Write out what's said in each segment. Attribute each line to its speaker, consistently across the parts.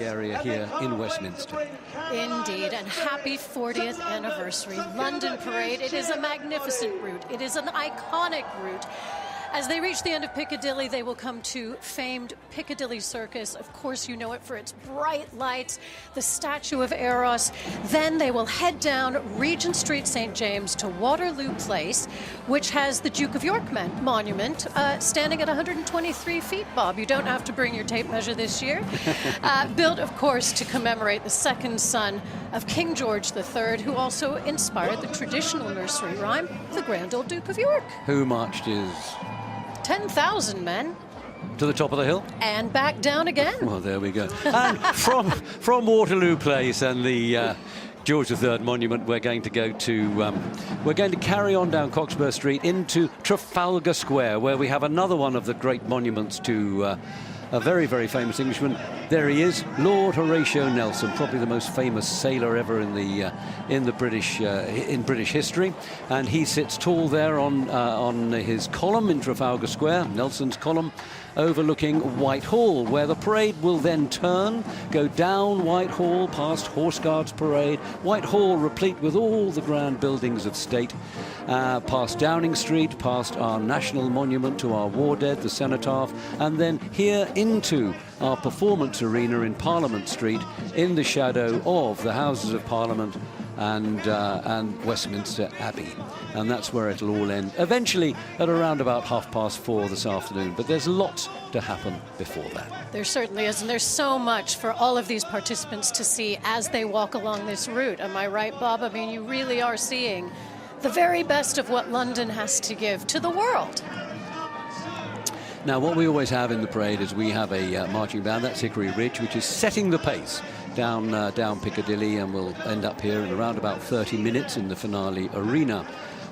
Speaker 1: area here in Westminster.
Speaker 2: Indeed, and happy 40th anniversary. London Parade, it is a magnificent route. It is an iconic route. As they reach the end of Piccadilly, they will come to famed Piccadilly Circus. Of course, you know it for its bright lights, the statue of Eros. Then they will head down Regent Street, St. James, to Waterloo Place, which has the Duke of York monument standing at 123 feet, Bob. You don't have to bring your tape measure this year. Built, of course, to commemorate the second son of King George III, who also inspired the traditional nursery rhyme, the Grand Old Duke of York.
Speaker 1: Who marched his
Speaker 2: 10,000 men.
Speaker 1: To the top of the hill?
Speaker 2: And back down again.
Speaker 1: Well, there we go. And from Waterloo Place and the George III monument, we're going to go to, we're going to carry on down Cockspur Street into Trafalgar Square, where we have another one of the great monuments to a very, very famous Englishman. There he is, Lord Horatio Nelson, probably the most famous sailor ever in the British history, and he sits tall there on his column in Trafalgar Square, Nelson's column, overlooking Whitehall, where the parade will then turn, go down Whitehall, past Horse Guards Parade, Whitehall replete with all the grand buildings of state, past Downing Street, past our national monument to our war dead, the Cenotaph, and then here into our performance arena in Parliament Street, in the shadow of the Houses of Parliament and Westminster Abbey. And that's where it'll all end, eventually at around about 4:30 this afternoon. But there's lots to happen before that.
Speaker 2: There certainly is, and there's so much for all of these participants to see as they walk along this route. Am I right, Bob? I mean, you really are seeing the very best of what London has to give to the world.
Speaker 1: Now, what we always have in the parade is we have a marching band, that's Hickory Ridge, which is setting the pace down Piccadilly, and we'll end up here in around about 30 minutes in the finale arena.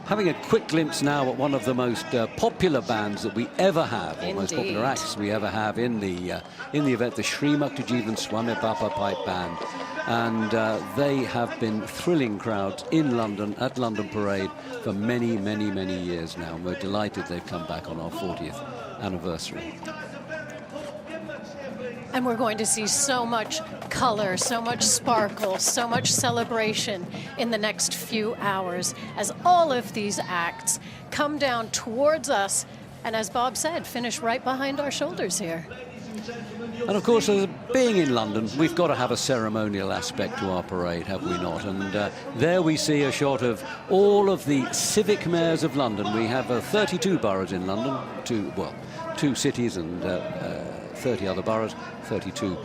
Speaker 1: Having a quick glimpse now at one of the most popular bands that we ever have, or most popular acts we ever have in the event, the Sri Muktajivan Swami Bappa Pipe Band. And they have been thrilling crowds in London at London Parade for many, many, many years now. And we're delighted they've come back on our 40th anniversary.
Speaker 2: And we're going to see so much color, so much sparkle, so much celebration in the next few hours as all of these acts come down towards us and, as Bob said, finish right behind our shoulders here.
Speaker 1: And of course, being in London, we've got to have a ceremonial aspect to our parade, have we not? And there we see a shot of all of the civic mayors of London. We have 32 boroughs in London, two cities and 30 other boroughs, 32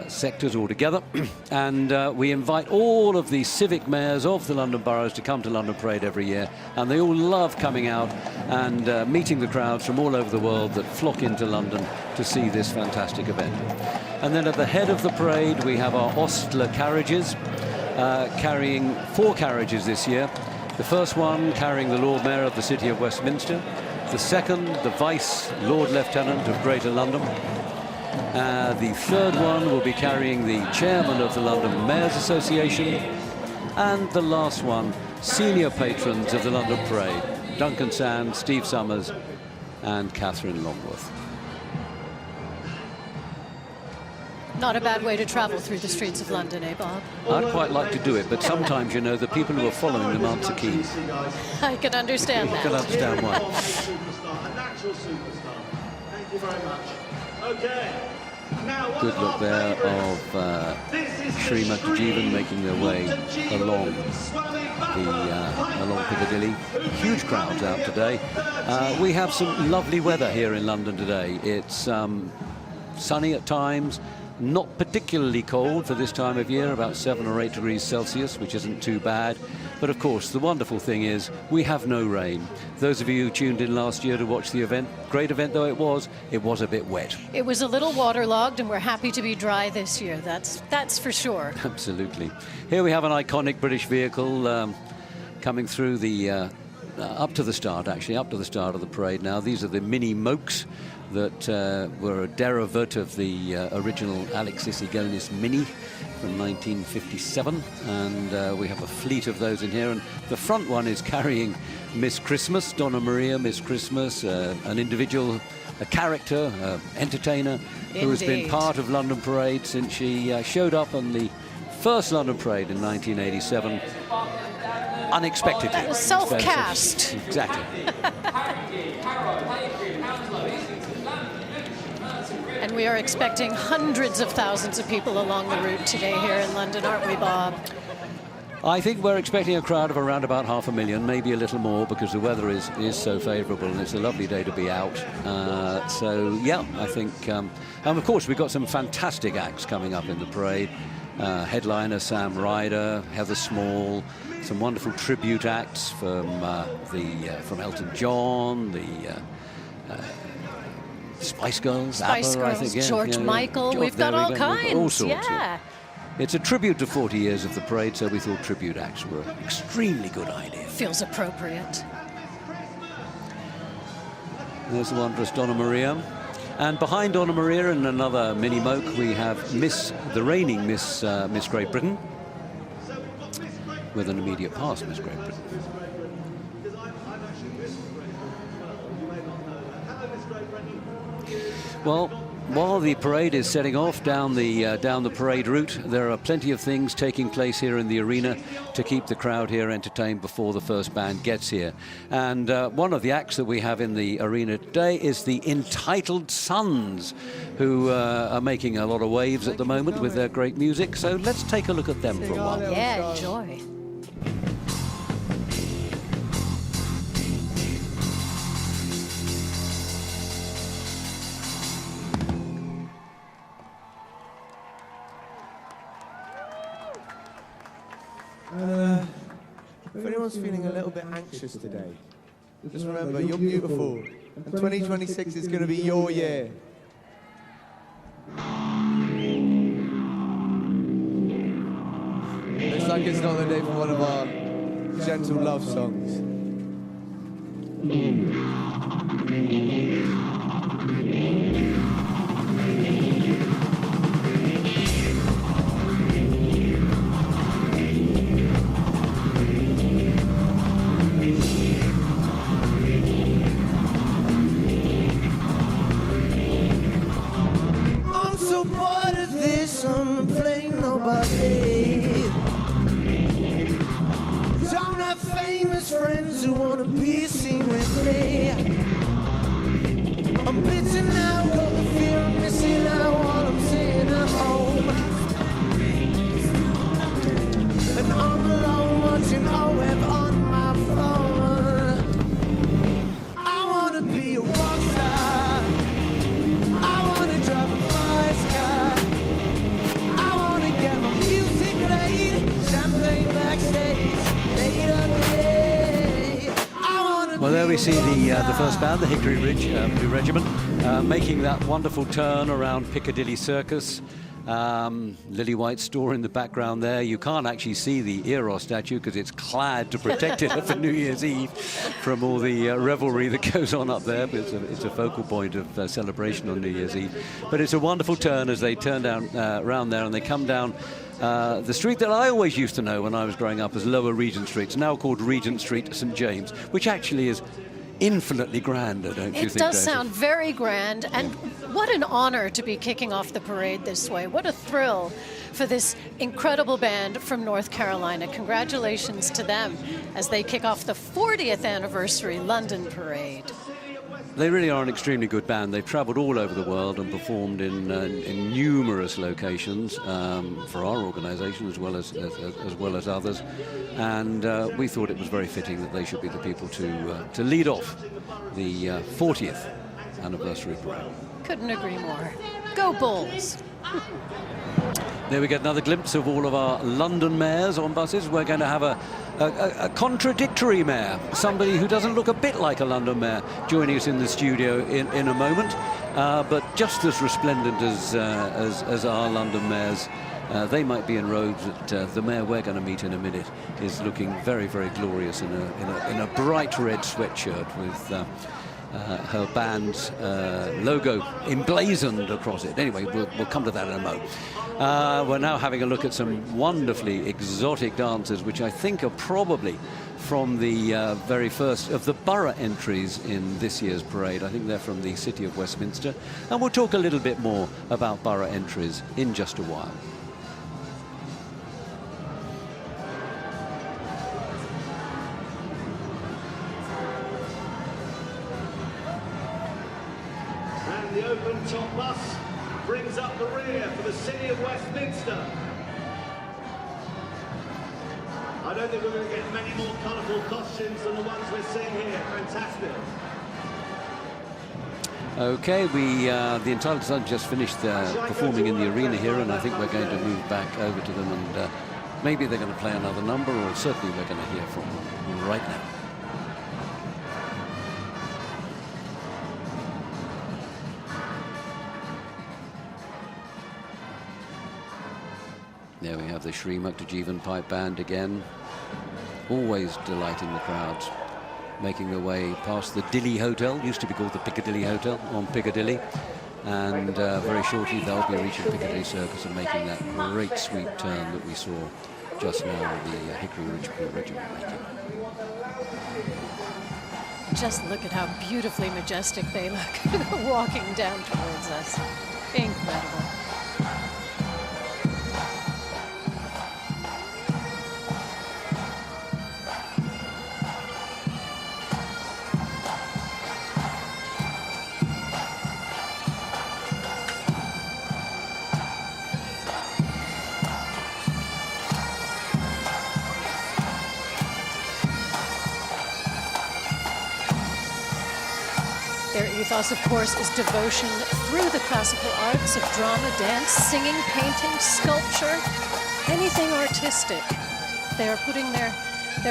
Speaker 1: sectors altogether. And we invite all of the civic mayors of the London boroughs to come to London Parade every year, and they all love coming out and meeting the crowds from all over the world that flock into London to see this fantastic event. And then at the head of the parade we have our Ostler carriages, carrying 4 carriages this year. The first one carrying the Lord Mayor of the City of Westminster, the second the Vice Lord Lieutenant of Greater London. The third one will be carrying the chairman of the London Mayors Association, and the last one, senior patrons of the London Parade, Duncan Sands, Steve Summers and Catherine Longworth.
Speaker 2: Not a bad way to travel through the streets of London, eh, Bob?
Speaker 1: I'd quite like to do it, but sometimes, you know, the people who are following them aren't so keen.
Speaker 2: I can understand that.
Speaker 1: I can understand why.
Speaker 3: A natural superstar. Thank you very much. Okay.
Speaker 1: Good look there of Sri Muktajivan making their way along Piccadilly. Huge crowds out today. We have some lovely weather here in London today. It's sunny at times, not particularly cold for this time of year, about 7 or 8 degrees Celsius, which isn't too bad. But of course, the wonderful thing is we have no rain. Those of you who tuned in last year to watch the event, great event though it was a bit wet.
Speaker 2: It was a little waterlogged, and we're happy to be dry this year. That's for sure.
Speaker 1: Absolutely. Here we have an iconic British vehicle coming through the up to the start of the parade now. These are the Mini Mokes that were a derivative of the original Alexis Egonis Mini from 1957, and we have a fleet of those in here, and the front one is carrying Miss Christmas, Donna Maria Miss Christmas, an individual a character, entertainer, who has been part of London Parade since she showed up on the first London Parade in 1987, unexpectedly.
Speaker 2: Self-cast.
Speaker 1: Exactly.
Speaker 2: And we are expecting hundreds of thousands of people along the route today here in London, aren't we, Bob?
Speaker 1: I think we're expecting a crowd of around about 500,000, maybe a little more, because the weather is so favourable and it's a lovely day to be out. So, yeah, I think... and, of course, we've got some fantastic acts coming up in the parade. Headliner Sam Ryder, Heather Small, some wonderful tribute acts from Elton John, the Spice Girls, ABBA, I think, yeah,
Speaker 2: George Michael. We've got all kinds.
Speaker 1: All sorts,
Speaker 2: yeah.
Speaker 1: It's a tribute to 40 years of the parade, so we thought tribute acts were an extremely good idea.
Speaker 2: Feels appropriate.
Speaker 1: There's the wondrous Donna Maria. And behind Donna Maria and another mini moke, we have the reigning Miss Great Britain, with an immediate past Miss Great Britain. Well, while the parade is setting off down the parade route, there are plenty of things taking place here in the arena to keep the crowd here entertained before the first band gets here. And one of the acts that we have in the arena today is the Entitled Sons, who are making a lot of waves at the moment with their great music. So let's take a look at them for a while.
Speaker 2: Yeah, enjoy.
Speaker 4: If anyone's feeling a little bit anxious today, just remember, you're beautiful, and 2026 is going to be your year. Looks like it's not the day for one of our gentle love songs. Friends who wanna be seen with me. I'm bitter now, got the fear of missing out while I'm sitting at home. And I'm alone watching OF on my phone. I wanna be a rock star. I wanna drive a fast car. I wanna get my music played, champagne backstage, later today.
Speaker 1: Well, there we see the first band, the Hickory Ridge Blue Regiment, making that wonderful turn around Piccadilly Circus. Lily White store in the background there. You can't actually see the Eros statue because it's clad to protect it for New Year's Eve from all the revelry that goes on up there. But it's a focal point of celebration on New Year's Eve. But it's a wonderful turn as they turn down around there and they come down the street that I always used to know when I was growing up as Lower Regent Street. It's now called Regent Street St James, which actually is infinitely grander, don't you think?
Speaker 2: It does sound very grand, and what an honor to be kicking off the parade this way. What a thrill for this incredible band from North Carolina. Congratulations to them as they kick off the 40th anniversary London Parade.
Speaker 1: They really are an extremely good band. They've travelled all over the world and performed in numerous locations for our organisation as well as others. And we thought it was very fitting that they should be the people to lead off the 40th anniversary parade.
Speaker 2: Couldn't agree more. Go Bulls!
Speaker 1: There we get another glimpse of all of our London mayors on buses. We're going to have a contradictory mayor, somebody who doesn't look a bit like a London mayor, joining us in the studio in a moment, but just as resplendent as our London mayors. They might be in robes, but the mayor we're going to meet in a minute is looking very, very glorious in a bright red sweatshirt with her band's logo emblazoned across it. Anyway, we'll come to that in a moment. We're now having a look at some wonderfully exotic dancers, which I think are probably from the very first of the Borough entries in this year's parade. I think they're from the city of Westminster. And we'll talk a little bit more about Borough entries in just a while.
Speaker 3: And the open top bus brings up the rear for the city of Westminster. I don't think we're going to get many more colourful costumes than the ones we're seeing here. Fantastic.
Speaker 1: Okay, the Entitled Sun just finished performing in the arena here, and I think we're going to move back over to them, and maybe they're going to play another number, or certainly we're going to hear from them right now. There we have the Sri Muktajivan Pipe Band again, always delighting the crowds, making their way past the Dilly Hotel, used to be called the Piccadilly Hotel, on Piccadilly, and very shortly they'll be reaching Piccadilly Circus and making that great sweep turn that we saw just now, the Hickory Ridge Blue Regiment making.
Speaker 2: Just look at how beautifully majestic they look walking down towards us. Incredible. Their ethos, of course, is devotion through the classical arts of drama, dance, singing, painting, sculpture, anything artistic. They are putting their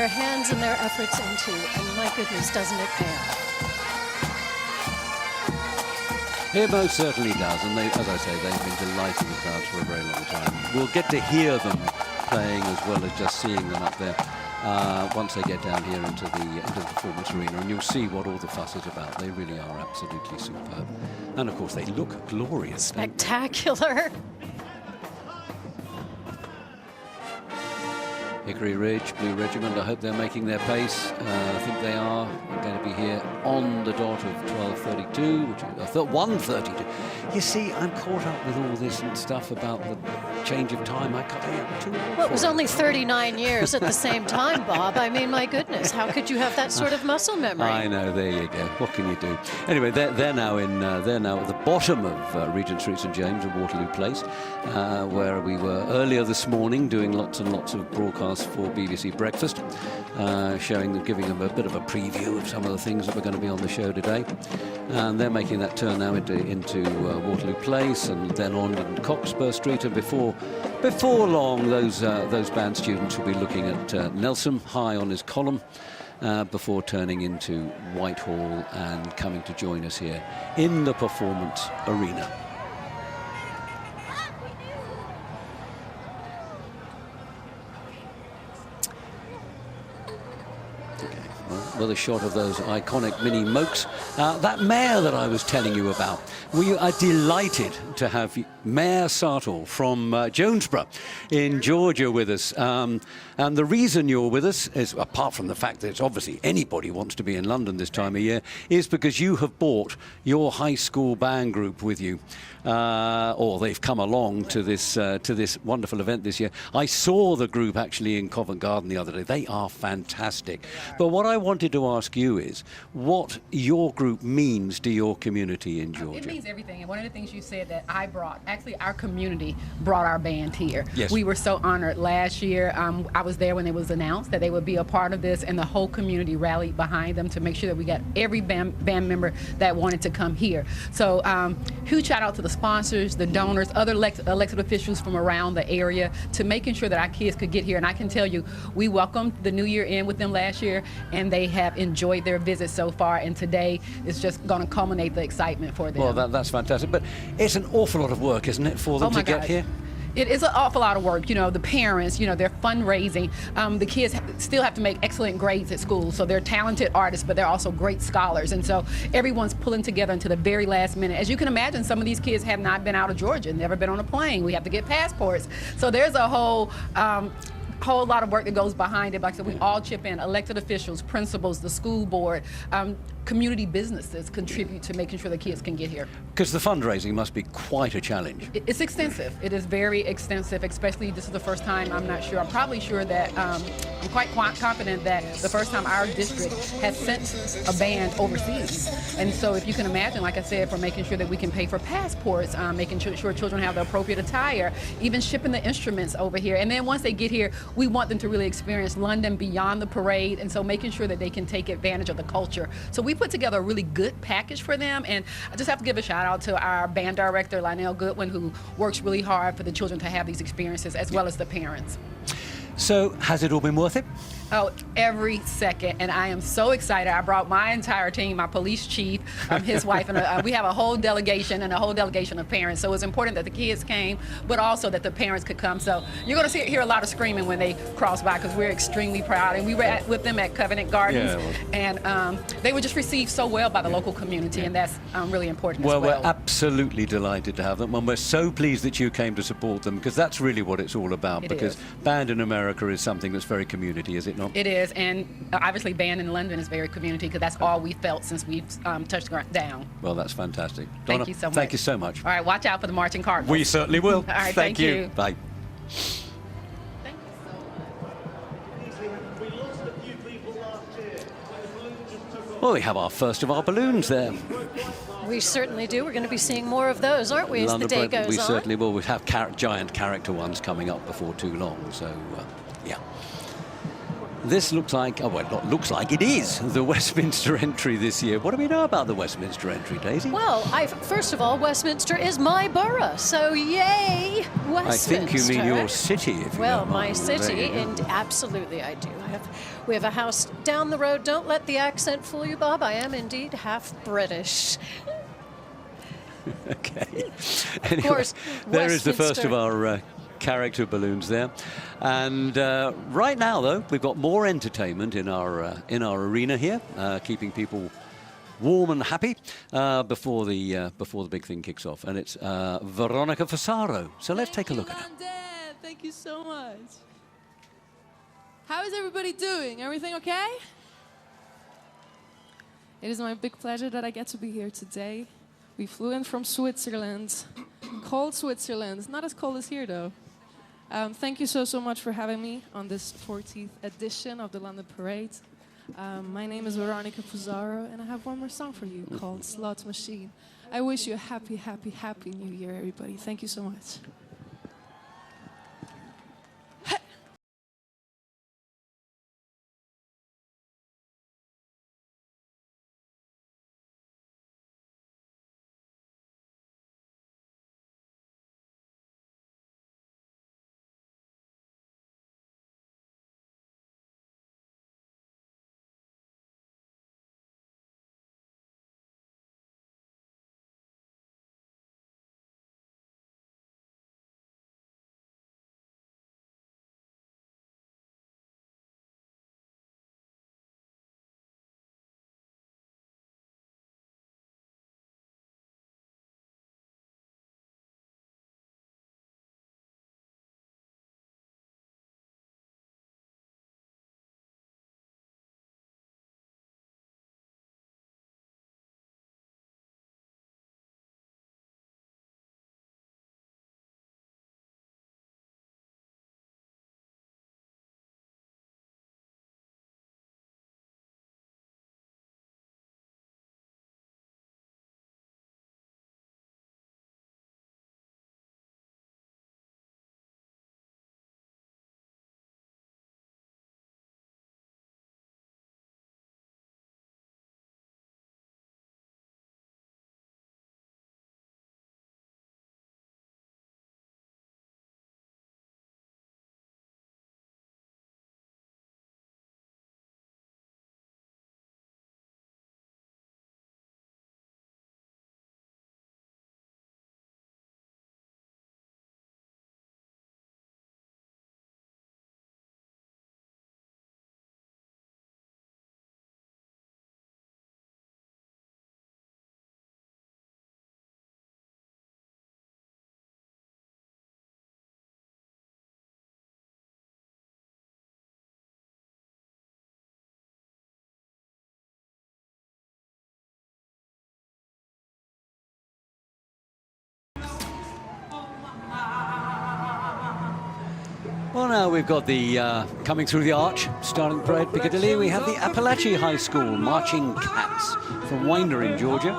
Speaker 2: hands and their efforts into, and my goodness, doesn't it pay off?
Speaker 1: It most certainly does, and they, as I say, they've been delighting the crowds for a very long time. We'll get to hear them playing as well as just seeing them up there once they get down here into the performance arena, and you'll see what all the fuss is about. They really are absolutely superb, and of course they look glorious.
Speaker 2: Spectacular.
Speaker 1: Hickory Ridge Blue Regiment, I hope they're making their pace. I think they are. We're going to be here on the dot of 12:32, which is 1:32. You see, I'm caught up with all this and stuff about the change of time. I can't.
Speaker 2: Well, it was only 39 years at the same time, Bob. I mean, my goodness, how could you have that sort of muscle memory?
Speaker 1: I know. There you go. What can you do? Anyway, they're now at the bottom of Regent Street, St James and Waterloo Place, where we were earlier this morning doing lots and lots of broadcasts for BBC Breakfast, giving them a bit of a preview of some of the things that were going to be on the show today. And they're making that turn now into Waterloo Place, and then on in Cockspur Street, and before long those band students will be looking at Nelson high on his column before turning into Whitehall and coming to join us here in the performance arena. With a shot of those iconic mini mokes. That mare that I was telling you about, we are delighted to have Mayor Sartor from Jonesborough in Georgia with us. And the reason you're with us is, apart from the fact that it's obviously anybody wants to be in London this time of year, is because you have brought your high school band group with you. Or they've come along to this wonderful event this year. I saw the group actually in Covent Garden the other day. They are fantastic. But what I wanted to ask you is what your group means to your community in Georgia.
Speaker 5: It means everything. And one of the things you said that I brought, actually our community brought our band here.
Speaker 1: Yes.
Speaker 5: We were so honored last year. I was there when it was announced that they would be a part of this, and the whole community rallied behind them to make sure that we got every band member that wanted to come here. So huge shout out to the sponsors, the donors, other elected officials from around the area to making sure that our kids could get here. And I can tell you, we welcomed the new year in with them last year, and they have enjoyed their visit so far. And today is just going to culminate the excitement for them.
Speaker 1: Well, that's fantastic. But it's an awful lot of work, isn't it, for them to get here?
Speaker 5: It is an awful lot of work. You know, the parents, you know, they're fundraising. The kids still have to make excellent grades at school. So they're talented artists, but they're also great scholars. And so everyone's pulling together until the very last minute. As you can imagine, some of these kids have not been out of Georgia, never been on a plane. We have to get passports. So there's a whole lot of work that goes behind it. Like I said, we all chip in. Elected officials, principals, the school board, community businesses contribute to making sure the kids can get here.
Speaker 1: Because the fundraising must be quite a challenge.
Speaker 5: It's extensive. It is very extensive, especially this is the first time, I'm not sure, I'm probably sure that, I'm quite confident that the first time our district has sent a band overseas. And so if you can imagine, like I said, for making sure that we can pay for passports, making sure children have the appropriate attire, even shipping the instruments over here. And then once they get here, we want them to really experience London beyond the parade, and so making sure that they can take advantage of the culture. So we put together a really good package for them, and I just have to give a shout out to our band director, Lionel Goodwin, who works really hard for the children to have these experiences, as well as the parents.
Speaker 1: So, has it all been worth it?
Speaker 5: Oh, every second, and I am so excited. I brought my entire team, my police chief, his wife, and we have a whole delegation of parents. So it's important that the kids came, but also that the parents could come. So you're going to hear a lot of screaming when they cross by, because we're extremely proud. And we were with them at Covenant Gardens, and they were just received so well by the local community, and that's really important as well.
Speaker 1: Well, we're absolutely delighted to have them, and we're so pleased that you came to support them, because that's really what it's all about. Because band in America is something that's very community, is it not?
Speaker 5: It is, and obviously band in London is very community, because that's all we felt since we've touched down.
Speaker 1: Well, that's fantastic. Donna,
Speaker 5: thank you so much.
Speaker 1: Thank you so much.
Speaker 5: All right, watch out for the marching Cardinals.
Speaker 1: We certainly will.
Speaker 5: All right,
Speaker 1: thank you. Bye.
Speaker 5: Thank you so much.
Speaker 3: We lost a few people last year when the balloon just took off.
Speaker 1: Well, we have our first of our balloons there.
Speaker 2: We certainly do. We're going to be seeing more of those, aren't we, as the day goes on?
Speaker 1: We certainly will. We have giant character ones coming up before too long. So, yeah. This looks like, oh, well, not looks like, it is the Westminster entry this year. What do we know about the Westminster entry, Daisy?
Speaker 2: Well, first of all, Westminster is my borough, so yay, Westminster.
Speaker 1: I think you mean your city, if you
Speaker 2: Well,
Speaker 1: don't
Speaker 2: my
Speaker 1: mind.
Speaker 2: city, and absolutely I do. We have a house down the road. Don't let the accent fool you, Bob. I am indeed half British.
Speaker 1: Okay. Anyway,
Speaker 2: Of course,
Speaker 1: there is the first
Speaker 2: Westminster.
Speaker 1: of our character balloons there. And right now, though, we've got more entertainment in our arena here, keeping people warm and happy before the big thing kicks off. And it's Veronica Fasaro. So let's take a look at her.
Speaker 6: Thank you so much. How is everybody doing? Everything okay? It is my big pleasure that I get to be here today. We flew in from Switzerland, cold Switzerland, not as cold as here though. Thank you so much for having me on this 14th edition of the London Parade. My name is Veronica Fasaro, and I have one more song for you called Slot Machine. I wish you a happy New Year, everybody. Thank you so much.
Speaker 1: Well, now we've got the coming through the arch, starting the parade, Piccadilly. We have the Appalachia High School Marching Cats from Winder in Georgia.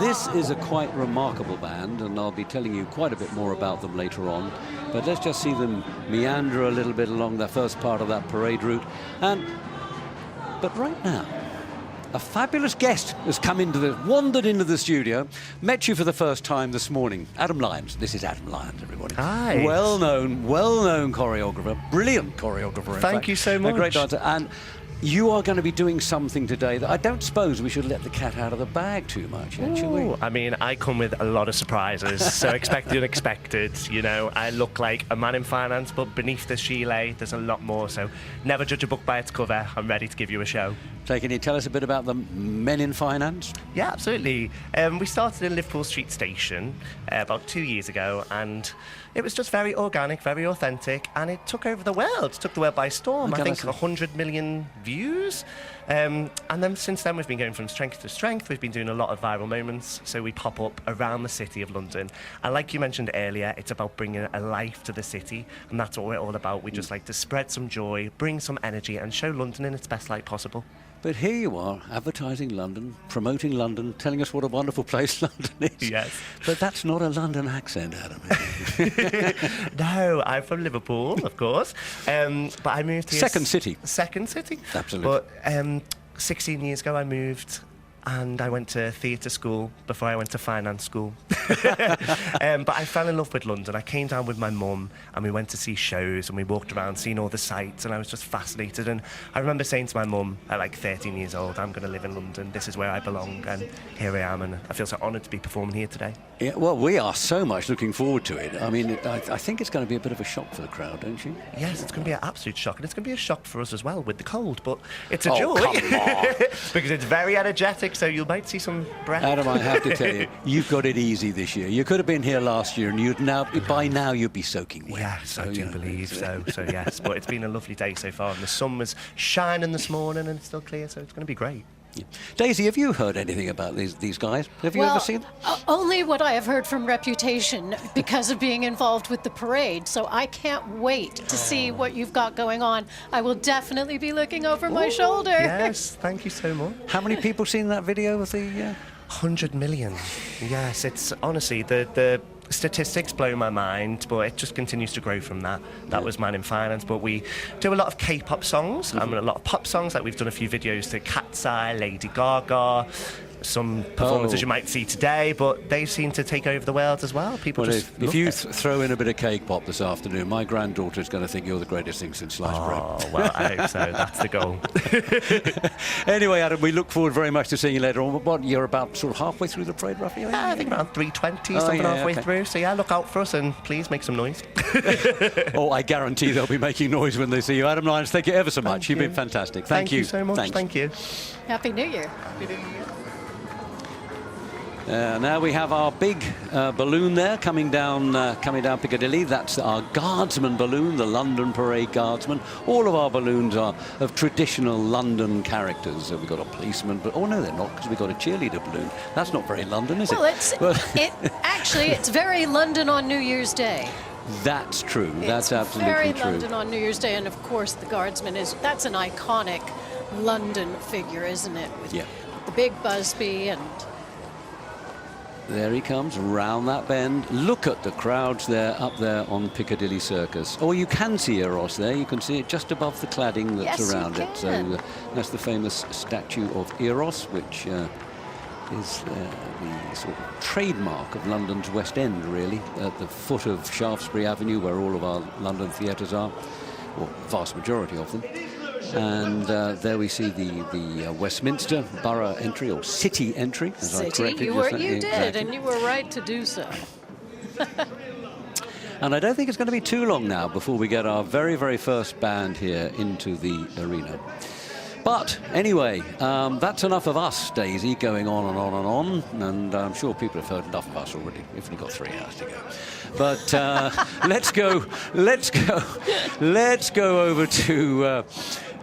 Speaker 1: This is a quite remarkable band, and I'll be telling you quite a bit more about them later on. But let's just see them meander a little bit along the first part of that parade route. But right now, a fabulous guest has wandered into the studio, met you for the first time this morning. Adam Lyons. This is Adam Lyons, everybody.
Speaker 7: Hi.
Speaker 1: Well-known choreographer, brilliant choreographer.
Speaker 7: Thank you so much.
Speaker 1: A great dancer. And you are going to be doing something today that I don't suppose we should let the cat out of the bag too much, should we?
Speaker 7: I mean, I come with a lot of surprises, so expect the unexpected. You know, I look like a man in finance, but beneath the gilet, there's a lot more. So never judge a book by its cover. I'm ready to give you a show.
Speaker 1: So can you tell us a bit about the Men in Finance?
Speaker 7: Yeah, absolutely. We started in Liverpool Street Station about 2 years ago, and it was just very organic, very authentic, and it took over the world. It took the world by storm. I think 100 million views. And then since then, we've been going from strength to strength. We've been doing a lot of viral moments, so we pop up around the city of London. And like you mentioned earlier, it's about bringing a life to the city, and that's what we're all about. We just like to spread some joy, bring some energy, and show London in its best light possible.
Speaker 1: But here you are, advertising London, promoting London, telling us what a wonderful place London is.
Speaker 7: Yes.
Speaker 1: But that's not a London accent, Adam.
Speaker 7: No, I'm from Liverpool, of course. But I moved here...
Speaker 1: Second city.
Speaker 7: Second city.
Speaker 1: Absolutely.
Speaker 7: But 16 years ago, I moved, and I went to theatre school before I went to finance school. But I fell in love with London. I came down with my mum, and we went to see shows, and we walked around seeing all the sights, and I was just fascinated. And I remember saying to my mum at like 13 years old, I'm going to live in London. This is where I belong. And here I am, and I feel so honoured to be performing here today.
Speaker 1: Yeah, well, we are so much looking forward to it. I mean, I think it's going to be a bit of a shock for the crowd, don't you?
Speaker 7: Yes, it's going to be an absolute shock, and it's going to be a shock for us as well with the cold, but it's a
Speaker 1: joy.
Speaker 7: Come on. Because it's very energetic, so you might see some breath.
Speaker 1: Adam, I have to tell you, you've got it easy this year. You could have been here last year, and by now you'd be soaking wet.
Speaker 7: Yes, I do believe so. So yes, but it's been a lovely day so far, and the sun was shining this morning, and it's still clear, so it's going to be great.
Speaker 1: Yeah. Daisy, have you heard anything about these guys? Have you ever seen them?
Speaker 2: Only what I have heard from reputation because of being involved with the parade. So I can't wait to see what you've got going on. I will definitely be looking over my shoulder.
Speaker 7: Yes, thank you so much.
Speaker 1: How many people seen that video of the...
Speaker 7: 100 million. Yes, it's honestly the statistics blow my mind, but it just continues to grow from that. That was Man in Finance, but we do a lot of K-pop songs and a lot of pop songs. Like we've done a few videos to Cat's Eye, Lady Gaga, some performances you might see today, but they seem to take over the world as well. People
Speaker 1: if you throw in a bit of cake pop this afternoon, my granddaughter's going to think you're the greatest thing since sliced bread.
Speaker 7: Oh, well, I hope so. That's the goal.
Speaker 1: Anyway, Adam, we look forward very much to seeing you later on. What, you're about sort of halfway through the parade, roughly?
Speaker 7: I think around 3:20, something halfway through. So yeah, look out for us and please make some noise.
Speaker 1: Oh, I guarantee they'll be making noise when they see you. Adam Lyons, thank you ever so much. You've been fantastic. Thank you
Speaker 7: so much.
Speaker 1: Thanks.
Speaker 7: Thank you.
Speaker 2: Happy New Year.
Speaker 7: Happy New Year.
Speaker 1: Now we have our big balloon there coming down Piccadilly. That's our guardsman balloon, the London Parade Guardsman. All of our balloons are of traditional London characters. So we've got a policeman, but oh no, they're not, because we've got a cheerleader balloon. That's not very London, is it?
Speaker 2: Well, actually, it's very London on New Year's Day.
Speaker 1: That's true. That's absolutely
Speaker 2: very
Speaker 1: true.
Speaker 2: London on New Year's Day, and of course the guardsman that's an iconic London figure, isn't it? With the big Busby and...
Speaker 1: There he comes, round that bend. Look at the crowds there, up there on Piccadilly Circus. Oh, you can see Eros there. You can see it just above the cladding that's around it. So that's the famous statue of Eros, which is the sort of trademark of London's West End, really, at the foot of Shaftesbury Avenue, where all of our London theatres are, or vast majority of them. And there we see the Westminster Borough entry, or City entry, as I corrected
Speaker 2: you did, and you were right to do so.
Speaker 1: And I don't think it's going to be too long now before we get our very, very first band here into the arena. But anyway, that's enough of us, Daisy, going on and on and on. And I'm sure people have heard enough of us already. We've only got 3 hours to go. But let's go over to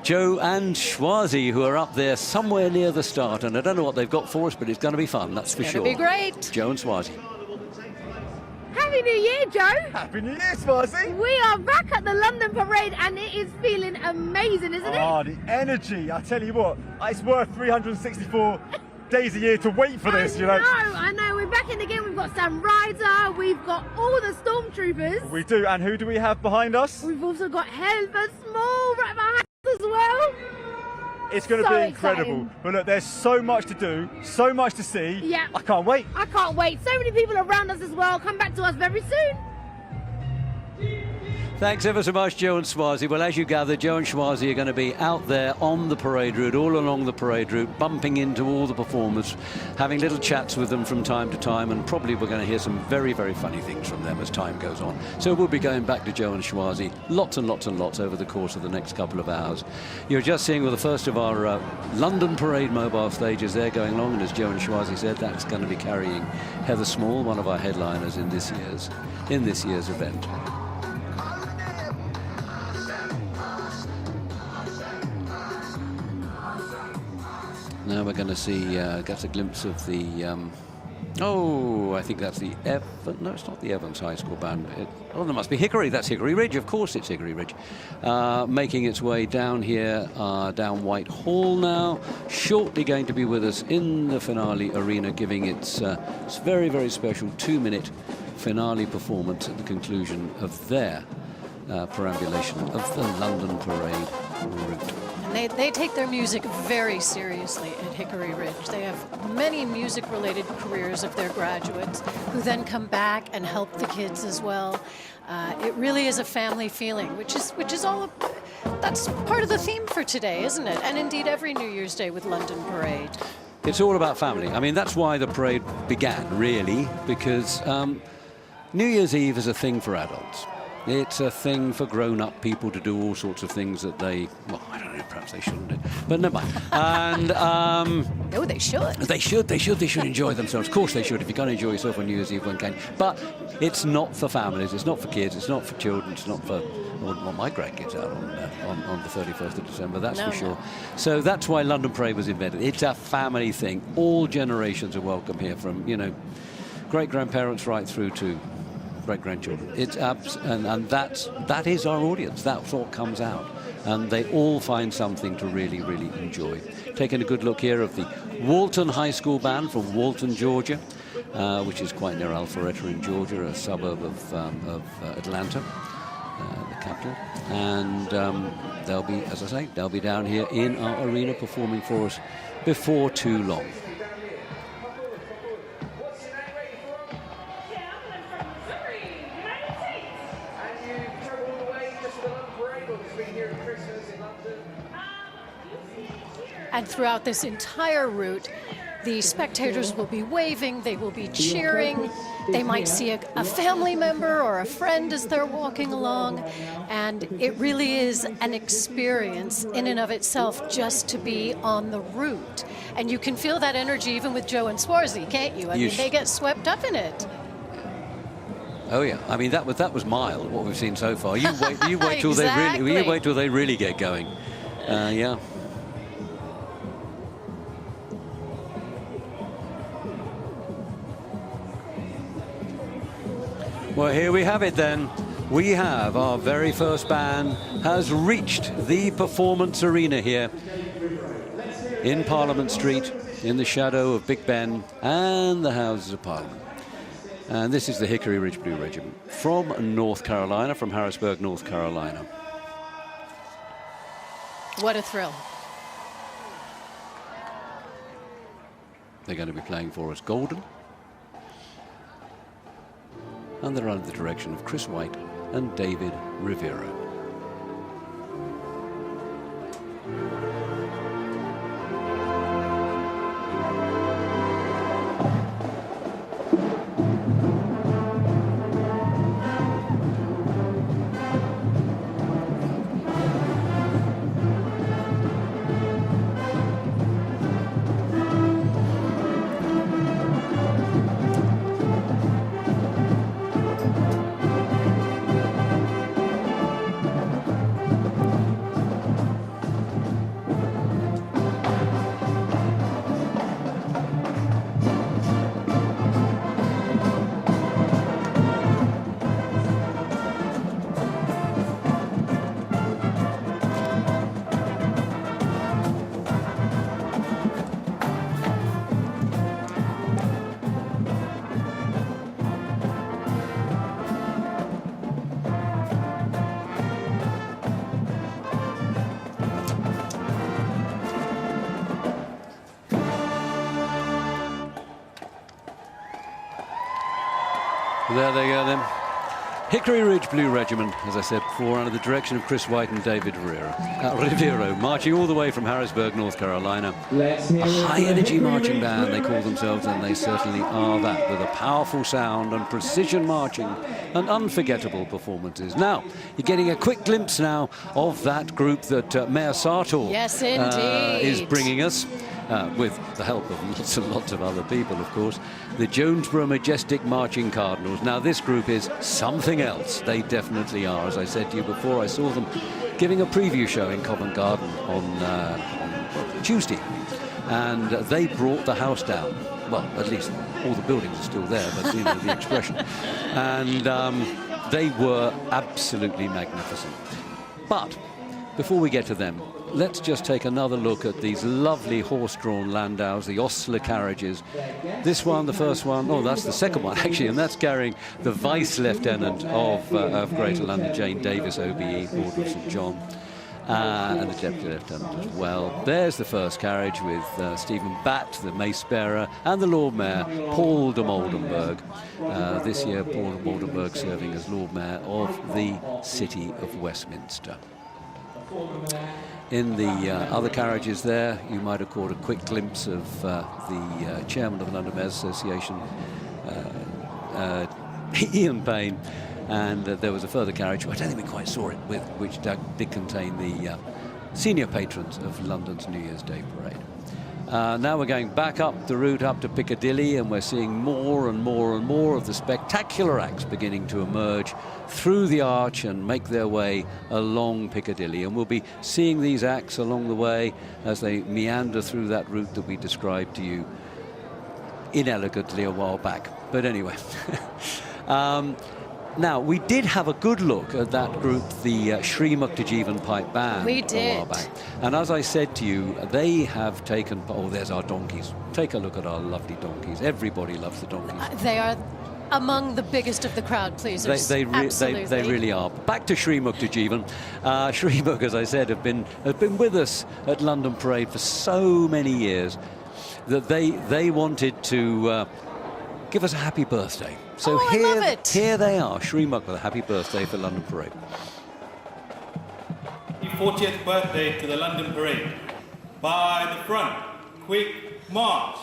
Speaker 1: Joe and Schwazi, who are up there somewhere near the start. And I don't know what they've got for us, but it's going to be fun, that's for sure.
Speaker 2: It'll be great.
Speaker 1: Joe and Schwazi.
Speaker 8: Happy New Year, Joe.
Speaker 9: Happy New Year, Schwazi.
Speaker 8: We are back at the London parade, and it is feeling amazing, isn't it?
Speaker 9: Oh, the energy! I tell you what, it's worth 364 days a year to wait for this, you know.
Speaker 8: I know. We're back in again. We've got Sam Ryder. We've got all the Stormtroopers.
Speaker 9: We do, and who do we have behind us?
Speaker 8: We've also got Helver Small right behind us as well.
Speaker 9: It's going to be incredible.
Speaker 8: Exciting.
Speaker 9: But look, there's so much to do, so much to see.
Speaker 8: Yeah.
Speaker 9: I can't wait.
Speaker 8: I can't wait. So many people around us as well. Come back to us very soon.
Speaker 1: Thanks ever so much, Joe and Schwarzy. Well, as you gather, Joe and Schwarzy are going to be out there on the parade route, all along the parade route, bumping into all the performers, having little chats with them from time to time, and probably we're going to hear some very, very funny things from them as time goes on. So we'll be going back to Joe and Schwarzy lots and lots and lots over the course of the next couple of hours. You're just seeing the first of our London Parade mobile stages there going along, and as Joe and Schwarzy said, that's going to be carrying Heather Small, one of our headliners in this year's event. Now we're going to see, get a glimpse of the, I think that's the no, it's not the Evans High School Band. There must be Hickory. That's Hickory Ridge. Of course it's Hickory Ridge. Making its way down here, down Whitehall now. Shortly going to be with us in the finale arena, giving its very, very special 2-minute finale performance at the conclusion of their perambulation of the London Parade route.
Speaker 2: They take their music very seriously at Hickory Ridge. They have many music-related careers of their graduates who then come back and help the kids as well. It really is a family feeling, which is all. That's part of the theme for today, isn't it? And indeed, every New Year's Day with London Parade.
Speaker 1: It's all about family. I mean, that's why the parade began, really, because New Year's Eve is a thing for adults. It's a thing for grown-up people to do all sorts of things that I don't know, perhaps they shouldn't do, but never mind. And
Speaker 2: no, they should.
Speaker 1: They should enjoy themselves. Of course they should. If you can't enjoy yourself on New Year's Eve, one can. But it's not for families. It's not for kids. It's not for children. It's not for. I wouldn't want my grandkids out on the 31st of December. That's for sure. So that's why London Parade was invented. It's a family thing. All generations are welcome here, from great-grandparents right through to great-grandchildren. It's and that is our audience. That's what comes out, and they all find something to really, really enjoy. Taking a good look here of the Walton High School Band from Walton, Georgia, which is quite near Alpharetta in Georgia, a suburb of Atlanta, the capital. And they'll be, as I say, they'll be down here in our arena performing for us before too long.
Speaker 2: And throughout this entire route, the spectators will be waving, they will be cheering, they might see a family member or a friend as they're walking along, and it really is an experience in and of itself just to be on the route. And you can feel that energy even with Joe and Schwarzy, can't you? I mean, they get swept up in it.
Speaker 1: Oh yeah, I mean that was mild what we've seen so far. You wait till
Speaker 2: Exactly.
Speaker 1: you wait till they really get going. Yeah. Well, here we have it then. We have our very first band has reached the performance arena here in Parliament Street, in the shadow of Big Ben and the Houses of Parliament. And this is the Hickory Ridge Blue Regiment from North Carolina, from Harrisburg, North Carolina.
Speaker 2: What a thrill.
Speaker 1: They're going to be playing for us Golden. And they're under the direction of Chris White and David Rivera. There they go then. Hickory Ridge Blue Regiment, as I said before, under the direction of Chris White and David Rivero, marching all the way from Harrisburg, North Carolina. A high-energy marching band, they call themselves, and they certainly are that, with a powerful sound and precision marching and unforgettable performances. Now, you're getting a quick glimpse now of that group that Mayor Sartor
Speaker 2: yes, indeed.
Speaker 1: Is bringing us. With the help of lots and lots of other people, of course, the Jonesboro Majestic Marching Cardinals. Now, this group is something else. They definitely are. As I said to you before, I saw them giving a preview show in Covent Garden on Tuesday, and they brought the house down. Well, at least all the buildings are still there, but you know the expression. And they were absolutely magnificent. But before we get to them, let's just take another look at these lovely horse-drawn landaus, the ostler carriages. This one, the first one, oh, that's the second one, actually, and that's carrying the Vice Lieutenant of Greater London, Jane Davis, OBE, Order of St John, and the Deputy Lieutenant as well. There's the first carriage with Stephen Batt, the Mace Bearer, and the Lord Mayor, Paul de Moldenberg. This year, Paul de Moldenberg serving as Lord Mayor of the City of Westminster. In the other carriages there, you might have caught a quick glimpse of the chairman of the London Mayors Association, Ian Payne, and there was a further carriage, I don't think we quite saw it, which did contain the senior patrons of London's New Year's Day parade. Now we're going back up the route up to Piccadilly, and we're seeing more and more and more of the spectacular acts beginning to emerge through the arch and make their way along Piccadilly. And we'll be seeing these acts along the way as they meander through that route that we described to you inelegantly a while back. But anyway. Now, we did have a good look at that group, the Sri Muktajeevan Pipe Band.
Speaker 2: We did.
Speaker 1: A while back. And as I said to you, they have taken... Oh, there's our donkeys. Take a look at our lovely donkeys. Everybody loves the donkeys.
Speaker 2: They are among the biggest of the crowd pleasers.
Speaker 1: They
Speaker 2: Absolutely.
Speaker 1: really are. Back to Sri Muktajeevan. Sri Muk, as I said, have been with us at London Parade for so many years that they wanted to give us a happy birthday. So
Speaker 2: I love it.
Speaker 1: Here they are, Sri Muk with a happy birthday for London Parade.
Speaker 10: Happy 40th birthday to the London Parade. By the front, quick march.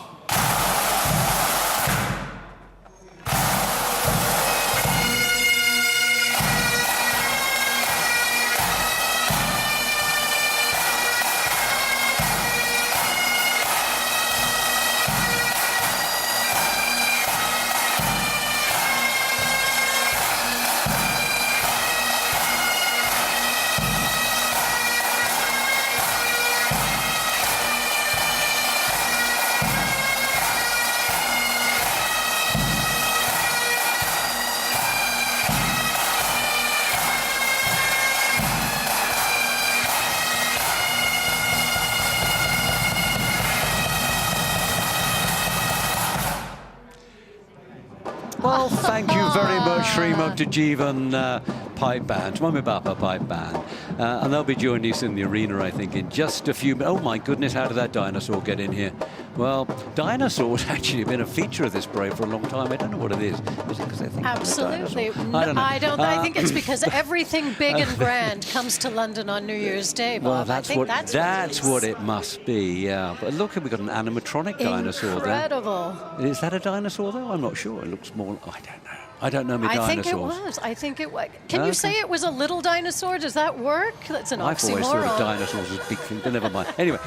Speaker 1: Well, thank you very much, Sri Muktajeevan Pipe Band, Mummy Bapa Pipe Band. And they'll be joining us in the arena, I think, in just a few minutes. Oh, my goodness, how did that dinosaur get in here? Well, dinosaur's actually been a feature of this parade for a long time. I don't know what it is. Is it because they think
Speaker 2: Absolutely.
Speaker 1: It's a dinosaur? I don't know.
Speaker 2: I think it's because everything big and grand comes to London on New Year's Day, Bob.
Speaker 1: Well, that's
Speaker 2: what
Speaker 1: it must be, yeah. But look, we've got an animatronic dinosaur there.
Speaker 2: Incredible.
Speaker 1: Is that a dinosaur, though? I'm not sure. It looks more... I don't know. I don't know my dinosaurs.
Speaker 2: I think it was. Can you say it was a little dinosaur? Does that work? That's an oxymoron.
Speaker 1: I've always thought of dinosaurs as big things, but never mind. Anyway,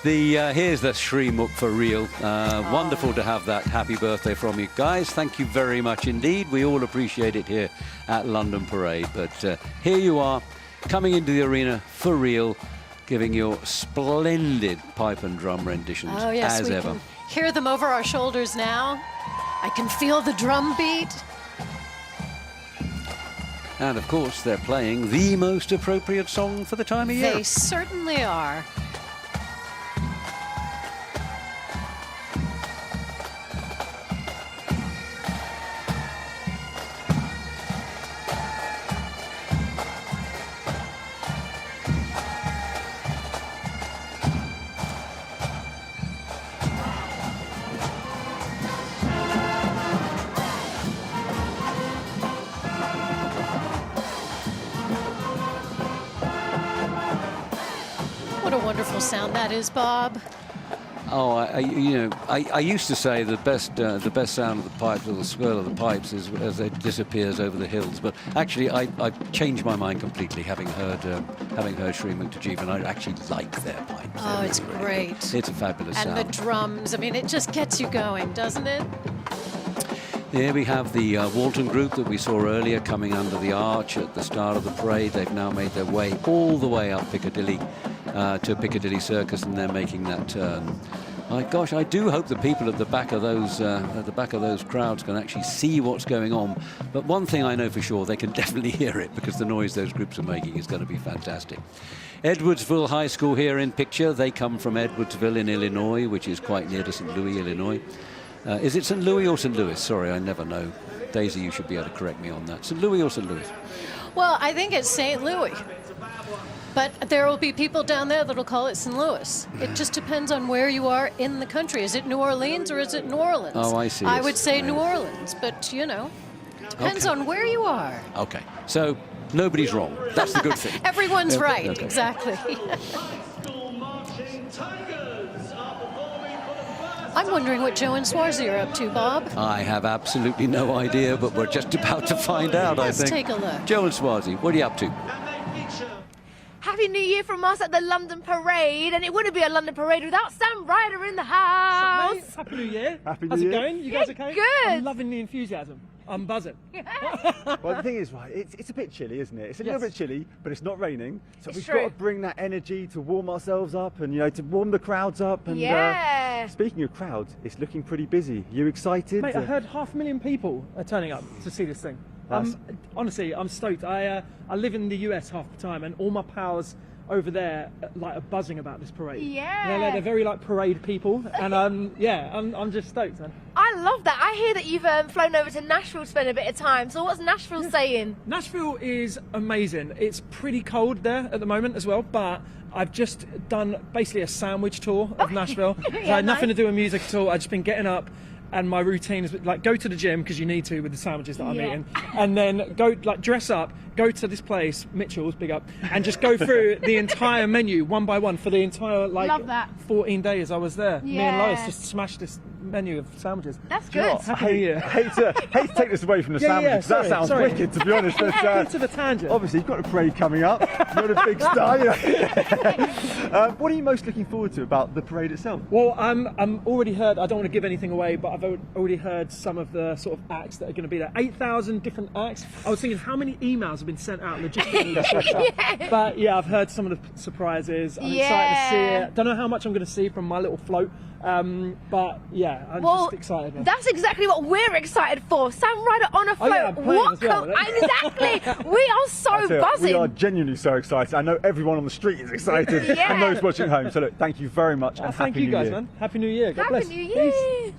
Speaker 1: here's the Sri Muk for real. Wonderful to have that happy birthday from you guys. Thank you very much indeed. We all appreciate it here at London Parade. But here you are, coming into the arena for real, giving your splendid pipe and drum renditions as ever.
Speaker 2: Can hear them over our shoulders now. I can feel the drum beat.
Speaker 1: And of course, they're playing the most appropriate song for the time of year.
Speaker 2: They certainly are. a wonderful sound that is, Bob.
Speaker 1: Oh, I used to say the best sound of the pipes, or the swirl of the pipes, is as it disappears over the hills. But actually, I've changed my mind completely, having heard Shri Muktajiv, and I actually like their pipes.
Speaker 2: Oh, it's
Speaker 1: really
Speaker 2: great.
Speaker 1: Good. It's a fabulous sound.
Speaker 2: And the drums. I mean, it just gets you going, doesn't it?
Speaker 1: Here we have the Walton group that we saw earlier coming under the arch at the start of the parade. They've now made their way all the way up Piccadilly to Piccadilly Circus, and they're making that turn. My gosh, I do hope the people at the back of those crowds can actually see what's going on. But one thing I know for sure, they can definitely hear it, because the noise those groups are making is going to be fantastic. Edwardsville High School here in picture. They come from Edwardsville in Illinois, which is quite near to St. Louis, Illinois. Is it St. Louis or St. Louis? Sorry, I never know. Daisy, you should be able to correct me on that. St. Louis or St. Louis?
Speaker 2: Well, I think it's St. Louis. But there will be people down there that'll call it St. Louis. It just depends on where you are in the country. Is it New Orleans or is it New Orleans?
Speaker 1: Oh, I see.
Speaker 2: I would say New Orleans, but, you know, depends on where you are.
Speaker 1: Okay, so nobody's wrong. That's the good thing.
Speaker 2: Everyone's right,
Speaker 1: okay.
Speaker 2: Exactly. I'm wondering what Joe and Swarzy are up to, Bob.
Speaker 1: I have absolutely no idea, but we're just about to find out, I think.
Speaker 2: Let's take a look.
Speaker 1: Joe and Swarzy, what are you up to?
Speaker 8: Happy New Year from us at the London Parade, and it wouldn't be a London Parade without Sam Ryder in the house.
Speaker 11: Mate, Happy New Year.
Speaker 9: Happy New
Speaker 11: How's
Speaker 9: Year.
Speaker 11: it going? You guys okay?
Speaker 8: Good.
Speaker 11: I'm loving the enthusiasm. I'm buzzing.
Speaker 9: Well, the thing is, right, it's a bit chilly, isn't it? It's a little bit chilly, but it's not raining. So
Speaker 8: It's
Speaker 9: we've
Speaker 8: true.
Speaker 9: got to bring that energy to warm ourselves up and, you know, to warm the crowds up. And
Speaker 8: Yeah.
Speaker 9: speaking of crowds, it's looking pretty busy. You excited?
Speaker 11: Mate, I heard 500,000 people are turning up to see this thing. Honestly, I'm stoked. I live in the US half the time, and all my pals over there are buzzing about this parade.
Speaker 8: Yeah.
Speaker 11: They're very parade people, and I'm just stoked, man.
Speaker 8: I love that. I hear that you've flown over to Nashville to spend a bit of time. So what's Nashville saying?
Speaker 11: Nashville is amazing. It's pretty cold there at the moment as well, but I've just done basically a sandwich tour of Nashville. So I had nothing to do with music at all. I've just been getting up, and my routine is go to the gym, because you need to with the sandwiches that I'm eating, and then go dress up, go to this place, Mitchell's, big up, and just go through the entire menu one by one for the entire
Speaker 8: Love that.
Speaker 11: 14 days I was there. Me and
Speaker 8: Yeah.
Speaker 11: Lois just smashed this menu of sandwiches.
Speaker 8: That's
Speaker 9: Do you know
Speaker 8: good.
Speaker 9: what?
Speaker 11: Happy New Year.
Speaker 9: I hate to take this away from the
Speaker 11: Yeah,
Speaker 9: sandwiches.
Speaker 11: yeah,
Speaker 9: That sounds
Speaker 11: sorry.
Speaker 9: wicked, to be honest. But,
Speaker 11: Bit of a tangent.
Speaker 9: obviously, you've got a parade coming up. You're a big star. You know. What are you most looking forward to about the parade itself?
Speaker 11: Well, I'm already heard. I don't want to give anything away, but I've already heard some of the sort of acts that are going to be there. 8,000 different acts. I was thinking, how many emails have been sent out logistically? But yeah, I've heard some of the surprises. I'm excited to see it. Don't know how much I'm going to see from my little float, but yeah, I'm just excited. Man.
Speaker 8: That's exactly what we're excited for. Sam Ryder on a float.
Speaker 11: yeah, I'm playing as well,
Speaker 8: Exactly. We are so buzzing.
Speaker 9: We are genuinely so excited. I know everyone on the street is excited,
Speaker 8: Yeah.
Speaker 9: and those watching at home. So look, thank you very much, and
Speaker 11: Thank
Speaker 9: Happy
Speaker 11: you
Speaker 9: New
Speaker 11: guys,
Speaker 9: Year.
Speaker 11: man. Happy New Year. God
Speaker 8: Happy
Speaker 11: bless.
Speaker 8: New Year.
Speaker 11: Peace.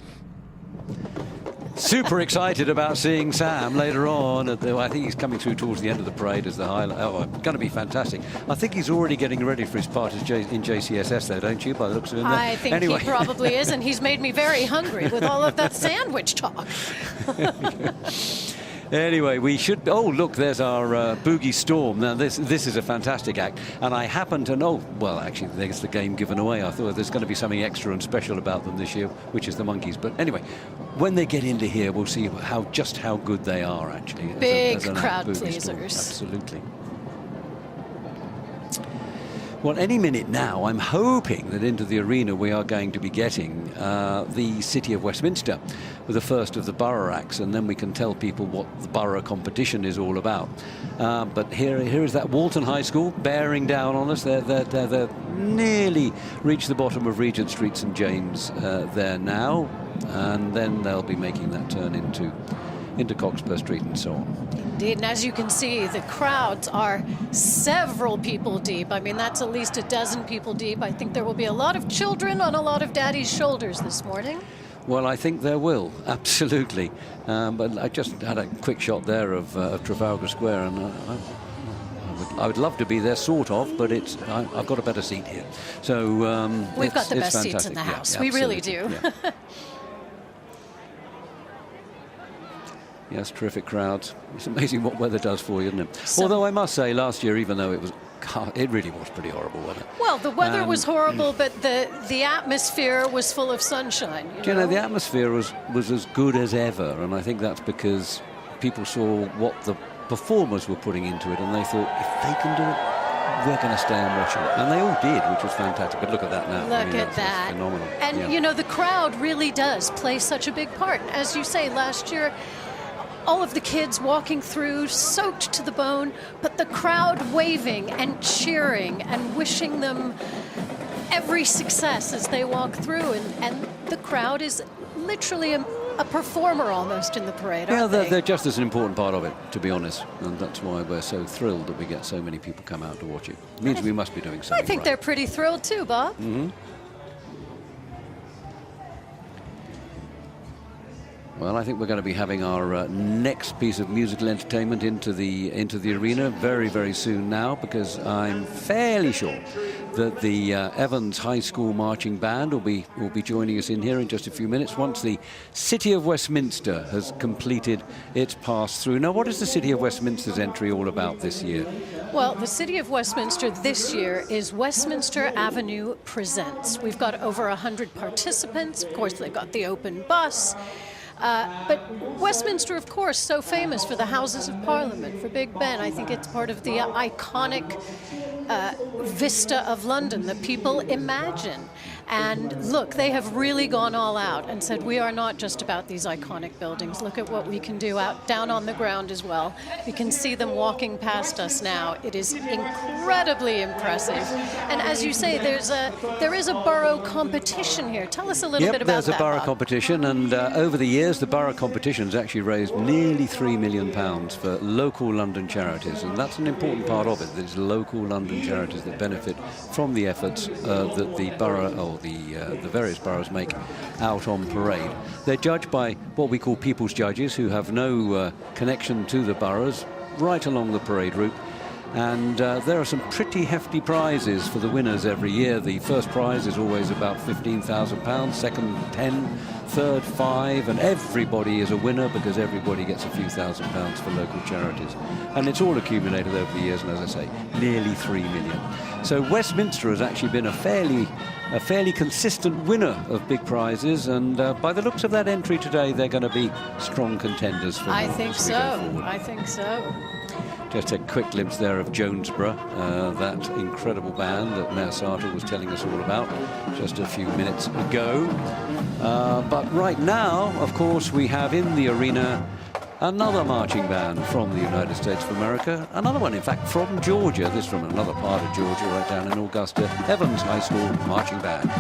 Speaker 1: Super excited about seeing Sam later on. I think he's coming through towards the end of the parade as the highlight. Oh, going to be fantastic. I think he's already getting ready for his part in JCSS there, don't you, by the looks of him?
Speaker 2: I think he probably is, and he's made me very hungry with all of that sandwich talk.
Speaker 1: Anyway, we should. Oh, look, there's our Boogie Storm. Now, this is a fantastic act, and I happen to know. Well, actually, there's the game given away. I thought there's going to be something extra and special about them this year, which is the monkeys. But anyway, when they get into here, we'll see just how good they are. Actually,
Speaker 2: Big
Speaker 1: as an
Speaker 2: crowd
Speaker 1: Boogie Storm.
Speaker 2: pleasers.
Speaker 1: Absolutely. Well, any minute now, I'm hoping that into the arena we are going to be getting the City of Westminster with the first of the Borough acts, and then we can tell people what the Borough competition is all about. But here is that Walton High School bearing down on us. They're nearly reached the bottom of Regent Street, St James there now, and then they'll be making that turn into Cockspur Street and so on.
Speaker 2: Indeed, and as you can see, the crowds are several people deep. I mean, that's at least a dozen people deep. I think there will be a lot of children on a lot of daddy's shoulders this morning.
Speaker 1: Well, I think there will, absolutely. But I just had a quick shot there of Trafalgar Square, and I would love to be there, sort of, but I've got a better seat here. So
Speaker 2: we've got the best
Speaker 1: fantastic.
Speaker 2: seats in the
Speaker 1: Yeah,
Speaker 2: house. We really do.
Speaker 1: Yeah. Yes, terrific crowds. It's amazing what weather does for you, isn't it? Although I must say, last year, even though it was it really was pretty horrible, wasn't it?
Speaker 2: Well, the weather was horrible, but the atmosphere was full of sunshine.
Speaker 1: Do you know, the atmosphere was as good as ever, and I think that's because people saw what the performers were putting into it, and they thought, if they can do it, we're going to stay and watch it. And they all did, which was fantastic. But look at that now.
Speaker 2: Look at that.
Speaker 1: Phenomenal.
Speaker 2: And, you know, the crowd really does play such a big part. As you say, last year, all of the kids walking through, soaked to the bone, but the crowd waving and cheering and wishing them every success as they walk through. And the crowd is literally a performer almost in the parade, aren't they?
Speaker 1: They're just as an important part of it, to be honest. And that's why we're so thrilled that we get so many people come out to watch it. It means we must be doing something
Speaker 2: I think
Speaker 1: right.
Speaker 2: they're pretty thrilled too, Bob.
Speaker 1: Mm-hmm. Well, I think we're going to be having our next piece of musical entertainment into the arena very, very soon now, because I'm fairly sure that the Evans High School Marching Band will be joining us in here in just a few minutes once the City of Westminster has completed its pass through. Now, what is the City of Westminster's entry all about this year?
Speaker 2: Well, the City of Westminster this year is Westminster Avenue Presents. We've got over 100 participants. Of course, they've got the open bus. But Westminster, of course, so famous for the Houses of Parliament, for Big Ben. I think it's part of the iconic vista of London that people imagine. And look, they have really gone all out and said, we are not just about these iconic buildings. Look at what we can do down on the ground as well. We can see them walking past us now. It is incredibly impressive. And as you say, there is a borough competition here. Tell us a little bit about that.
Speaker 1: There's a borough competition, and over the years, the borough competition has actually raised nearly £3 million for local London charities, and that's an important part of it. There's local London charities that benefit from the efforts that the borough or the various boroughs make out on parade. They're judged by what we call people's judges, who have no connection to the boroughs, right along the parade route. And there are some pretty hefty prizes for the winners every year. The first prize is always about £15,000, second 10, third 5, and everybody is a winner because everybody gets a few £1,000s for local charities. And it's all accumulated over the years, and as I say, nearly 3 million. So Westminster has actually been a fairly consistent winner of big prizes, and by the looks of that entry today, they're going to be strong contenders for more.
Speaker 2: I think so. I think so.
Speaker 1: Just a quick glimpse there of Jonesborough, that incredible band that Mayor Sartre was telling us all about just a few minutes ago. But right now, of course, we have in the arena another marching band from the United States of America, another one, in fact, from Georgia, this from another part of Georgia, right down in Augusta, Evans High School Marching Band.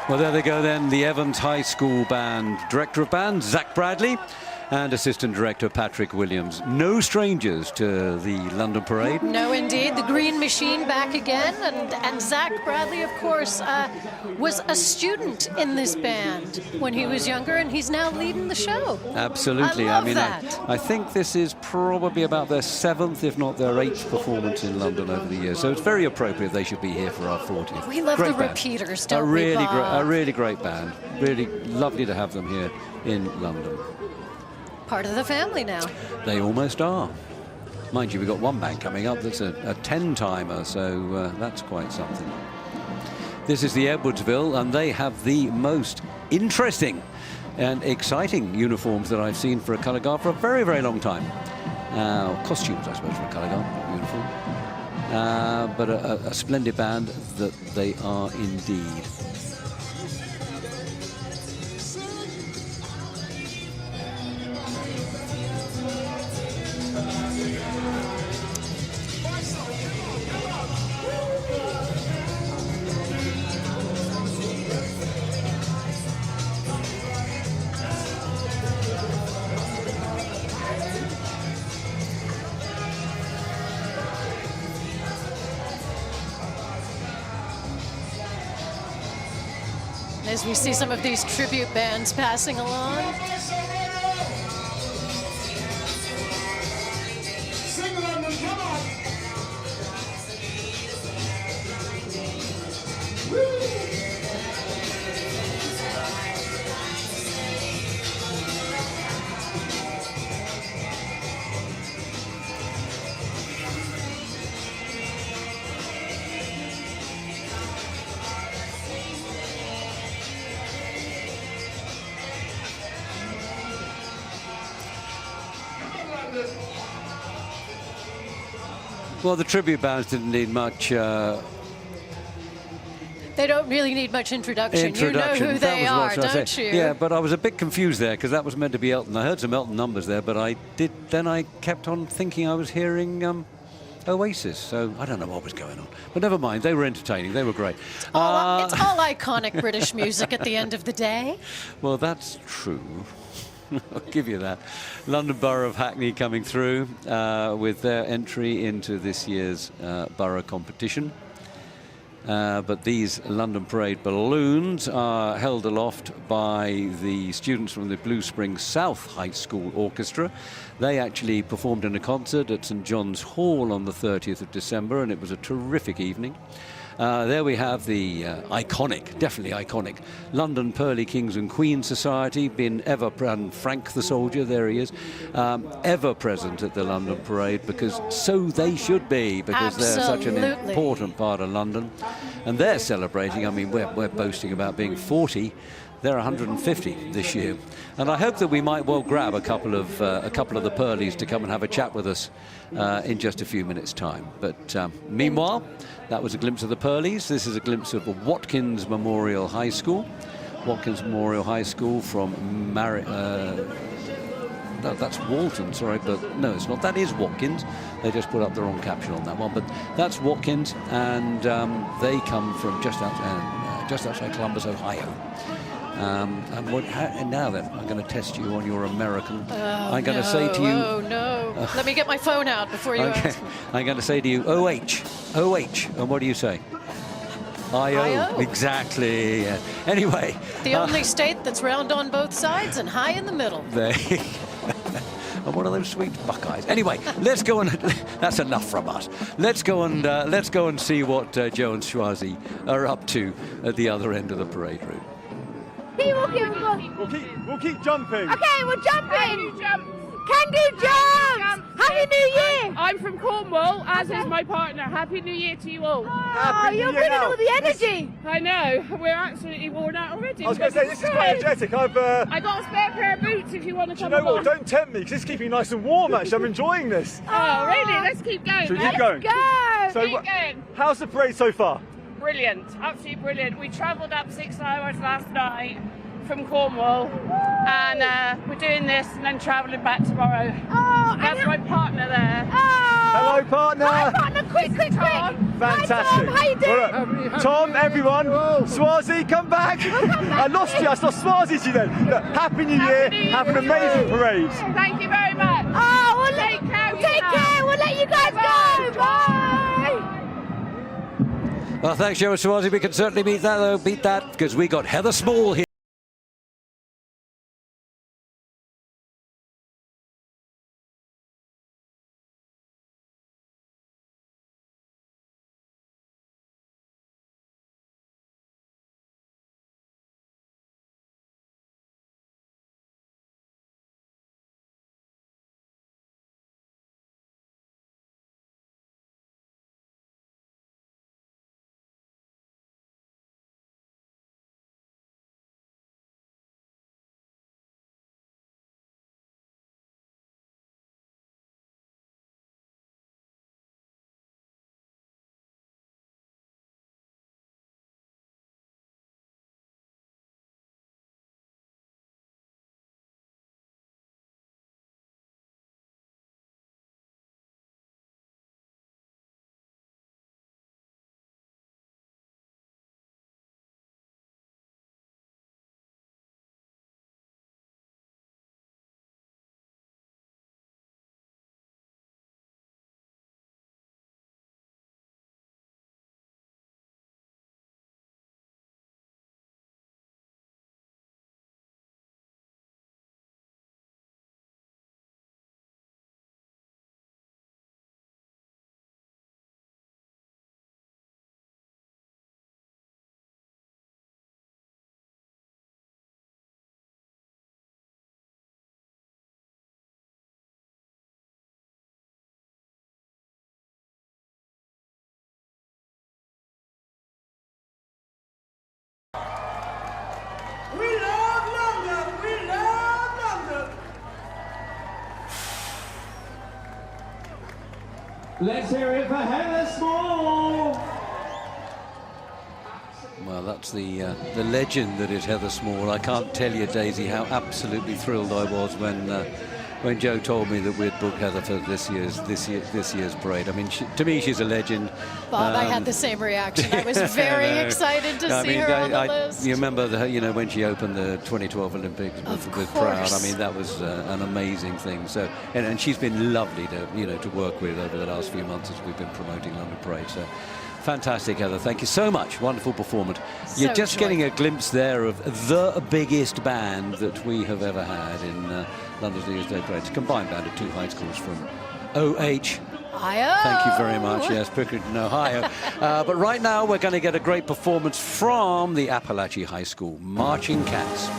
Speaker 1: Well, there they go then, the Evans High School Band. Director of Band, Zach Bradley. and Assistant Director Patrick Williams. No strangers to the London Parade.
Speaker 2: No, indeed. The Green Machine back again. And Zach Bradley, of course, was a student in this band when he was younger, and he's now leading the show.
Speaker 1: Absolutely.
Speaker 2: I love that.
Speaker 1: I think this is probably about their 7th, if not their 8th performance in London over the years. So it's very appropriate they should be here for our 40th.
Speaker 2: We love
Speaker 1: great
Speaker 2: the
Speaker 1: band.
Speaker 2: repeaters, don't we,
Speaker 1: A
Speaker 2: Bob?
Speaker 1: really great band. Really lovely to have them here in London.
Speaker 2: Part of the family now.
Speaker 1: They almost are. Mind you, we've got one band coming up that's a 10-timer, so that's quite something. This is the Edwardsville, and they have the most interesting and exciting uniforms that I've seen for a colour guard for a very, very long time. Costumes, I suppose, for a colour guard, not uniform. But a splendid band that they are indeed.
Speaker 2: As we see some of these tribute bands passing along.
Speaker 1: Well, the tribute bands didn't need much.
Speaker 2: They don't really need much introduction. You know who they are, don't you?
Speaker 1: Yeah, but I was a bit confused there because that was meant to be Elton. I heard some Elton numbers there, but I kept on thinking I was hearing Oasis, so I don't know what was going on. But never mind, they were entertaining. They were great.
Speaker 2: It's all iconic British music at the end of the day.
Speaker 1: Well, that's true. I'll give you that. London Borough of Hackney coming through with their entry into this year's borough competition. But these London Parade balloons are held aloft by the students from the Blue Springs South High School Orchestra. They actually performed in a concert at St John's Hall on the 30th of December, and it was a terrific evening. There we have the iconic, definitely iconic, London Pearly Kings and Queens Society, been ever present. Frank the Soldier, there he is, ever present at the London Parade, because so they should be, because they're such an important part of London. And they're celebrating, I mean, we're boasting about being 40. They're 150 this year, and I hope that we might well grab a couple of the Pearlies to come and have a chat with us in just a few minutes' time. But meanwhile, that was a glimpse of the Pearlies. This is a glimpse of Watkins Memorial High School. Watkins Memorial High School from no, that's Walton, sorry, but no, it's not. That is Watkins. They just put up the wrong caption on that one, but that's Watkins, and they come from just outside Columbus, Ohio. And now then, I'm going to test you on your American. I'm going to say to you...
Speaker 2: Oh, no. Let me get my phone out before you ask me.
Speaker 1: I'm going to say to you, OH. And what do you say? I-O. Exactly. Yeah. Anyway.
Speaker 2: The only state that's round on both sides and high in the middle.
Speaker 1: And one of those sweet Buckeyes. Anyway, let's go and... That's enough from us. Let's go and see what Joe and Schwazi are up to at the other end of the parade route.
Speaker 8: Keep walking.
Speaker 9: We'll keep jumping.
Speaker 8: Okay, we're jumping. Can do jumps. Happy New Year.
Speaker 12: I'm from Cornwall, as is my partner. Happy New Year to you all.
Speaker 8: You're bringing all the energy.
Speaker 12: I know. We're absolutely worn out already.
Speaker 9: I was going to say, this is quite energetic.
Speaker 12: I got a spare pair of boots if you want to come
Speaker 9: along. You know
Speaker 12: along.
Speaker 9: what? Don't tempt me, because it's keeping me nice and warm, actually. I'm enjoying this.
Speaker 12: Oh, really? Let's keep going.
Speaker 9: Should we keep going?
Speaker 8: Go.
Speaker 9: So,
Speaker 12: keep going.
Speaker 9: How's the parade so far?
Speaker 12: Brilliant. Absolutely brilliant. We travelled up 6 hours last night from Cornwall, and we're doing this and then travelling back tomorrow.
Speaker 8: Oh,
Speaker 12: that's my partner there.
Speaker 8: Oh,
Speaker 9: hello, partner.
Speaker 8: Hi, partner quick.
Speaker 9: Fantastic.
Speaker 8: Hi, Tom. How you doing?
Speaker 9: Well, look, Tom, everyone, Swazi, come back. I lost you. I lost Swazi to you then. Look, Happy New Year. Have an amazing parade.
Speaker 12: Thank you very much.
Speaker 8: Oh, we'll
Speaker 12: Take care.
Speaker 8: take care. We'll let you guys go. Bye.
Speaker 1: Well, thanks, Joe Swazi. We can certainly beat that because we got Heather Small here.
Speaker 4: We love London. We love London. Let's hear it for Heather Small.
Speaker 1: Well, that's the legend that is Heather Small. I can't tell you, Daisy, how absolutely thrilled I was when Joe told me that we'd booked Heather for this year's parade. I mean, to me, she's a legend.
Speaker 2: Bob, I had the same reaction. I was very excited to see her on the list.
Speaker 1: You remember when she opened the 2012 Olympics with Proud? I mean, that was an amazing thing. So, and she's been lovely to work with over the last few months as we've been promoting London Parade. So. Fantastic, Heather. Thank you so much. Wonderful performance. You're just getting a glimpse there of the biggest band that we have ever had in London's New Year's Day Parade. It's a combined band of two high schools from OH.
Speaker 2: Ohio.
Speaker 1: Thank you very much. Yes, Pickerington, Ohio. But right now, we're going to get a great performance from the Appalachia High School Marching Cats.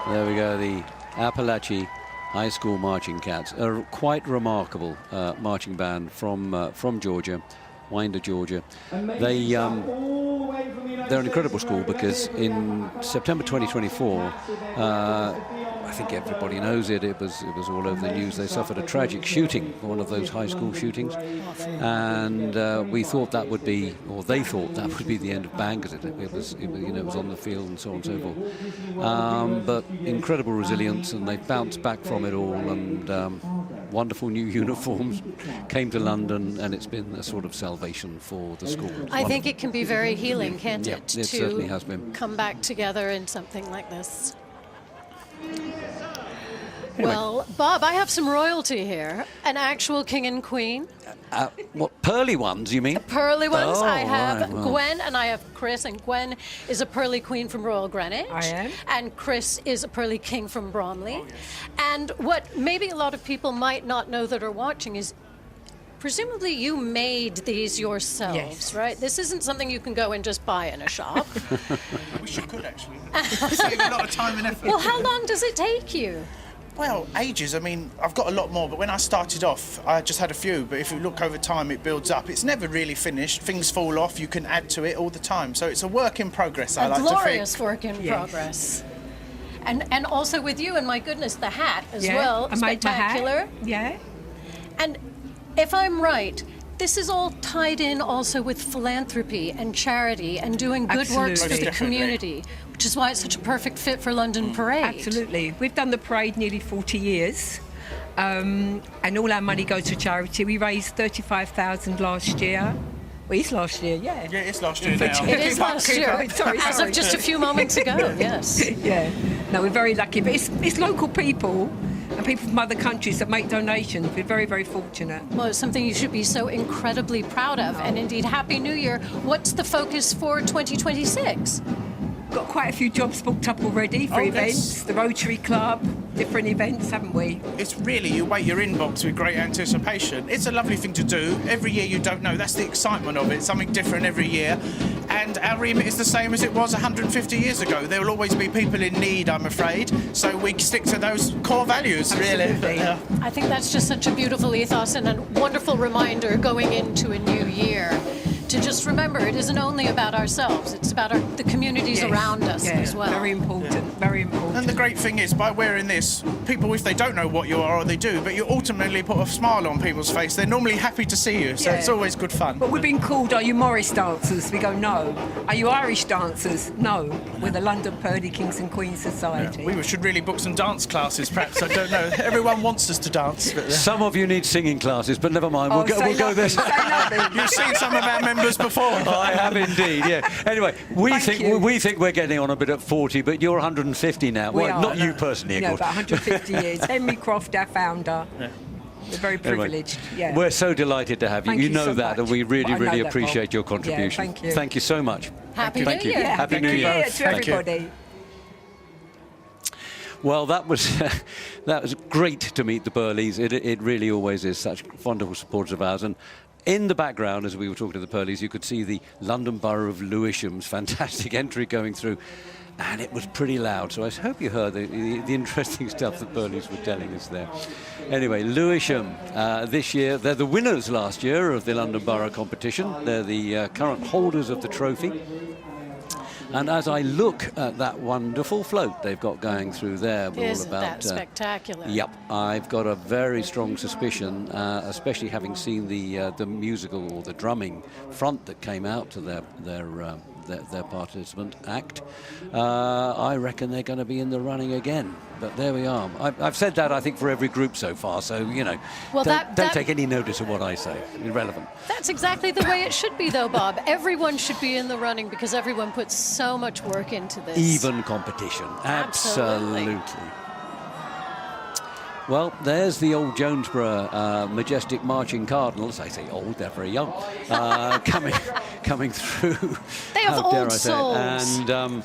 Speaker 1: There we go, the Appalachia High School Marching Cats, a quite remarkable marching band from Georgia, Winder, Georgia. They're an incredible school because in September 2024, I think everybody knows it. It was all over the news. They suffered a tragic shooting, one of those high school shootings, and we thought that would be, or they thought that would be the end of band because it was on the field and so on and so forth. But incredible resilience, and they bounced back from it all, and wonderful new uniforms came to London, and it's been a sort of salvation for the school.
Speaker 2: I think it can be very healing, can't it?
Speaker 1: It certainly has been.
Speaker 2: Come back together in something like this. Well, Bob, I have some royalty here. An actual king and queen.
Speaker 1: What, pearly ones, you mean?
Speaker 2: Pearly ones.
Speaker 1: Oh,
Speaker 2: I have
Speaker 1: right, well.
Speaker 2: Gwen and I have Chris, and Gwen is a pearly queen from Royal Greenwich.
Speaker 13: I am.
Speaker 2: And Chris is a pearly king from Bromley. And what maybe a lot of people might not know that are watching is presumably you made these yourselves,
Speaker 13: Yes.
Speaker 2: right? This isn't something you can go and just buy in a shop.
Speaker 14: I wish I could, actually. Save a lot of time and effort.
Speaker 2: Well, how long does it take you?
Speaker 14: Well, ages. I mean, I've got a lot more, but when I started off, I just had a few. But if you look over time, it builds up. It's never really finished. Things fall off. You can add to it all the time. So it's a work in progress, I like to think.
Speaker 2: A glorious work in progress. And also with you, and my goodness, the hat as well.
Speaker 13: I made my hat.
Speaker 2: Spectacular.
Speaker 13: Yeah.
Speaker 2: And if I'm right, this is all tied in also with philanthropy and charity and doing good works for the
Speaker 13: Absolutely.
Speaker 2: community, which is why it's such a perfect fit for London Parade.
Speaker 13: Absolutely. We've done the parade nearly 40 years. And all our money goes to charity. We raised 35,000 last year. Well, it's last year, yeah.
Speaker 14: Yeah, it's last year now.
Speaker 2: It is last year,
Speaker 13: Sorry.
Speaker 2: as of just a few moments ago, yes.
Speaker 13: Yeah. No, we're very lucky. But it's local people and people from other countries that make donations. We're very, very fortunate.
Speaker 2: Well, it's something you should be so incredibly proud of. And indeed, Happy New Year. What's the focus for 2026?
Speaker 13: Got quite a few jobs booked up already for events, the Rotary Club, different events, haven't we?
Speaker 14: It's really, you wait your inbox with great anticipation. It's a lovely thing to do. Every year you don't know. That's the excitement of it. Something different every year. And our remit is the same as it was 150 years ago. There will always be people in need, I'm afraid. So we stick to those core values, really. Yeah.
Speaker 2: I think that's just such a beautiful ethos and a wonderful reminder going into a new year. To just remember, it isn't only about ourselves, it's about the communities around us as well.
Speaker 13: Very important, very important.
Speaker 14: And the great thing is, by wearing this, people, if they don't know what you are, or they do, but you ultimately put a smile on people's face, they're normally happy to see you, so it's always good fun.
Speaker 13: But we've been called, are you Morris dancers? We go, no. Are you Irish dancers? No. We're the London Pearly Kings and Queens Society.
Speaker 14: We should really book some dance classes, perhaps, I don't know. Everyone wants us to dance. But,
Speaker 1: Some of you need singing classes, but never mind. We'll go there.
Speaker 14: You've seen some of our members before.
Speaker 1: I have indeed, yeah. Anyway, we think we're getting on a bit at 40, but you're 150 now.
Speaker 13: We
Speaker 1: well,
Speaker 13: are.
Speaker 1: not you personally, of
Speaker 13: No,
Speaker 1: course.
Speaker 13: but 150 years. Henry Croft, our founder. We're very privileged.
Speaker 1: Anyway, we're so delighted to have you.
Speaker 13: Thank
Speaker 1: You
Speaker 13: you
Speaker 1: know
Speaker 13: so
Speaker 1: that,
Speaker 13: much.
Speaker 1: and we really,
Speaker 13: Well, I know
Speaker 1: really
Speaker 13: that,
Speaker 1: appreciate
Speaker 13: Bob.
Speaker 1: your contribution.
Speaker 13: Yeah, thank you.
Speaker 1: Thank you so much.
Speaker 2: Happy
Speaker 1: Thank
Speaker 2: New
Speaker 1: you.
Speaker 2: Year.
Speaker 1: Happy New Year.
Speaker 13: to everybody.
Speaker 1: Well, that was great to meet the Burleys. It really always is. Such wonderful supporters of ours. And in the background, as we were talking to the Burleys, you could see the London Borough of Lewisham's fantastic entry going through. And it was pretty loud, so I hope you heard the interesting stuff that Burleys were telling us there. Anyway, Lewisham, this year, they're the winners last year of the London Borough competition. They're the current holders of the trophy. And as I look at that wonderful float they've got going through there,
Speaker 2: Isn't that spectacular?
Speaker 1: Yep, I've got a very strong suspicion, especially having seen the musical or the drumming front that came out to their participant act. I reckon they're going to be in the running again. But there we are. I've said that, I think, for every group so far. So, you know,
Speaker 2: Well,
Speaker 1: don't take any notice of what I say. Irrelevant.
Speaker 2: That's exactly the way it should be, though, Bob. Everyone should be in the running because everyone puts so much work into this.
Speaker 1: Even competition. Absolutely. Well, there's the old Jonesborough Majestic Marching Cardinals. I say old, they're very young. coming through.
Speaker 2: They have
Speaker 1: How dare
Speaker 2: old
Speaker 1: I say it?
Speaker 2: souls.
Speaker 1: And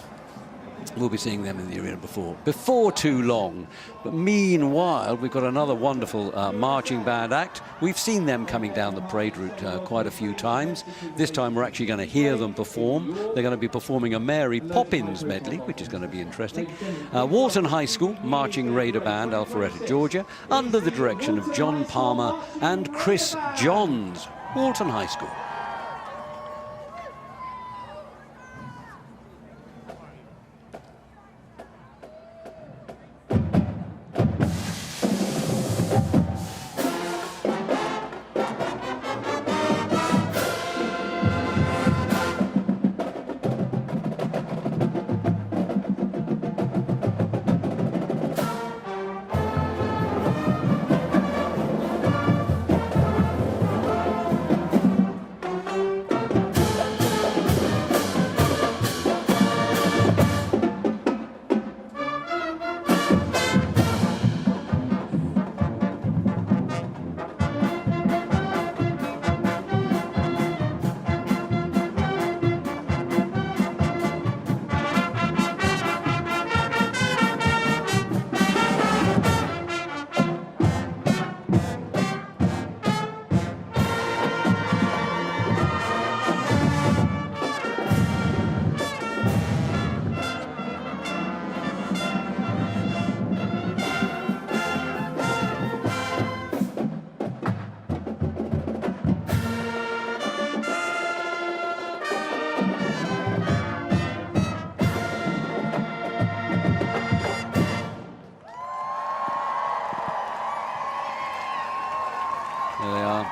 Speaker 1: we'll be seeing them in the arena before too long. But meanwhile, we've got another wonderful marching band act. We've seen them coming down the parade route quite a few times. This time we're actually going to hear them perform. They're going to be performing a Mary Poppins medley, which is going to be interesting. Walton High School Marching Raider Band, Alpharetta, Georgia, under the direction of John Palmer and Chris Johns. Walton High School.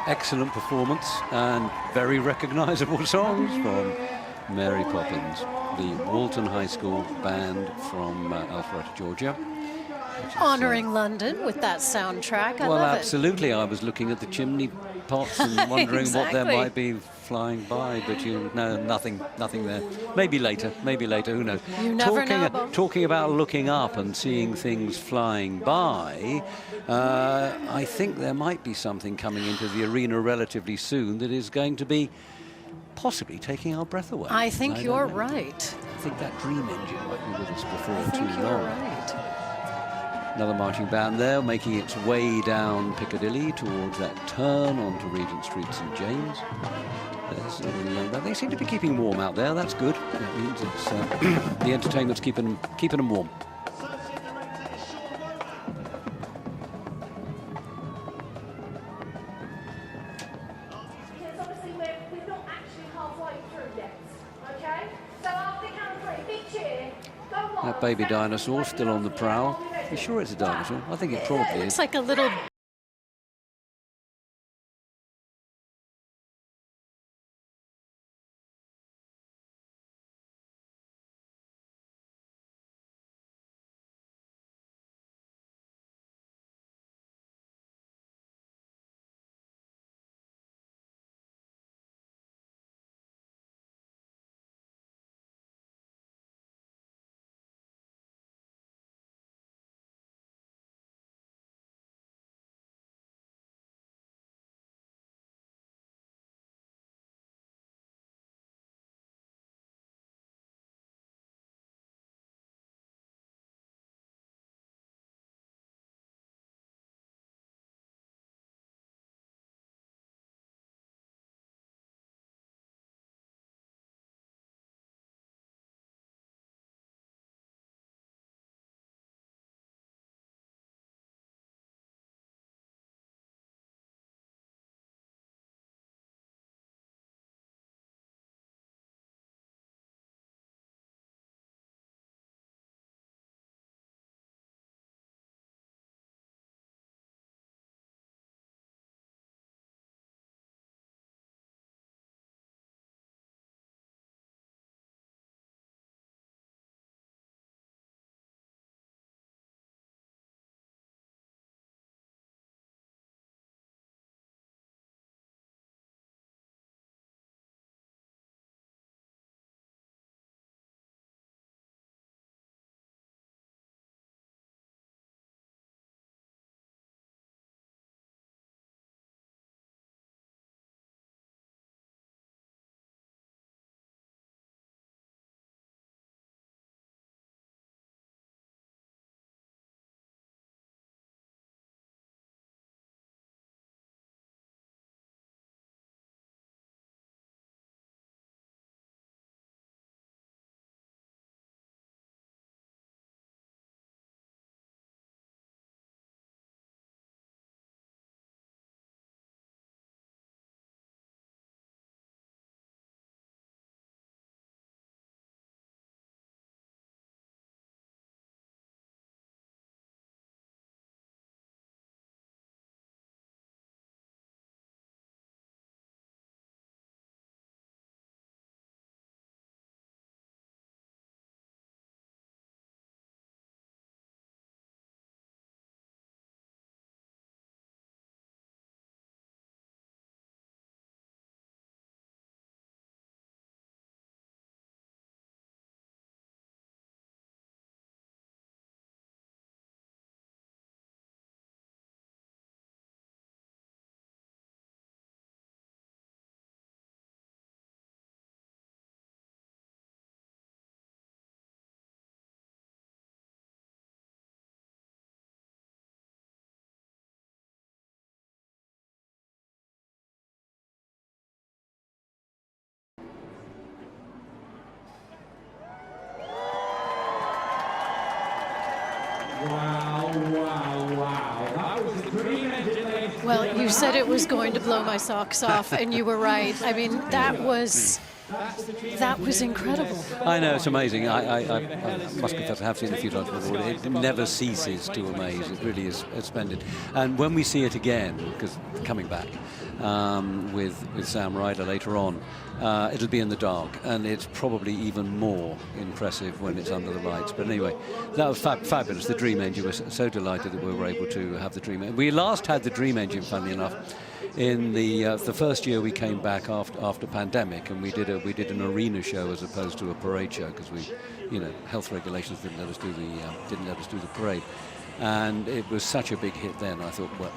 Speaker 1: excellent performance and very recognisable songs from Mary Poppins, the Walton High School band from Alpharetta, Georgia.
Speaker 2: Honouring London with that soundtrack. I love
Speaker 1: absolutely. I was looking at the chimney pots and wondering what there
Speaker 2: Exactly.
Speaker 1: might be flying by, but nothing there. Maybe later, who knows?
Speaker 2: You never know, Bob.
Speaker 1: Talking about looking up and seeing things flying by, I think there might be something coming into the arena relatively soon that is going to be possibly taking our breath away.
Speaker 2: I think you're
Speaker 1: know.
Speaker 2: right.
Speaker 1: I think that dream engine might be with us before
Speaker 2: I think
Speaker 1: too
Speaker 2: you're
Speaker 1: long.
Speaker 2: right.
Speaker 1: Another marching band there, making its way down Piccadilly towards that turn onto Regent Street, St James. They seem to be keeping warm out there. That's good. That means it's the entertainment's keeping them warm.
Speaker 8: Obviously, we're not actually halfway through yet. Okay? So after count of 3, big cheer. Go on.
Speaker 1: That baby dinosaur still on the prowl. You sure it's a dinosaur? I think it probably
Speaker 2: It's
Speaker 1: is.
Speaker 2: like a little... Well, you said it was going to blow my socks off, and you were right. I mean, that was That was incredible.
Speaker 1: I know, it's amazing. I must confess, I have seen it a few times before. It never ceases to amaze. It really is splendid. And when we see it again, because coming back with Sam Ryder later on, it'll be in the dark, and it's probably even more impressive when it's under the lights. But anyway, that was fabulous. The Dream Engine, we're so delighted that we were able to have the Dream Engine. We last had the Dream Engine, funnily enough, in the first year we came back after pandemic, and we did an arena show as opposed to a parade show, because health regulations didn't let us do the parade, and it was such a big hit then. I thought, well,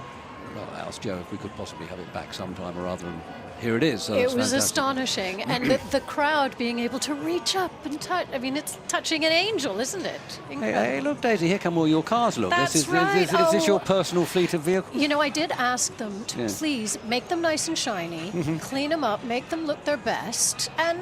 Speaker 1: I asked Joe if we could possibly have it back sometime or other, and here it is. So
Speaker 2: it was
Speaker 1: fantastic.
Speaker 2: Astonishing, and the crowd being able to reach up and touch. I mean, it's touching an angel, isn't it?
Speaker 1: Hey, look, Daisy, here come all your cars, look.
Speaker 2: That's
Speaker 1: Is this your personal fleet of vehicles?
Speaker 2: You know, I did ask them to please make them nice and shiny, clean them up, make them look their best, and,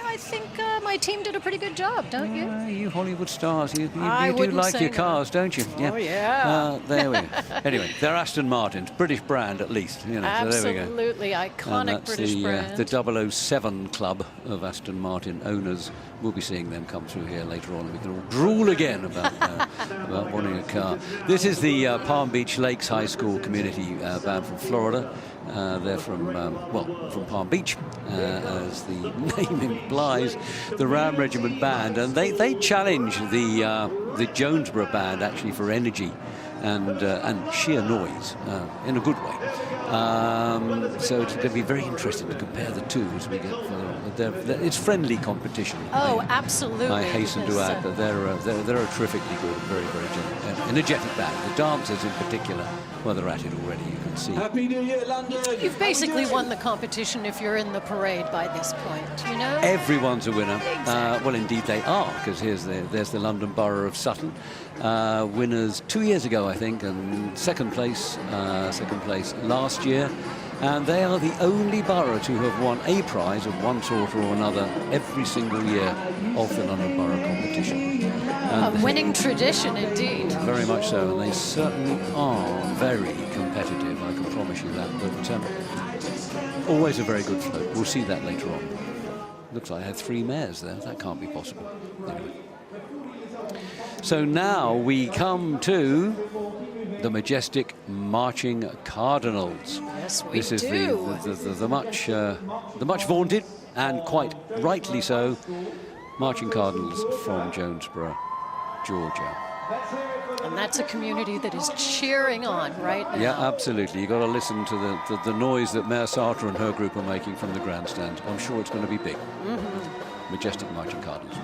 Speaker 2: I think my team did a pretty good job, don't you?
Speaker 1: You Hollywood stars, you do
Speaker 2: wouldn't
Speaker 1: like
Speaker 2: say
Speaker 1: your cars, don't you?
Speaker 2: Oh, yeah.
Speaker 1: There we go. Anyway, they're Aston Martins, British brand at least.
Speaker 2: Absolutely
Speaker 1: So there we go.
Speaker 2: iconic
Speaker 1: And that's
Speaker 2: British brand.
Speaker 1: the 007 club of Aston Martin owners. We'll be seeing them come through here later on. We can all drool again about wanting a car. This is the Palm Beach Lakes High School community band from Florida. They're from Palm Beach, as the name implies, the Ram Regiment band, and they challenge the Jonesboro band actually for energy and sheer noise in a good way. So it's going to be very interesting to compare the two as we get further on. It's friendly competition.
Speaker 2: Oh, absolutely.
Speaker 1: I hasten to add that they're a terrifically good, very, very energetic band. The dancers in particular, well, they're at it already, you can see.
Speaker 4: Happy New Year, London!
Speaker 2: You've basically won the competition if you're in the parade by this point, you know?
Speaker 1: Everyone's a winner.
Speaker 2: Exactly.
Speaker 1: Well, indeed they are, because there's the London Borough of Sutton. Winners 2 years ago, I think, and second place last year. And they are the only borough to have won a prize of one sort or another every single year of the London Borough competition.
Speaker 2: A winning tradition, indeed.
Speaker 1: Very much so, and they certainly are very competitive, I can promise you that. But always a very good float. We'll see that later on. Looks like I had 3 mares there. That can't be possible. Anyway. So now we come to the Majestic Marching Cardinals.
Speaker 2: Yes, we
Speaker 1: This is
Speaker 2: do.
Speaker 1: the much vaunted, and quite rightly so, Marching Cardinals from Jonesboro, Georgia.
Speaker 2: And that's a community that is cheering on right now.
Speaker 1: Yeah, absolutely. You've got to listen to the noise that Mayor Sartre and her group are making from the grandstand. I'm sure it's going to be big. Majestic Marching Cardinals.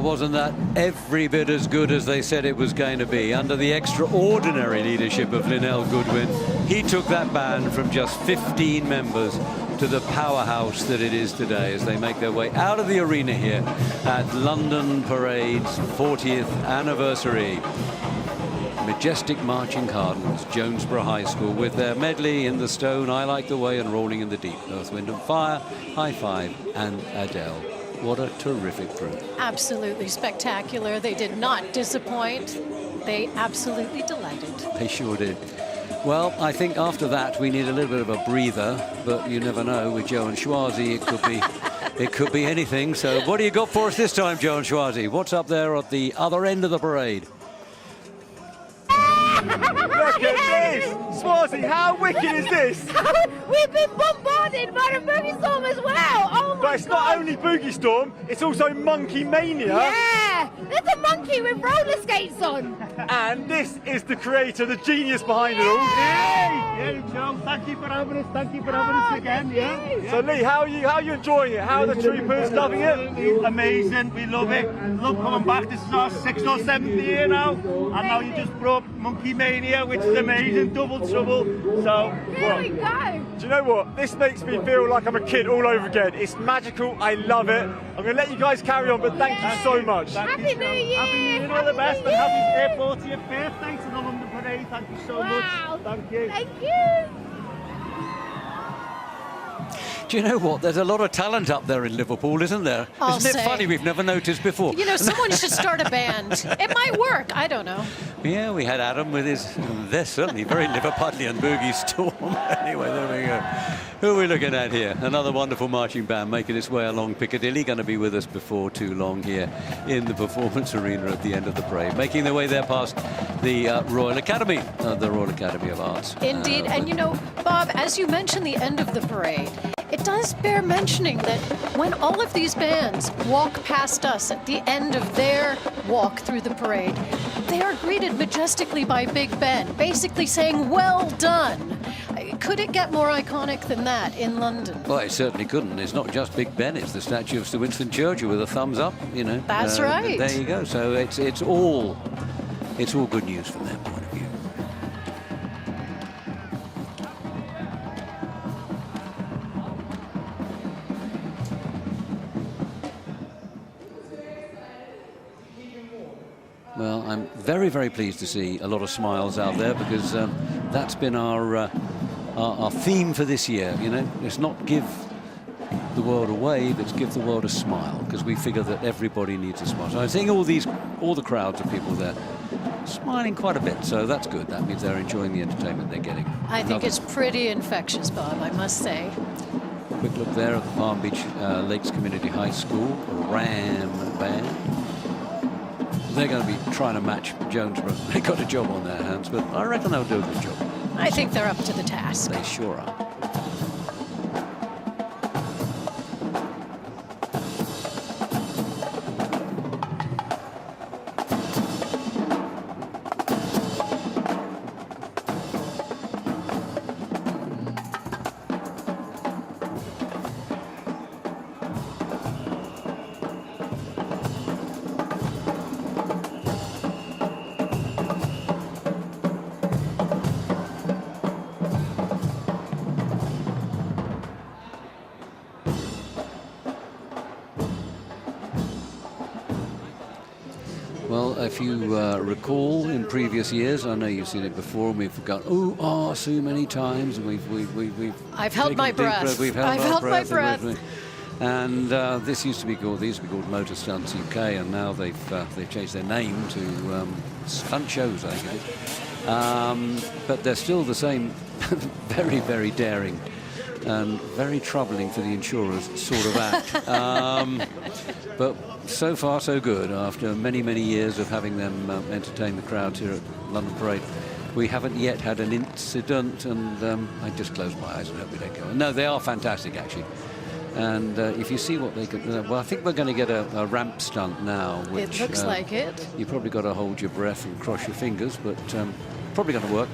Speaker 1: wasn't that every bit as good as they said it was going to be? Under the extraordinary leadership of Linnell Goodwin, he took that band from just 15 members to the powerhouse that it is today as they make their way out of the arena here at London Parade's 40th anniversary. Majestic Marching Cardinals, Jonesborough High School, with their medley In the Stone, I Like the Way, and Rolling in the Deep, Earth, Wind and Fire, High Five, and Adele. What a terrific group.
Speaker 2: Absolutely spectacular. They did not disappoint. They absolutely delighted.
Speaker 1: They sure did. Well, I think after that we need a little bit of a breather, but you never know with Joe and Schwarzy, it could be anything. So what do you got for us this time, Joe and Schwarzy? What's up there at the other end of the parade?
Speaker 9: Look at this! Swarzy, how wicked is this?
Speaker 8: We've been bombarded by the Boogie Storm as well! Oh my
Speaker 9: But it's not only Boogie Storm, it's also Monkey Mania.
Speaker 8: Yeah! There's a monkey with roller skates on!
Speaker 9: And this is the creator, the genius behind it all.
Speaker 3: Yeah, Joe, thank you for having us. Thank you for having us again. Yeah.
Speaker 9: So Lee, how are you enjoying it? How are the troopers loving it?
Speaker 3: Amazing. We love it. Love coming back. This is our 6th or 7th year now. And now you just brought Monkey Mania, which is amazing. Double trouble. So,
Speaker 8: Here we go.
Speaker 9: Do you know what? This makes me feel like I'm a kid all over again. It's magical. I love it. I'm going to let you guys carry on, but thank you so much.
Speaker 8: Happy New Year!
Speaker 3: Happy New Year, all the best, and happy 40th birthday to the London Parade. Thank you so much. Thank you.
Speaker 8: Thank you.
Speaker 1: Do you know what? There's a lot of talent up there in Liverpool, isn't there?
Speaker 2: I'll
Speaker 1: Isn't it
Speaker 2: say.
Speaker 1: funny we've never noticed before?
Speaker 2: You know, someone should start a band. It might work. I don't know.
Speaker 1: Yeah, we had Adam with his, they're certainly very Liverpudlian Boogie Storm. Anyway, there we go. Who are we looking at here? Another wonderful marching band making its way along Piccadilly. Going to be with us before too long here in the Performance Arena at the end of the parade. Making their way there past the Royal Academy, the Royal Academy of Arts.
Speaker 2: Indeed. And you know, Bob, as you mentioned the end of the parade, it does bear mentioning that when all of these bands walk past us at the end of their walk through the parade, they are greeted majestically by Big Ben, basically saying, well done. Could it get more iconic than that in London?
Speaker 1: Well, it certainly couldn't. It's not just Big Ben, it's the statue of Sir Winston Churchill with a thumbs up, you know.
Speaker 2: That's right.
Speaker 1: There you go. So it's all good news from their point of view. Well, I'm very, very pleased to see a lot of smiles out there because that's been our theme for this year. You know, it's not give the world a wave, it's give the world a smile, because we figure that everybody needs a smile. So I'm seeing all the crowds of people there smiling quite a bit, so that's good. That means they're enjoying the entertainment they're getting.
Speaker 2: I think it's pretty infectious, Bob, I must say.
Speaker 1: Quick look there at the Palm Beach Lakes Community High School Ram Band. They're going to be trying to match Jonesborough. They got a job on their hands, but I reckon they'll do a good job.
Speaker 2: I think they're up to the task.
Speaker 1: They sure are. Well, if you recall in previous years, I know you've seen it before, and we've gone, so many times, and we've
Speaker 2: I've held my breath. I've held my breath.
Speaker 1: And these used to be called Motor Stunts UK, and now they've changed their name to Stunt Shows, I think it is. But they're still the same, very, very daring and very troubling for the insurers sort of act. But so far so good. After many, many years of having them entertain the crowds here at London Parade, we haven't yet had an incident, and I just close my eyes and hope we don't go. No, they are fantastic actually. And if you see what they could, well, I think we're going to get a ramp stunt now. Which,
Speaker 2: it looks like it.
Speaker 1: You probably got to hold your breath and cross your fingers, but probably going to work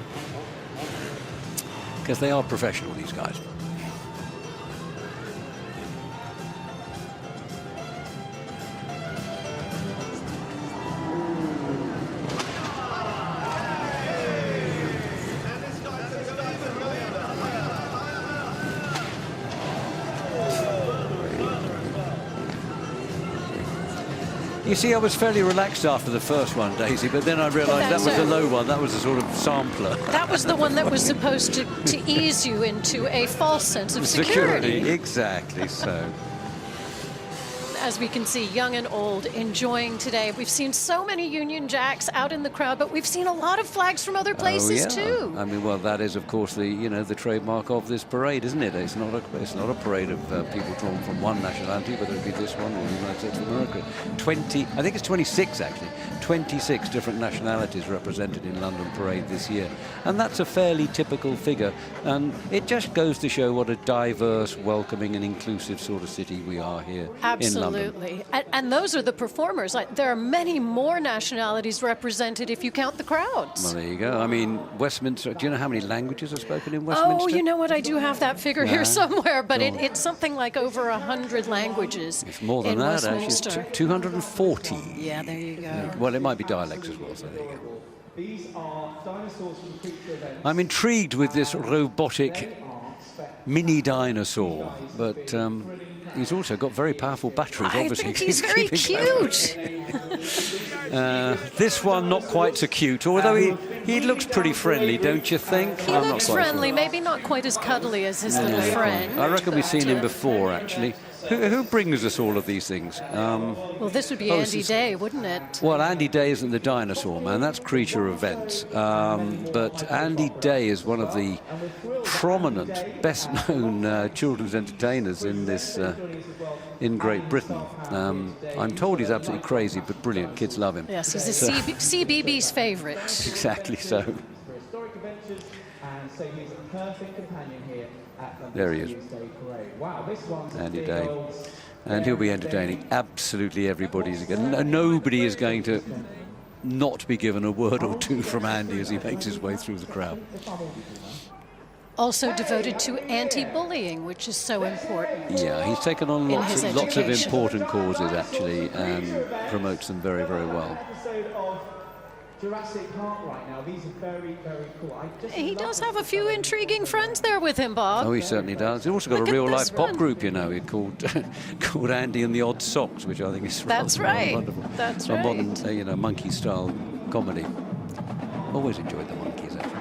Speaker 1: because they are professional, these guys. You see, I was fairly relaxed after the first one, Daisy, but then I realised that was the low one. That was a sort of sampler.
Speaker 2: That was the one that was supposed to ease you into a false sense of security.
Speaker 1: Exactly so.
Speaker 2: As we can see, young and old enjoying today. We've seen so many Union Jacks out in the crowd, but we've seen a lot of flags from other places too.
Speaker 1: I mean, well, that is, of course, the trademark of this parade, isn't it? It's not a parade of people drawn from one nationality, whether it be this one or the United States of America. 20, I think it's 26 actually. 26 different nationalities represented in London Parade this year, and that's a fairly typical figure. And it just goes to show what a diverse, welcoming, and inclusive sort of city we are here in London.
Speaker 2: Absolutely. And those are the performers. There are many more nationalities represented if you count the crowds.
Speaker 1: Well, there you go. I mean, Westminster, do you know how many languages are spoken in Westminster?
Speaker 2: Oh, you know what? I do have that figure here somewhere, but it's something like over 100 languages.
Speaker 1: It's more than that, actually. It's 240.
Speaker 2: Yeah, there you go.
Speaker 1: Yeah. Well, it might be dialects as well, so there you go.
Speaker 15: These are dinosaurs from the creature events.
Speaker 1: I'm intrigued with this robotic mini dinosaur, but he's also got very powerful batteries, obviously.
Speaker 2: I think he's very cute.
Speaker 1: This one, not quite so cute, although he looks pretty friendly, don't you think?
Speaker 2: He looks friendly, maybe not quite as cuddly as his little friend.
Speaker 1: I reckon we've seen him before, actually. Who brings us all of these things?
Speaker 2: Well, this would be Andy Day, wouldn't it?
Speaker 1: Well, Andy Day isn't the dinosaur man, that's creature events. But Andy Day is one of the prominent, best-known children's entertainers in this in Great Britain. I'm told he's absolutely crazy, but brilliant. Kids love him.
Speaker 2: Yes, he's a CBB's favourite.
Speaker 1: Exactly so.
Speaker 15: Historic adventures, and so he's a perfect companion here at
Speaker 1: There he is.
Speaker 15: Wow, this one's
Speaker 1: Andy Day. And he'll be entertaining absolutely everybody. Nobody is going to not be given a word or two from Andy as he makes his way through the crowd.
Speaker 2: Also devoted to anti-bullying, which is so important.
Speaker 1: Yeah, he's taken on lots of important causes, actually, and promotes them very, very well.
Speaker 15: Jurassic Park right now. These are very, very cool.
Speaker 2: He does have a few intriguing friends there with him, Bob.
Speaker 1: Oh, he certainly does. He's also got a real-life pop group, you know, called Andy and the Odd Socks, which I think is rather wonderful.
Speaker 2: That's
Speaker 1: a
Speaker 2: right.
Speaker 1: modern, monkey-style comedy. Always enjoyed the monkeys, actually.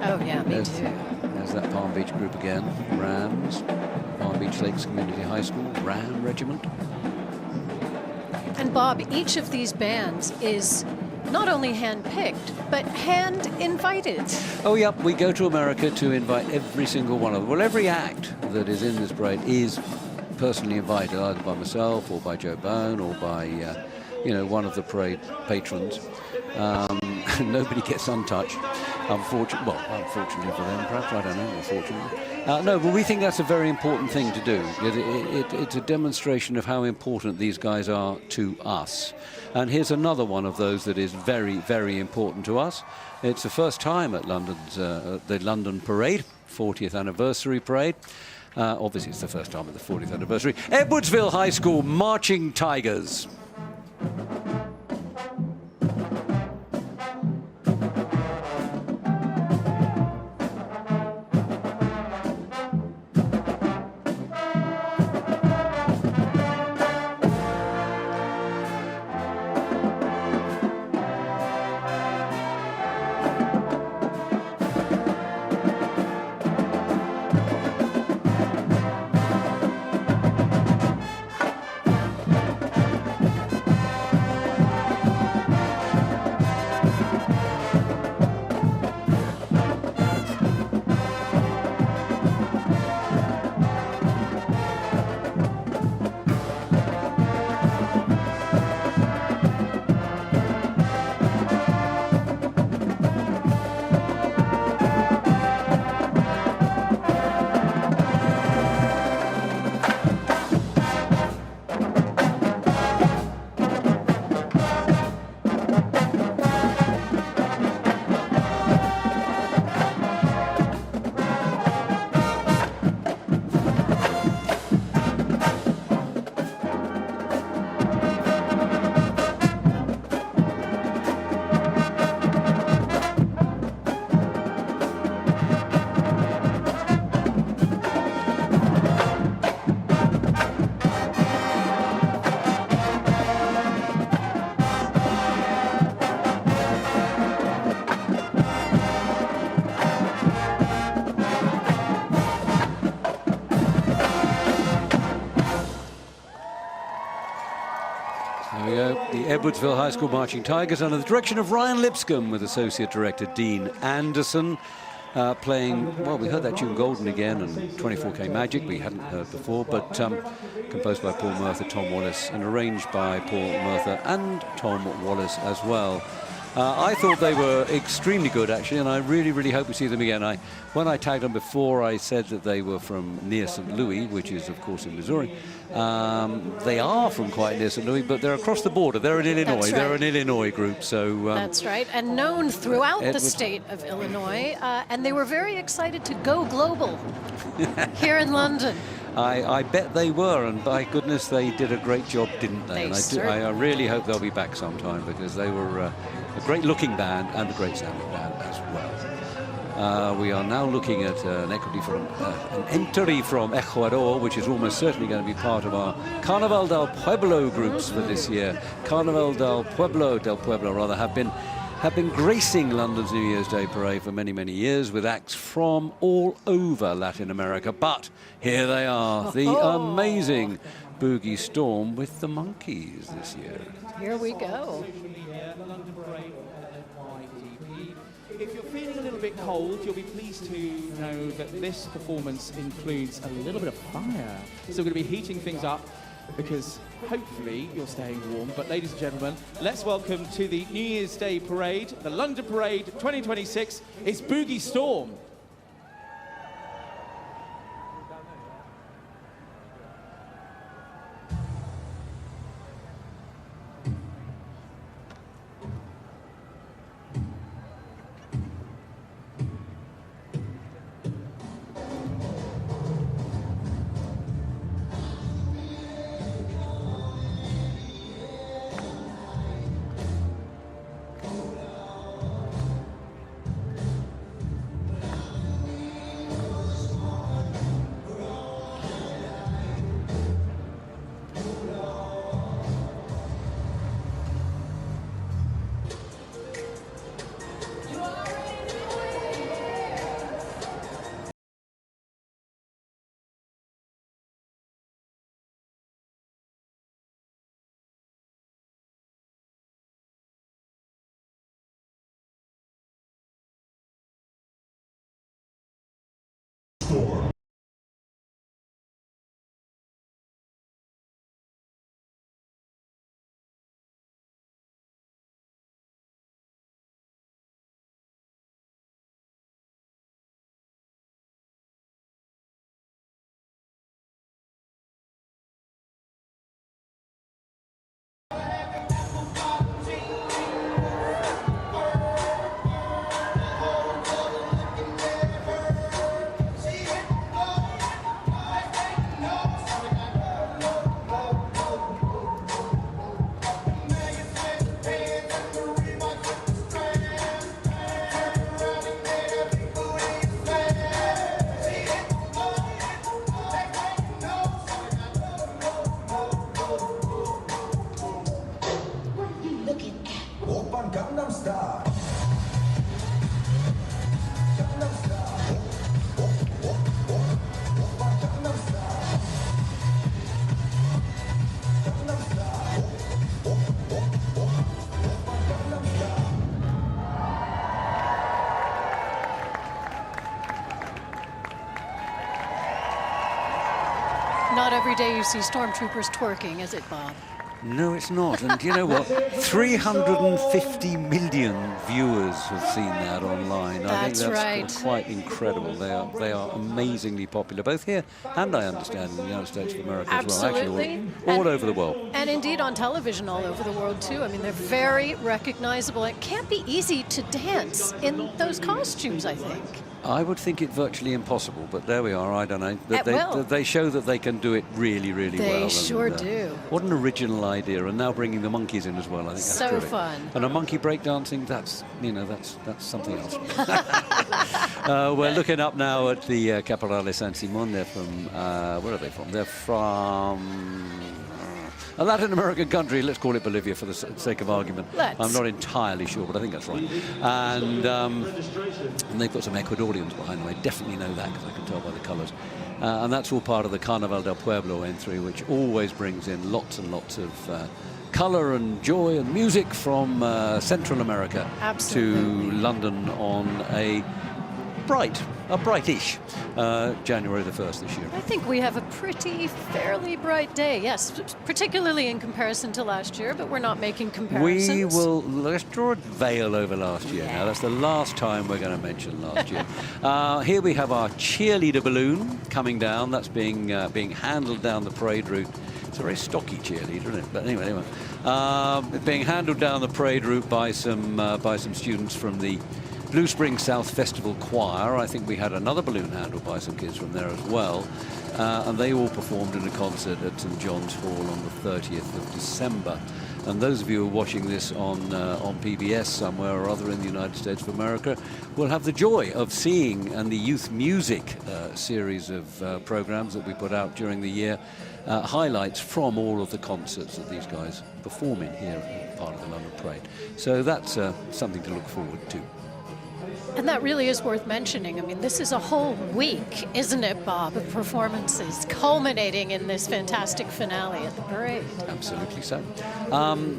Speaker 2: Oh, yeah, me too.
Speaker 1: There's that Palm Beach group again. Rams, Palm Beach Lakes Community High School, Ram Regiment.
Speaker 2: And Bob, each of these bands is not only hand-picked, but hand-invited.
Speaker 1: Oh, yeah, we go to America to invite every single one of them. Well, every act that is in this parade is personally invited, either by myself or by Joe Bone or by, one of the parade patrons. Nobody gets untouched. Unfortunately for them, perhaps, I don't know, unfortunately. No, but we think that's a very important thing to do. It's a demonstration of how important these guys are to us. And here's another one of those that is very, very important to us. It's the first time at the London Parade, 40th anniversary parade. Obviously, it's the first time at the 40th anniversary. Edwardsville High School Marching Tigers. Edwardsville High School Marching Tigers under the direction of Ryan Lipscomb with Associate Director Dean Anderson. Playing, well, we heard that tune Golden again and 24K Magic we hadn't heard before, but composed by Paul Merthyr, Tom Wallace, and arranged by Paul Merthyr and Tom Wallace as well. I thought they were extremely good, actually, and I really, really hope we see them again. When I tagged them before, I said that they were from near St. Louis, which is, of course, in Missouri. They are from quite near St. Louis, but they're across the border. They're in Illinois.
Speaker 2: That's right.
Speaker 1: They're an Illinois group. So
Speaker 2: that's right, and known throughout the state of Illinois. And they were very excited to go global here in London.
Speaker 1: I bet they were, and by goodness, they did a great job, didn't they? And I really hope they'll be back sometime, because they were a great-looking band and a great sounding band as well. We are now looking at an entry from Ecuador, which is almost certainly going to be part of our Carnaval del Pueblo groups for this year. Carnaval del Pueblo rather, have been gracing London's New Year's Day parade for many, many years with acts from all over Latin America. But here they are, the amazing Boogie Storm with the Monkeys this year.
Speaker 2: Here we go.
Speaker 15: If you're feeling a little bit cold, you'll be pleased to know that this performance includes a little bit of fire. So we're going to be heating things up, because hopefully you're staying warm. But ladies and gentlemen, let's welcome to the New Year's Day Parade, the London Parade 2026, it's Boogie Storm.
Speaker 2: Not every day you see Stormtroopers twerking, is it, Bob?
Speaker 1: No, it's not. And you know what? 350 million viewers have seen that online. I think that's quite incredible. They are amazingly popular, both here and, I understand, in the United States of America as well. Actually, all over the world.
Speaker 2: And indeed on television all over the world, too. I mean, they're very recognizable. It can't be easy to dance in those costumes, I think.
Speaker 1: I would think it virtually impossible, but there we are. I don't know. They show that they can do it really, really well.
Speaker 2: They sure do.
Speaker 1: What an original idea, and now bringing the monkeys in as well. I think that's terrific.
Speaker 2: Fun.
Speaker 1: And a monkey breakdancing, that's something else. We're looking up now at the Caporale San Simon. They're from where are they from? They're from a Latin American country, let's call it Bolivia for the sake of argument. I'm not entirely sure, but I think that's right. And they've got some Ecuadorians behind them. I definitely know that because I can tell by the colours. And that's all part of the Carnaval del Pueblo entry, which always brings in lots and lots of colour and joy and music from Central America
Speaker 2: Absolutely.
Speaker 1: to London on a brightish January the 1st this year.
Speaker 2: I think we have a fairly bright day, yes, particularly in comparison to last year, but we're not making comparisons.
Speaker 1: Let's draw a veil over last year now. That's the last time we're going to mention last year. Here we have our cheerleader balloon coming down. That's being handled down the parade route. It's a very stocky cheerleader, isn't it? But anyway. Being handled down the parade route by some students from the Blue Spring South Festival Choir. I think we had another balloon handled by some kids from there as well. And they all performed in a concert at St John's Hall on the 30th of December. And those of you who are watching this on PBS somewhere or other in the United States of America will have the joy of seeing, and the youth music series of programs that we put out during the year, highlights from all of the concerts that these guys perform in here as part of the London Parade. So that's something to look forward to.
Speaker 2: And that really is worth mentioning. I mean, this is a whole week, isn't it, Bob, of performances culminating in this fantastic finale at the parade.
Speaker 1: Absolutely so.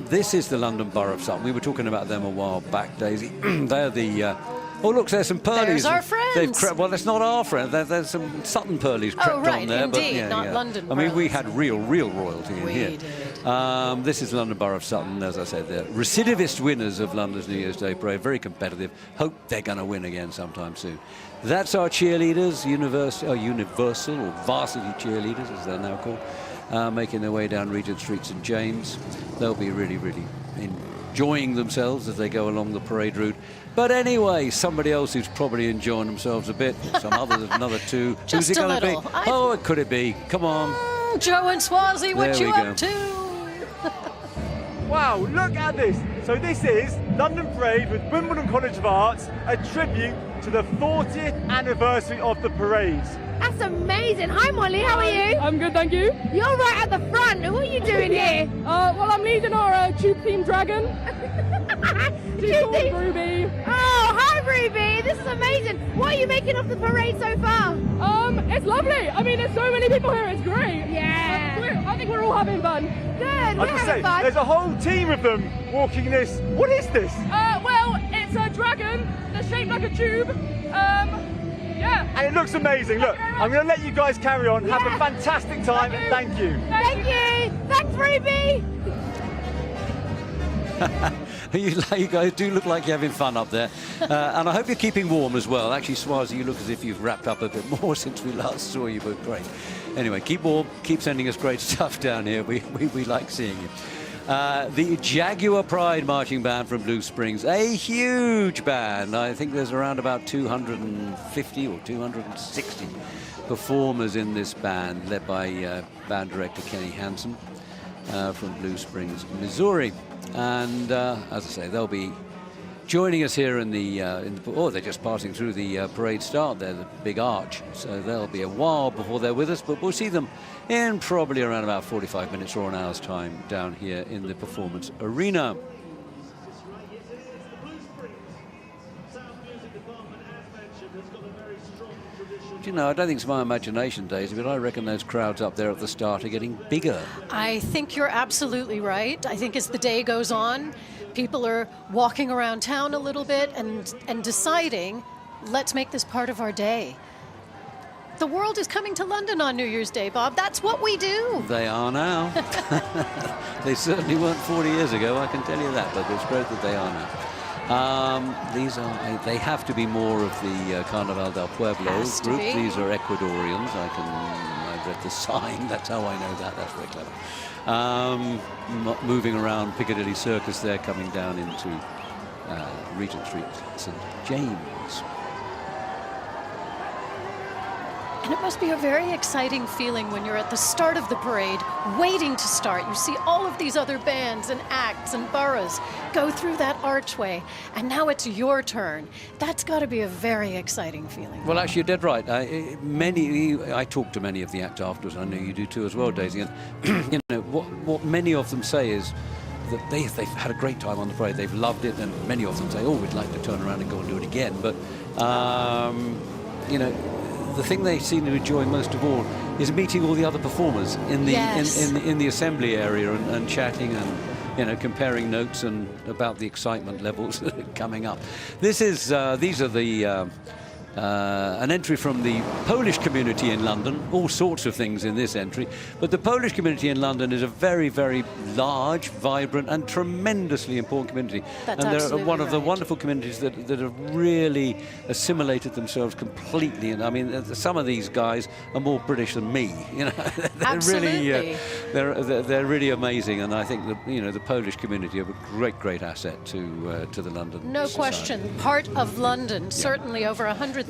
Speaker 1: This is the London Borough of Sutton. We were talking about them a while back, Daisy. They're the... oh, look, there's some Pearlies.
Speaker 2: There's our friends.
Speaker 1: Well, that's not our friends. There's some Sutton Pearlies crept on there.
Speaker 2: Indeed, not London
Speaker 1: I mean, we had
Speaker 2: Pearlies.
Speaker 1: real royalty in here. This is London Borough of Sutton, as I said. They're recidivist winners of London's New Year's Day Parade. Very competitive. Hope they're going to win again sometime soon. That's our cheerleaders, universal or varsity cheerleaders, as they're now called, making their way down Regent Street, St James. They'll be really enjoying themselves as they go along the parade route. But anyway, somebody else who's probably enjoying themselves a bit, some others, another two.
Speaker 2: Just
Speaker 1: Who's it
Speaker 2: a
Speaker 1: going to be?
Speaker 2: little.
Speaker 1: Oh, could it be? Come on.
Speaker 2: Joe and Swazi, what
Speaker 1: There
Speaker 2: you
Speaker 1: we
Speaker 2: up
Speaker 1: go.
Speaker 2: to?
Speaker 9: Wow, look at this. So this is London Parade with Wimbledon College of Arts, a tribute to the 40th anniversary of the parades.
Speaker 8: That's amazing. Hi, Molly. How are you?
Speaker 16: I'm good, thank you.
Speaker 8: You're right at the front. What are you doing here?
Speaker 16: Well, I'm leading our tube-themed dragon. She's called Ruby.
Speaker 8: Oh, hi, Ruby. This is amazing. What are you making of the parade so far?
Speaker 16: It's lovely. I mean, there's so many people here. It's great.
Speaker 8: Yeah.
Speaker 16: I think we're all having fun.
Speaker 8: Good.
Speaker 9: I
Speaker 8: We're
Speaker 9: have to
Speaker 8: having
Speaker 9: say,
Speaker 8: fun.
Speaker 9: there's a whole team of them walking this. What is this?
Speaker 16: Well, it's a dragon that's shaped like a tube. Yeah.
Speaker 9: And it looks amazing. Look, I'm going to let you guys carry on. Have a fantastic time, and thank you.
Speaker 8: Thank you. Thanks, Ruby.
Speaker 1: You guys do look like you're having fun up there. And I hope you're keeping warm as well. Actually, Swazi, you look as if you've wrapped up a bit more since we last saw you, but great. Anyway, keep warm, keep sending us great stuff down here. We like seeing you. The Jaguar Pride Marching Band from Blue Springs, a huge band. I think there's around about 250 or 260 performers in this band, led by band director Kenny Hansen from Blue Springs, Missouri. And as I say, they'll be joining us here in the they're just passing through the parade start there, the big arch. So they'll be a while before they're with us, but we'll see them in probably around about 45 minutes or an hour's time down here in the performance arena. You know, I don't think it's my imagination, Daisy, but I reckon those crowds up there at the start are getting bigger.
Speaker 2: I think you're absolutely right. I think as the day goes on, people are walking around town a little bit and deciding, let's make this part of our day. The world is coming to London on New Year's Day, Bob. That's what we do.
Speaker 1: They are now. They certainly weren't 40 years ago, I can tell you that, but it's great that they are now. They have to be more of the Carnaval del Pueblo group. These are Ecuadorians. I read the sign. That's how I know that. That's very clever. Moving around Piccadilly Circus there, coming down into Regent Street, St James.
Speaker 2: And it must be a very exciting feeling when you're at the start of the parade, waiting to start. You see all of these other bands and acts and boroughs go through that archway, and now it's your turn. That's got to be a very exciting feeling.
Speaker 1: Well, actually, you're dead right. I talk to many of the acts afterwards. I know you do too as well, Daisy. And you know what many of them say is that they've had a great time on the parade. They've loved it, and many of them say, "Oh, we'd like to turn around and go and do it again." But you know, the thing they seem to enjoy most of all is meeting all the other performers in the in the assembly area and chatting you know, comparing notes and about the excitement levels coming up. These are the an entry from the Polish community in London, all sorts of things in this entry, but the Polish community in London is a very, very large, vibrant and tremendously important community.
Speaker 2: That's
Speaker 1: and they're one of the
Speaker 2: right.
Speaker 1: wonderful communities that have really assimilated themselves completely. And I mean, some of these guys are more British than me. You know, they're really they're really amazing. And I think the Polish community are a great asset to the London.
Speaker 2: No
Speaker 1: society.
Speaker 2: question, part of London. Certainly over 100,000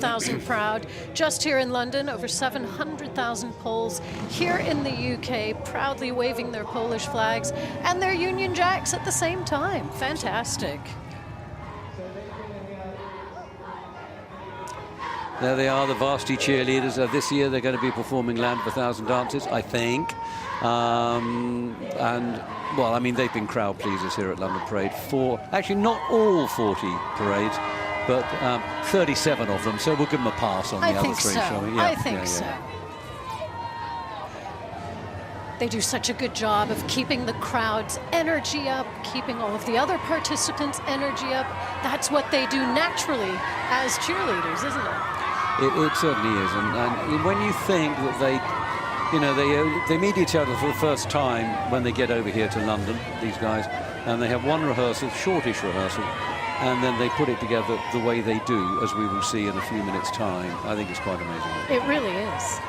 Speaker 2: proud. Just here in London, over 700,000 Poles here in the UK, proudly waving their Polish flags and their Union Jacks at the same time. Fantastic.
Speaker 1: There they are, the varsity cheerleaders. This year they're going to be performing Land of a Thousand Dances, I think. And, well, I mean, they've been crowd pleasers here at London Parade for, actually not all 40 parades, but 37 of them. So we'll give them a pass on the other three, shall we?
Speaker 2: I think so. They do such a good job of keeping the crowd's energy up, keeping all of the other participants' energy up. That's what they do naturally as cheerleaders, isn't it?
Speaker 1: It certainly is. And when you think that they meet each other for the first time when they get over here to London, these guys, and they have one rehearsal, shortish rehearsal, and then they put it together the way they do, as we will see in a few minutes' time. I think it's quite amazing.
Speaker 2: It really is.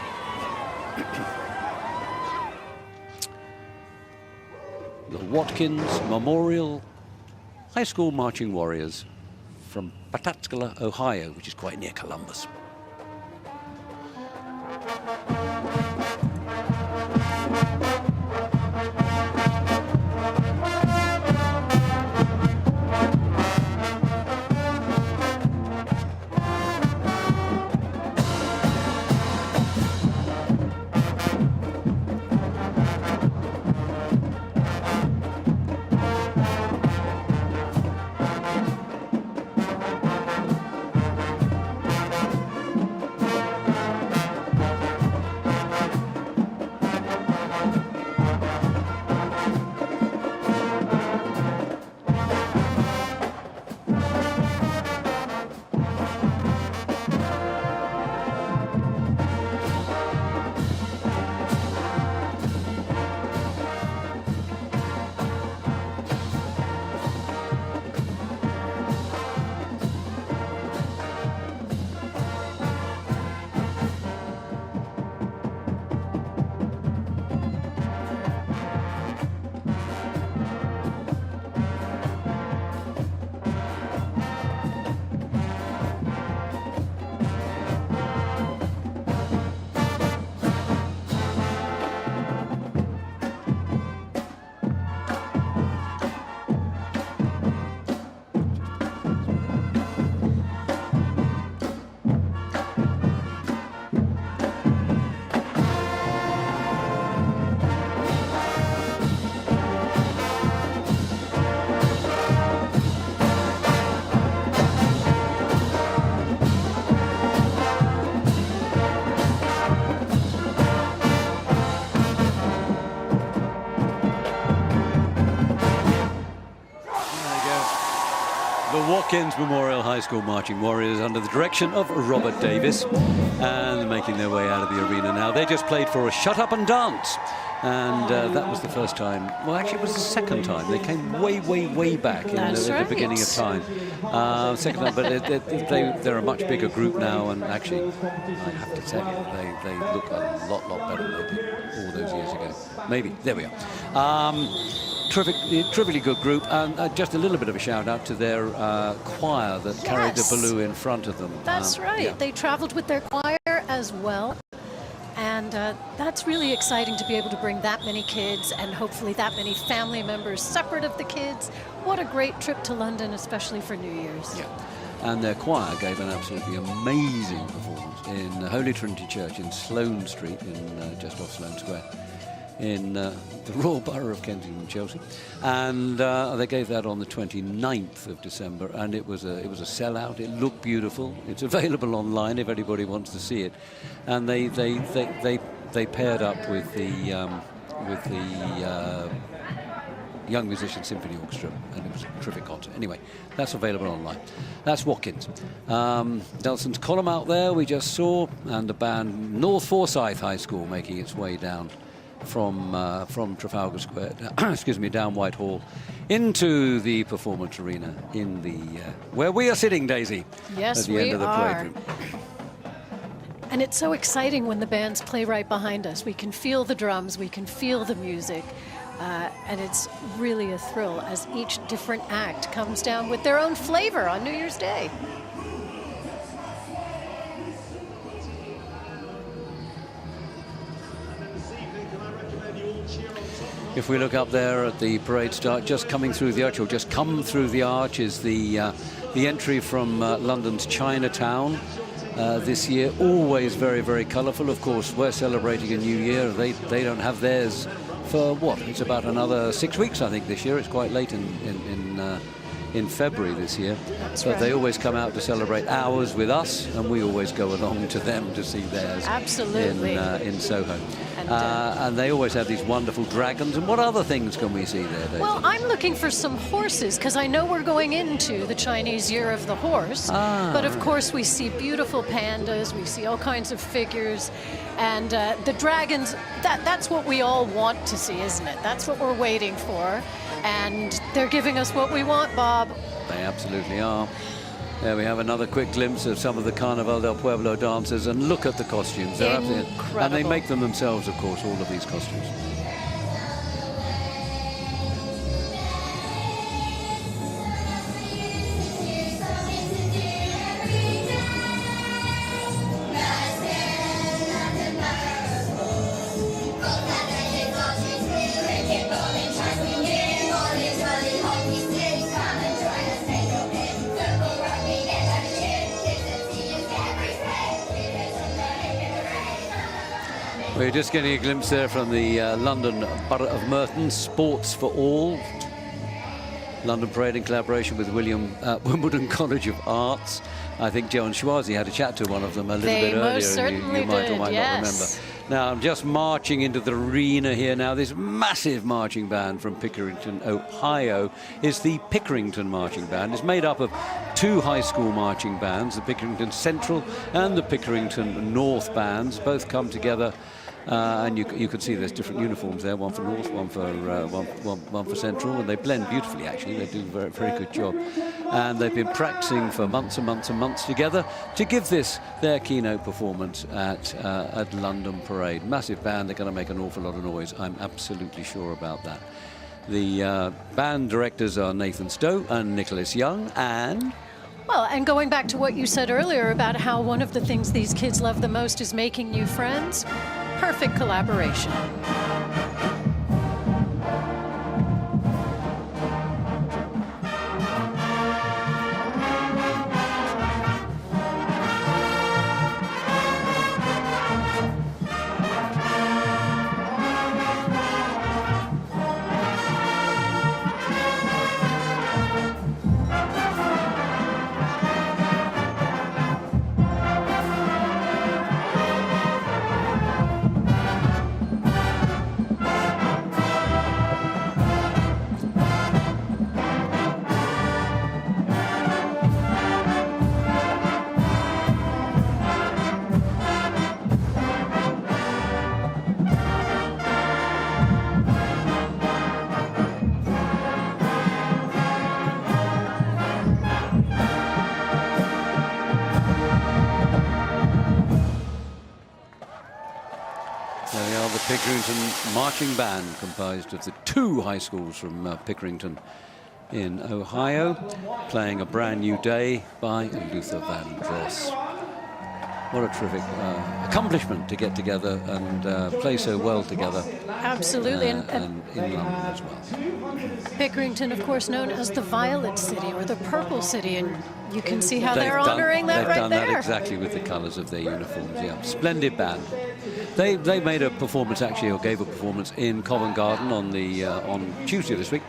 Speaker 1: The Watkins Memorial High School Marching Warriors from Pataskala, Ohio, which is quite near Columbus. Watkins Memorial High School Marching Warriors under the direction of Robert Davis, and making their way out of the arena now. They just played for a Shut Up and Dance, and that was the first time. Well, actually, it was the second time. They came way back in the beginning of time. Second time, but they're a much bigger group now, and actually, I have to tell you, they look a lot better than they did all those years ago. Maybe. There we are. Terrifically good group, and just a little bit of a shout out to their choir that carried the balloon in front of them.
Speaker 2: That's right. Yeah. They traveled with their choir as well, and that's really exciting to be able to bring that many kids and hopefully that many family members separate of the kids. What a great trip to London, especially for New Year's.
Speaker 1: Yeah. And their choir gave an absolutely amazing performance in Holy Trinity Church in Sloane Street, in just off Sloane Square, in the Royal Borough of Kensington, Chelsea, and they gave that on the 29th of December, and it was a sellout. It looked beautiful. It's available online if anybody wants to see it, and they paired up with the Young Musicians Symphony Orchestra, and it was a terrific concert. Anyway, that's available online. That's Watkins. Nelson's Column out there we just saw, and the band North Forsyth High School making its way down from Trafalgar Square, excuse me, down Whitehall into the performance arena in the where we are sitting, Daisy.
Speaker 2: Yes,
Speaker 1: at the
Speaker 2: we
Speaker 1: end of the
Speaker 2: are.
Speaker 1: parade room.
Speaker 2: And it's so exciting when the bands play right behind us. We can feel the drums, we can feel the music, and it's really a thrill as each different act comes down with their own flavor on New Year's Day.
Speaker 1: If we look up there at the parade start, just coming through the arch, or just come through the arch, is the entry from London's Chinatown. This year, always very, very colourful. Of course, we're celebrating a new year. They don't have theirs for what? It's about another 6 weeks, I think, this year. It's quite late in February this year.
Speaker 2: That's
Speaker 1: but
Speaker 2: right.
Speaker 1: they always come out to celebrate ours with us, and we always go along to them to see theirs.
Speaker 2: Absolutely.
Speaker 1: In Soho. And they always have these wonderful dragons. And what other things can we see there, Daisy?
Speaker 2: Well, I'm looking for some horses because I know we're going into the Chinese Year of the Horse. But of course, we see beautiful pandas, we see all kinds of figures, and the dragons. That's what we all want to see, isn't it? That's what we're waiting for, and they're giving us what we want, Bob.
Speaker 1: They absolutely are. There we have another quick glimpse of some of the Carnaval del Pueblo dancers, and look at the costumes. They're absolutely, and they make them themselves, of course, all of these costumes. We're just getting a glimpse there from the London Borough of Merton, Sports for All. London Parade in collaboration with Wimbledon College of Arts. I think Joe and Schwarzy had a chat to one of them a little bit earlier.
Speaker 2: Most certainly
Speaker 1: you might or
Speaker 2: did,
Speaker 1: might not remember. Now, I'm just marching into the arena here now. This massive marching band from Pickerington, Ohio, is the Pickerington Marching Band. It's made up of two high school marching bands, the Pickerington Central and the Pickerington North bands. Both come together. And you can see there's different uniforms there, one for North, one for Central, and they blend beautifully, actually. They do a very, very good job. And they've been practicing for months and months and months together to give this their keynote performance at London Parade. Massive band, they're going to make an awful lot of noise. I'm absolutely sure about that. The band directors are Nathan Stowe and Nicholas Young, and...
Speaker 2: Well, and going back to what you said earlier about how one of the things these kids love the most is making new friends, perfect collaboration.
Speaker 1: Pickerington Marching Band, comprised of the two high schools from Pickerington in Ohio, playing A Brand New Day by Luther Vandross. What a terrific accomplishment to get together and play so well together.
Speaker 2: Absolutely.
Speaker 1: And in London as well.
Speaker 2: Pickerington, of course, known as the Violet City or the Purple City, and you can see how they're honoring that right there.
Speaker 1: They've done that exactly with the colours of their uniforms, yeah. Splendid band. They made a performance, actually, or gave a performance in Covent Garden on Tuesday this week,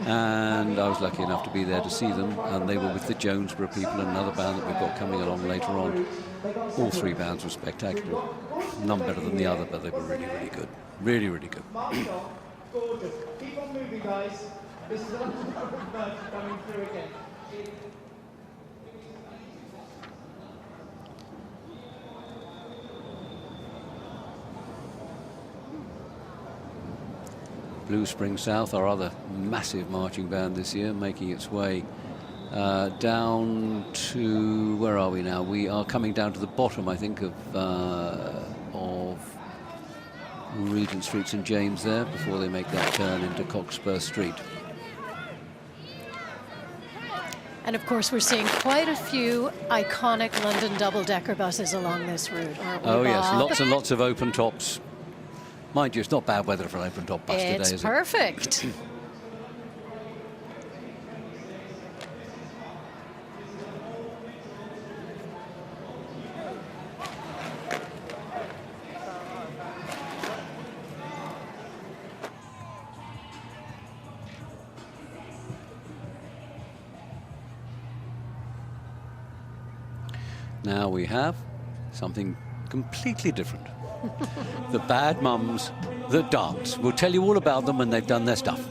Speaker 1: and I was lucky enough to be there to see them, and they were with the Jonesborough people and another band that we've got coming along later on. All three bands were spectacular. None better than the other, but they were really, really good. Really, really good.
Speaker 15: Gorgeous. Keep on moving, guys. This is another bird coming through again.
Speaker 1: Blue Spring South, our other massive marching band this year, making its way down to, where are we now? We are coming down to the bottom, I think, of Regent Street, St James there, before they make that turn into Cockspur Street.
Speaker 2: And of course, we're seeing quite a few iconic London double-decker buses along this route, aren't we,
Speaker 1: Oh yes,
Speaker 2: Bob?
Speaker 1: lots and lots of open tops. Mind you, it's not bad weather for an open top bus today, is it?
Speaker 2: It's perfect.
Speaker 1: Now we have something completely different. The bad mums that dance. We'll tell you all about them when they've done their stuff.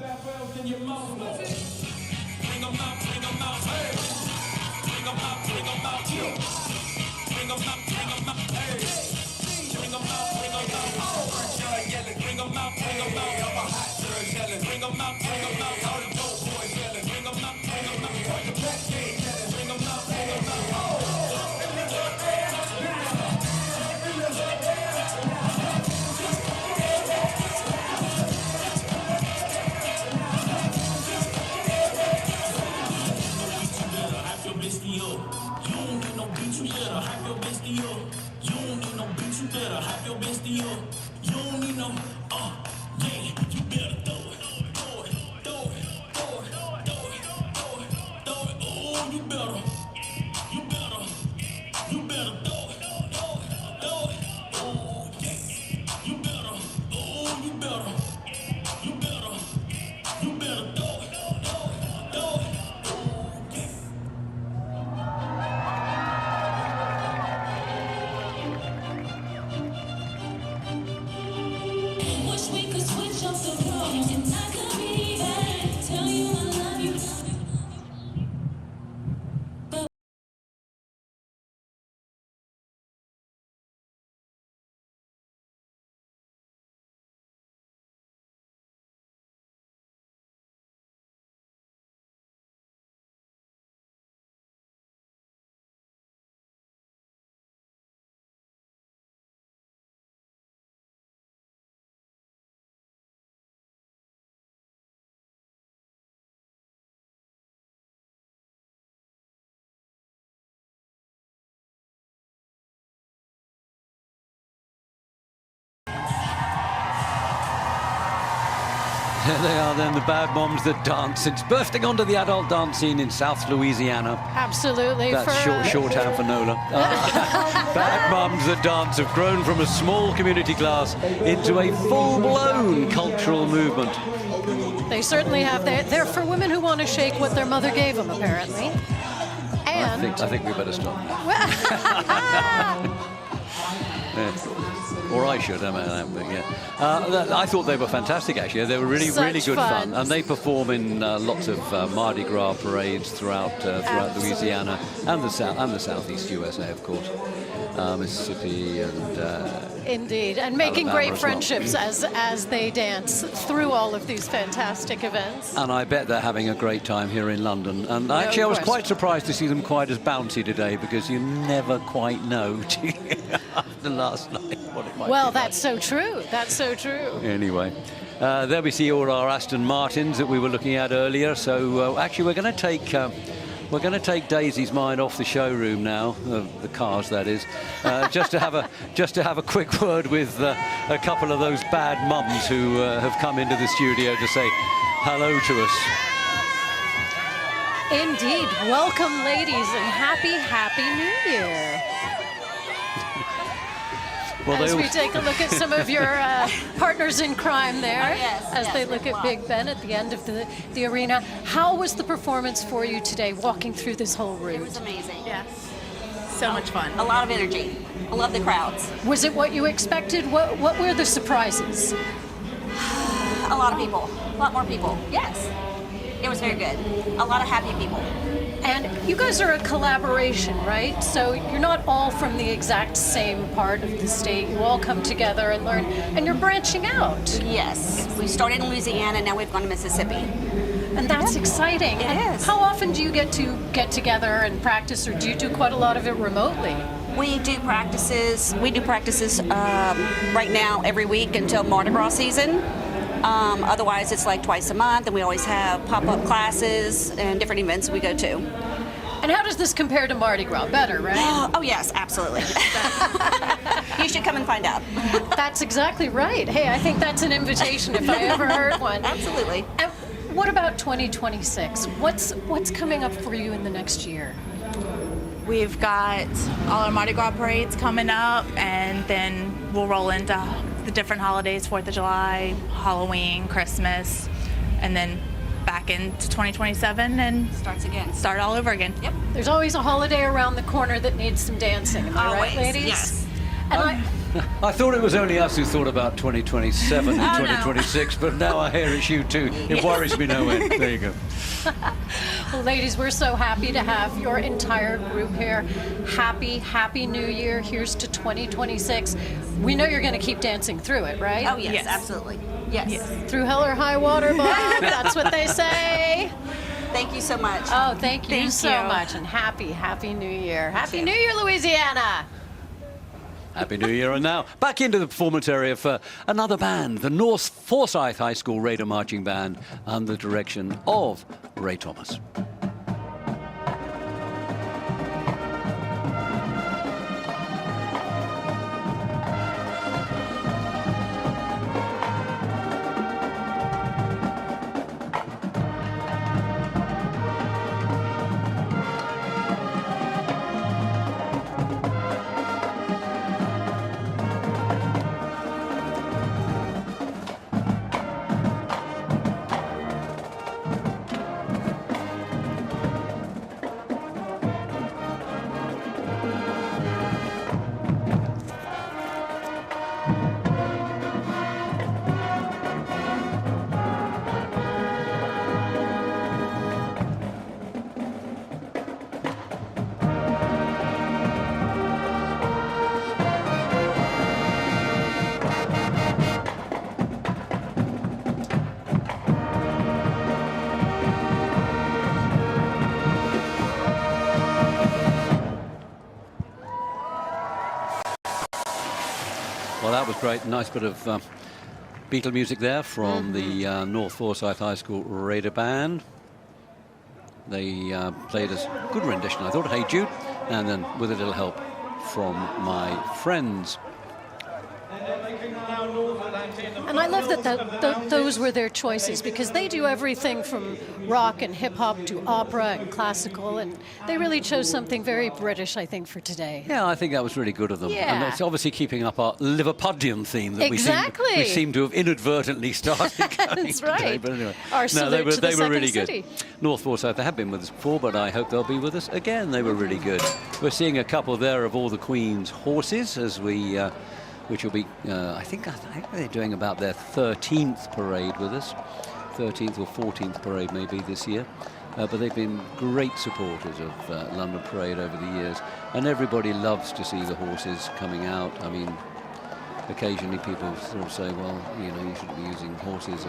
Speaker 1: There they are then, the bad moms that dance. It's bursting onto the adult dance scene in South Louisiana.
Speaker 2: Absolutely.
Speaker 1: That's shorthand for NOLA. Bad mums that dance have grown from a small community class into a full-blown cultural movement.
Speaker 2: They certainly have. They're for women who want to shake what their mother gave them, apparently. And
Speaker 1: I think we better stop. Or I should, but yeah. I thought they were fantastic, actually. They were really good fun. And they perform in lots of Mardi Gras parades throughout Louisiana and the Southeast USA, of course. Mississippi and
Speaker 2: indeed, and making
Speaker 1: Alabama
Speaker 2: great friendships as they dance through all of these fantastic events.
Speaker 1: And I bet they're having a great time here in London. And actually, I was quite surprised to see them quite as bouncy today, because you never quite know after last night what it might be.
Speaker 2: Well, that's so true. That's so true.
Speaker 1: Anyway, there we see all our Aston Martins that we were looking at earlier. So actually, we're going to take Daisy's mind off the showroom now, the cars that is, just to have a quick word with a couple of those bad mums who have come into the studio to say hello to us.
Speaker 2: Indeed, welcome, ladies, and happy New Year.
Speaker 1: Well,
Speaker 2: as we take a look at some of your partners in crime there, they look at Big Ben at the end of the arena. How was the performance for you today, walking through this whole route?
Speaker 17: It was amazing. Yeah. So much fun. A lot of energy. I love the crowds.
Speaker 2: Was it what you expected? What were the surprises?
Speaker 17: a lot of people. A lot more people. Yes. It was very good. A lot of happy people.
Speaker 2: And you guys are a collaboration, right? So you're not all from the exact same part of the state. You all come together and learn, and you're branching out.
Speaker 17: Yes. We started in Louisiana, now we've gone to Mississippi.
Speaker 2: And that's exciting.
Speaker 17: It is.
Speaker 2: How often do you get to get together and practice, or do you do quite a lot of it remotely?
Speaker 17: We do practices. We do practices right now every week until Mardi Gras season. Otherwise, it's like twice a month, and we always have pop-up classes and different events we go to.
Speaker 2: And how does this compare to Mardi Gras? Better, right?
Speaker 17: Oh, yes, absolutely. You should come and find out.
Speaker 2: That's exactly right. Hey, I think that's an invitation if I ever heard one.
Speaker 17: Absolutely.
Speaker 2: And what about 2026? What's coming up for you in the next year?
Speaker 18: We've got all our Mardi Gras parades coming up, and then we'll roll into the different holidays, 4th of July, Halloween, Christmas, and then back into 2027 and
Speaker 17: starts again.
Speaker 18: Start all over again.
Speaker 17: Yep.
Speaker 2: There's always a holiday around the corner that needs some dancing. Am I right, ladies?
Speaker 17: Yes.
Speaker 2: And
Speaker 1: I thought it was only us who thought about 2027 and 2026, but now I hear it's you too. It worries me no end. There you go.
Speaker 2: Well, ladies, we're so happy to have your entire group here. Happy New Year. Here's to 2026. We know you're going to keep dancing through it, right?
Speaker 17: Oh, yes, absolutely. Yes.
Speaker 2: Through hell or high water, Bob. That's what they say.
Speaker 17: Thank you so much.
Speaker 2: Oh, thank you so much. And happy New Year. Happy New Year, Louisiana.
Speaker 1: Happy New Year. And now back into the performance area for another band, the North Forsyth High School Raider Marching Band, under the direction of Ray Thomas. Well, that was great. Nice bit of Beatle music there from the North Forsyth High School Raider Band. They played a good rendition, I thought, Hey Jude, and then with a little help from my friends.
Speaker 2: And I love that those were their choices, because they do everything from rock and hip-hop to opera and classical, and they really chose something very British, I think, for today.
Speaker 1: Yeah, I think that was really good of them.
Speaker 2: Yeah.
Speaker 1: And it's obviously keeping up our Liverpudlian theme that we seem to have inadvertently started going
Speaker 2: That's right.
Speaker 1: today. But anyway,
Speaker 2: Our salute to the
Speaker 1: they were really
Speaker 2: second
Speaker 1: good.
Speaker 2: city.
Speaker 1: North Forsyth, they have been with us before, but I hope they'll be with us again. They were really good. We're seeing a couple there of all the Queen's horses as we... which will be, I think they're doing about their 13th parade with us. 13th or 14th parade maybe this year. But they've been great supporters of London Parade over the years. And everybody loves to see the horses coming out. I mean, occasionally people sort of say, well, you know, you shouldn't be using horses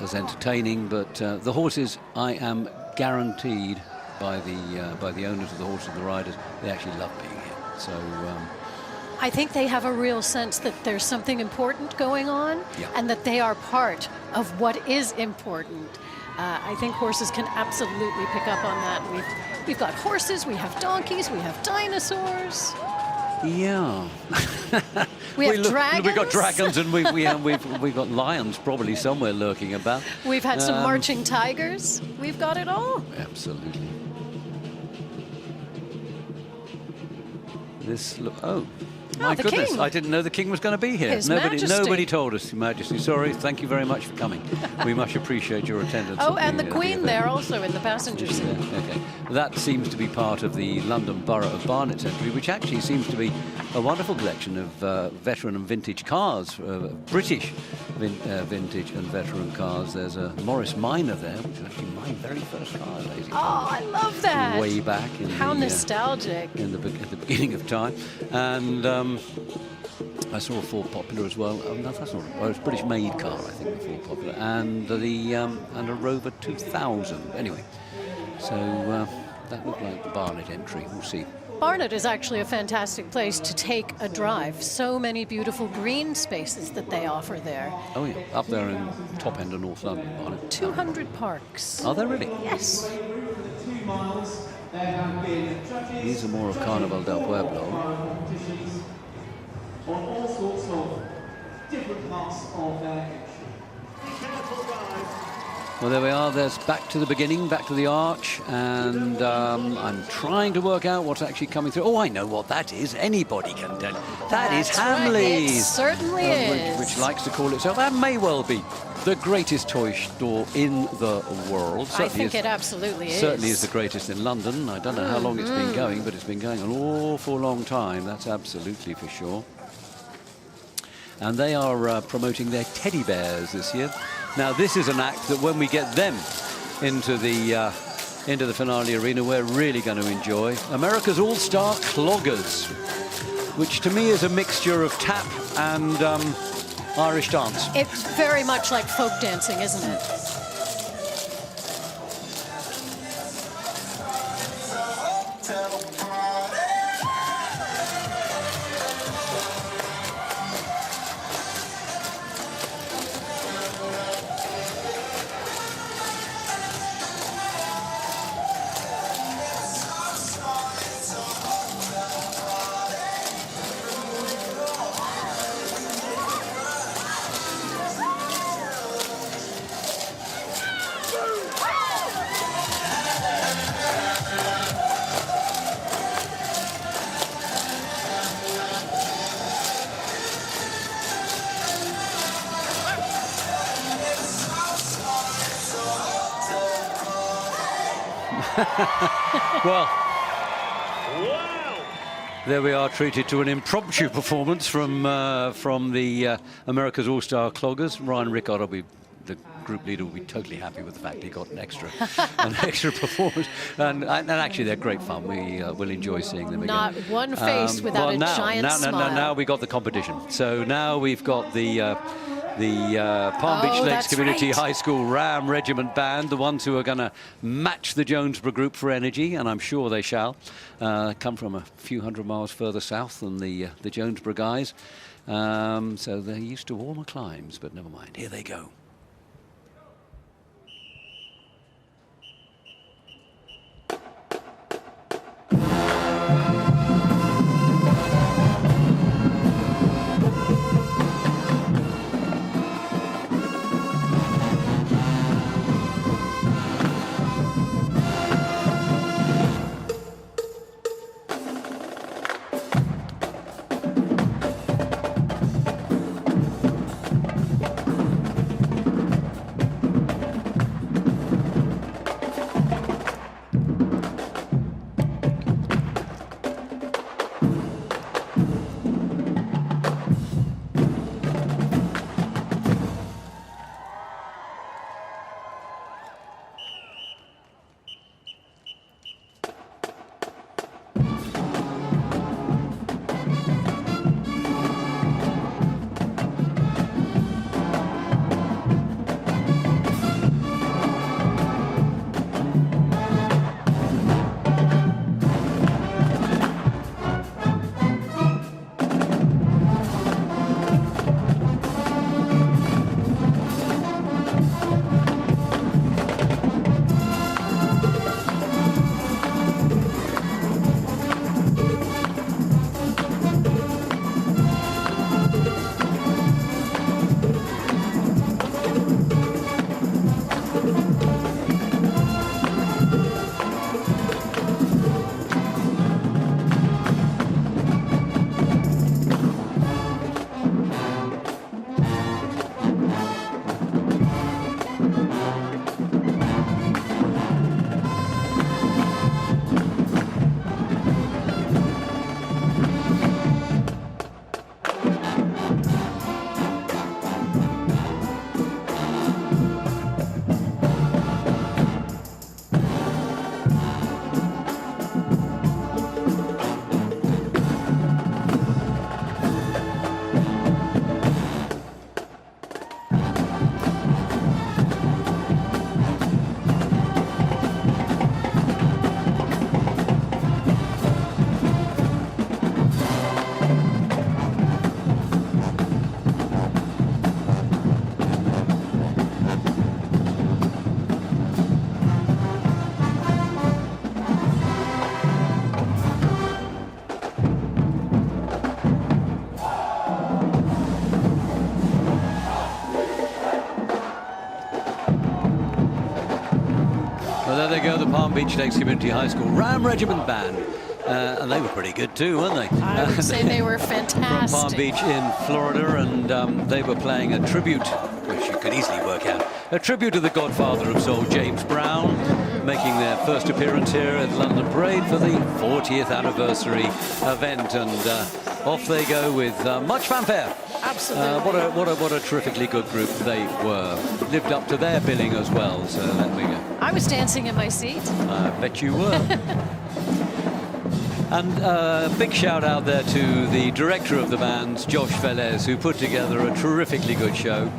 Speaker 1: as entertaining. But the horses, I am guaranteed by the owners of the horses and the riders, they actually love being here. So...
Speaker 2: I think they have a real sense that there's something important going on, and that they are part of what is important. I think horses can absolutely pick up on that. We've got horses, we have donkeys, we have dinosaurs.
Speaker 1: Yeah.
Speaker 2: We have dragons.
Speaker 1: We've got dragons, and we've got lions probably somewhere lurking about.
Speaker 2: We've had some marching tigers. We've got it all.
Speaker 1: Absolutely. My
Speaker 2: the
Speaker 1: goodness,
Speaker 2: King.
Speaker 1: I didn't know the King was going to be here.
Speaker 2: His Majesty.
Speaker 1: Nobody told us, Your Majesty. Sorry, thank you very much for coming. We much appreciate your attendance.
Speaker 2: Oh,
Speaker 1: at
Speaker 2: and the Queen there also in the passenger seat.
Speaker 1: Okay. That seems to be part of the London Borough of Barnet Century, which actually seems to be a wonderful collection of veteran and vintage cars, British vintage and veteran cars. There's a Morris Minor there, which is actually my very first car, ladies and gentlemen.
Speaker 2: Oh, I love that.
Speaker 1: Way back in
Speaker 2: How nostalgic.
Speaker 1: At the beginning of time. And I saw a Ford Popular as well. Oh, no, that's not. Well, it's a British-made car, I think, the Ford Popular, and and a Rover 2000. Anyway, so that looked like the Barnet entry. We'll see.
Speaker 2: Barnet is actually a fantastic place to take a drive. So many beautiful green spaces that they offer there.
Speaker 1: Oh yeah, up there in top end of North London, Barnet.
Speaker 2: 200 parks.
Speaker 1: Are there really?
Speaker 2: Yes.
Speaker 1: These are more of Carnival del Pueblo.
Speaker 4: On all sorts of different parts of their
Speaker 1: Well, there we are. There's back to the beginning, back to the arch, and I'm trying to work out what's actually coming through. Oh, I know what that is. Anybody can tell. That is
Speaker 2: That's right.
Speaker 1: Hamleys.
Speaker 2: It certainly is.
Speaker 1: Which likes to call itself, and may well be, the greatest toy store in the world.
Speaker 2: I think it absolutely is.
Speaker 1: Certainly is the greatest in London. I don't know how long it's been going, but it's been going an awful long time. That's absolutely for sure. And they are promoting their teddy bears this year. Now, this is an act that when we get them into the finale arena, we're really going to enjoy. America's All-Star Cloggers, which to me is a mixture of tap and Irish dance.
Speaker 2: It's very much like folk dancing, isn't it?
Speaker 1: Well, there we are, treated to an impromptu performance from the America's All-Star Cloggers. Ryan Rickard, the group leader, will be totally happy with the fact he got an extra performance. And actually, they're great fun. We will enjoy seeing them again.
Speaker 2: Not one face without a giant smile.
Speaker 1: Now we got the competition. So now we've got the Palm Beach Lakes Community High School Ram Regiment Band, the ones who are going to match the Jonesboro group for energy, and I'm sure they shall. Come from a few hundred miles further south than the Jonesboro guys. So they're used to warmer climes, but never mind. Here they go. Palm Beach Lakes Community High School Ram Regiment Band. And they were pretty good too, weren't they?
Speaker 2: I would say they were fantastic.
Speaker 1: From Palm Beach in Florida, and they were playing a tribute, which you could easily work out, a tribute to the godfather of soul, James Brown, making their first appearance here at London Parade for the 40th anniversary event, and off they go with much fanfare.
Speaker 2: Absolutely.
Speaker 1: What a terrifically good group they were. Lived up to their billing as well, so there we go.
Speaker 2: I was dancing in my seat.
Speaker 1: I bet you were. And a big shout out there to the director of the band, Josh Velez, who put together a terrifically good show.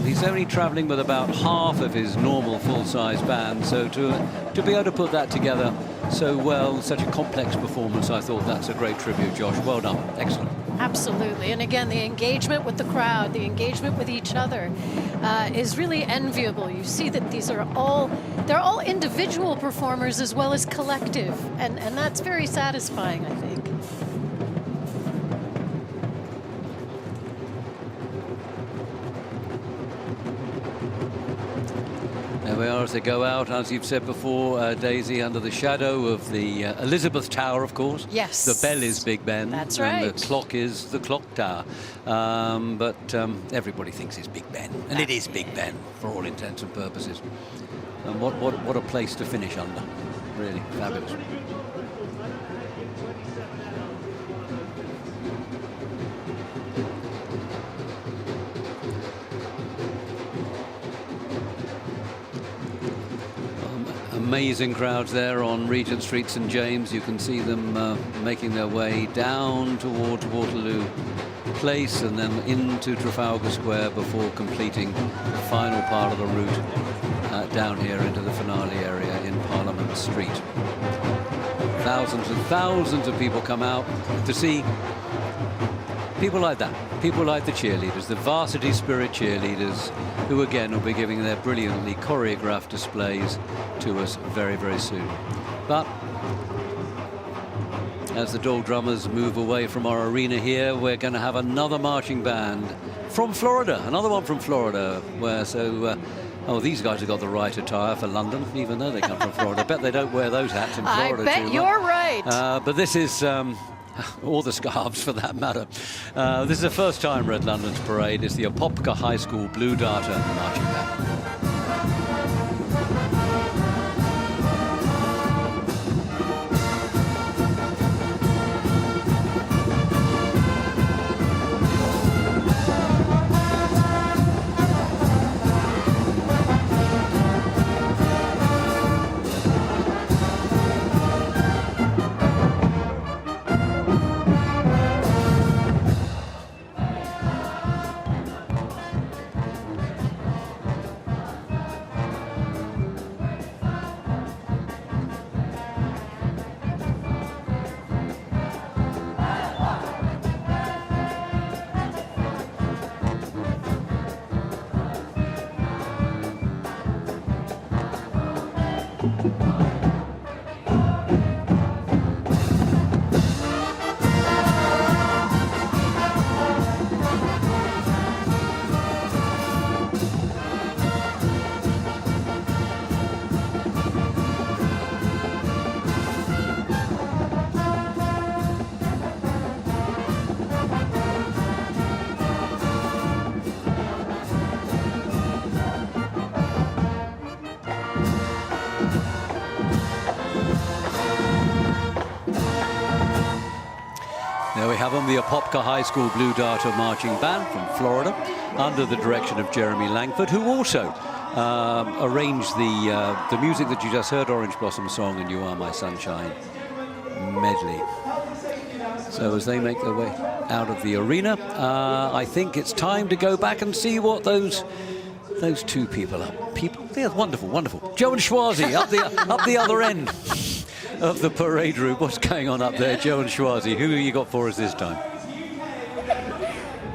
Speaker 1: He's only travelling with about half of his normal full-size band, so to be able to put that together so well, such a complex performance, I thought that's a great tribute, Josh. Well done. Excellent.
Speaker 2: Absolutely. And again, the engagement with the crowd, the engagement with each other is really enviable. You see that they're all individual performers as well as collective. And that's very satisfying, I think.
Speaker 1: There we are as they go out, as you've said before, Daisy, under the shadow of the Elizabeth Tower, of course.
Speaker 2: Yes.
Speaker 1: The bell is Big Ben.
Speaker 2: That's right.
Speaker 1: And the clock is the clock tower. But everybody thinks it's Big Ben. And it is Big Ben, for all intents and purposes. And what a place to finish under. Really fabulous. Amazing crowds there on Regent Street, St James. You can see them making their way down towards Waterloo Place and then into Trafalgar Square before completing the final part of the route down here into the finale area in Parliament Street. Thousands and thousands of people come out to see people like that, people like the cheerleaders, the Varsity Spirit cheerleaders, who again will be giving their brilliantly choreographed displays to us very, very soon. But as the Dole Drummers move away from our arena here, we're going to have another marching band from Florida, another one from Florida, where these guys have got the right attire for London, even though they come from Florida. I bet they don't wear those hats in Florida.
Speaker 2: I bet you're right.
Speaker 1: But this is or the scarves for that matter. This is the first time Red London's parade. It's the Apopka High School Blue Darter marching band. There we have them, the Apopka High School Blue Darter Marching Band from Florida, under the direction of Jeremy Langford, who also arranged the music that you just heard, Orange Blossom Song and You Are My Sunshine medley. So as they make their way out of the arena, I think it's time to go back and see what those two people are. They're wonderful, wonderful. Joe and Schwazi up the other end of the parade route. What's going on up there, Joe and Schwazi? Who have you got for us this time?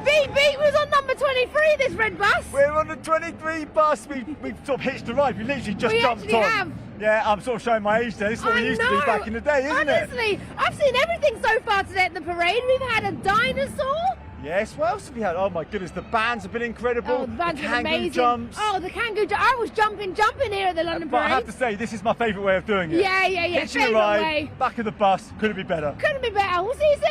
Speaker 8: Beat was on number 23, this red bus.
Speaker 9: We're on the 23 bus. We've sort of hitched a ride. We literally just jumped on.
Speaker 8: Have.
Speaker 9: Yeah, I'm sort of showing my age there. This is what we used to do back in the day, isn't it?
Speaker 8: Honestly, I've seen everything so far today at the parade. We've had a dinosaur,
Speaker 9: Yes, what else have we had? Oh my goodness, the bands have been incredible.
Speaker 8: Oh, the bands
Speaker 9: the
Speaker 8: have been
Speaker 9: kangaroo
Speaker 8: amazing.
Speaker 9: jumps.
Speaker 8: Oh, the kangaroo jump. I was jumping here at the London
Speaker 9: But
Speaker 8: Parade.
Speaker 9: I have to say, this is my favourite way of doing it.
Speaker 8: Yeah.
Speaker 9: Hitching a
Speaker 8: Favourite
Speaker 9: ride,
Speaker 8: way.
Speaker 9: back of the bus, couldn't be better.
Speaker 8: Couldn't be better. We'll see you soon.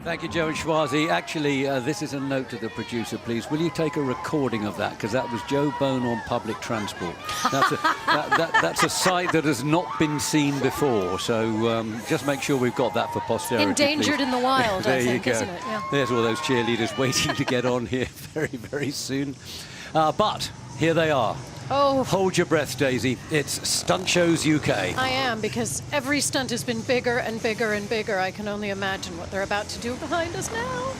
Speaker 1: Thank you, Joe and Schwazi. Actually, this is a note to the producer, please. Will you take a recording of that? Because that was Joe Bone on public transport. That's a sight that has not been seen before. So just make sure we've got that for posterity.
Speaker 2: Endangered
Speaker 1: please.
Speaker 2: in the wild,
Speaker 1: There
Speaker 2: I think,
Speaker 1: you go.
Speaker 2: isn't it? Yeah.
Speaker 1: There's all those cheerleaders waiting to get on here very, very soon. But here they are.
Speaker 2: Oh.
Speaker 1: Hold your breath, Daisy. It's Stunt Shows UK.
Speaker 2: I am, because every stunt has been bigger and bigger and bigger. I can only imagine what they're about to do behind us now.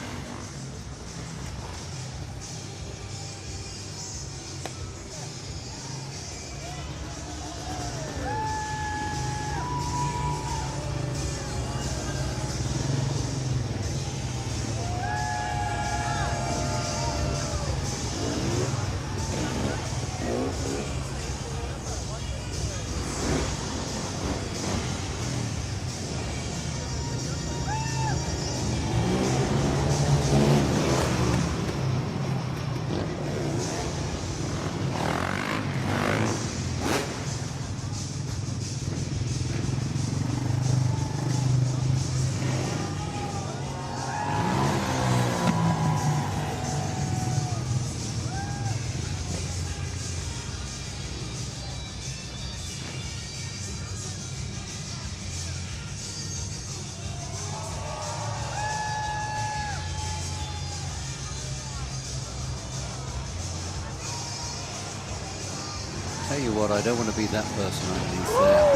Speaker 1: Tell you what, I don't want to be that person underneath there.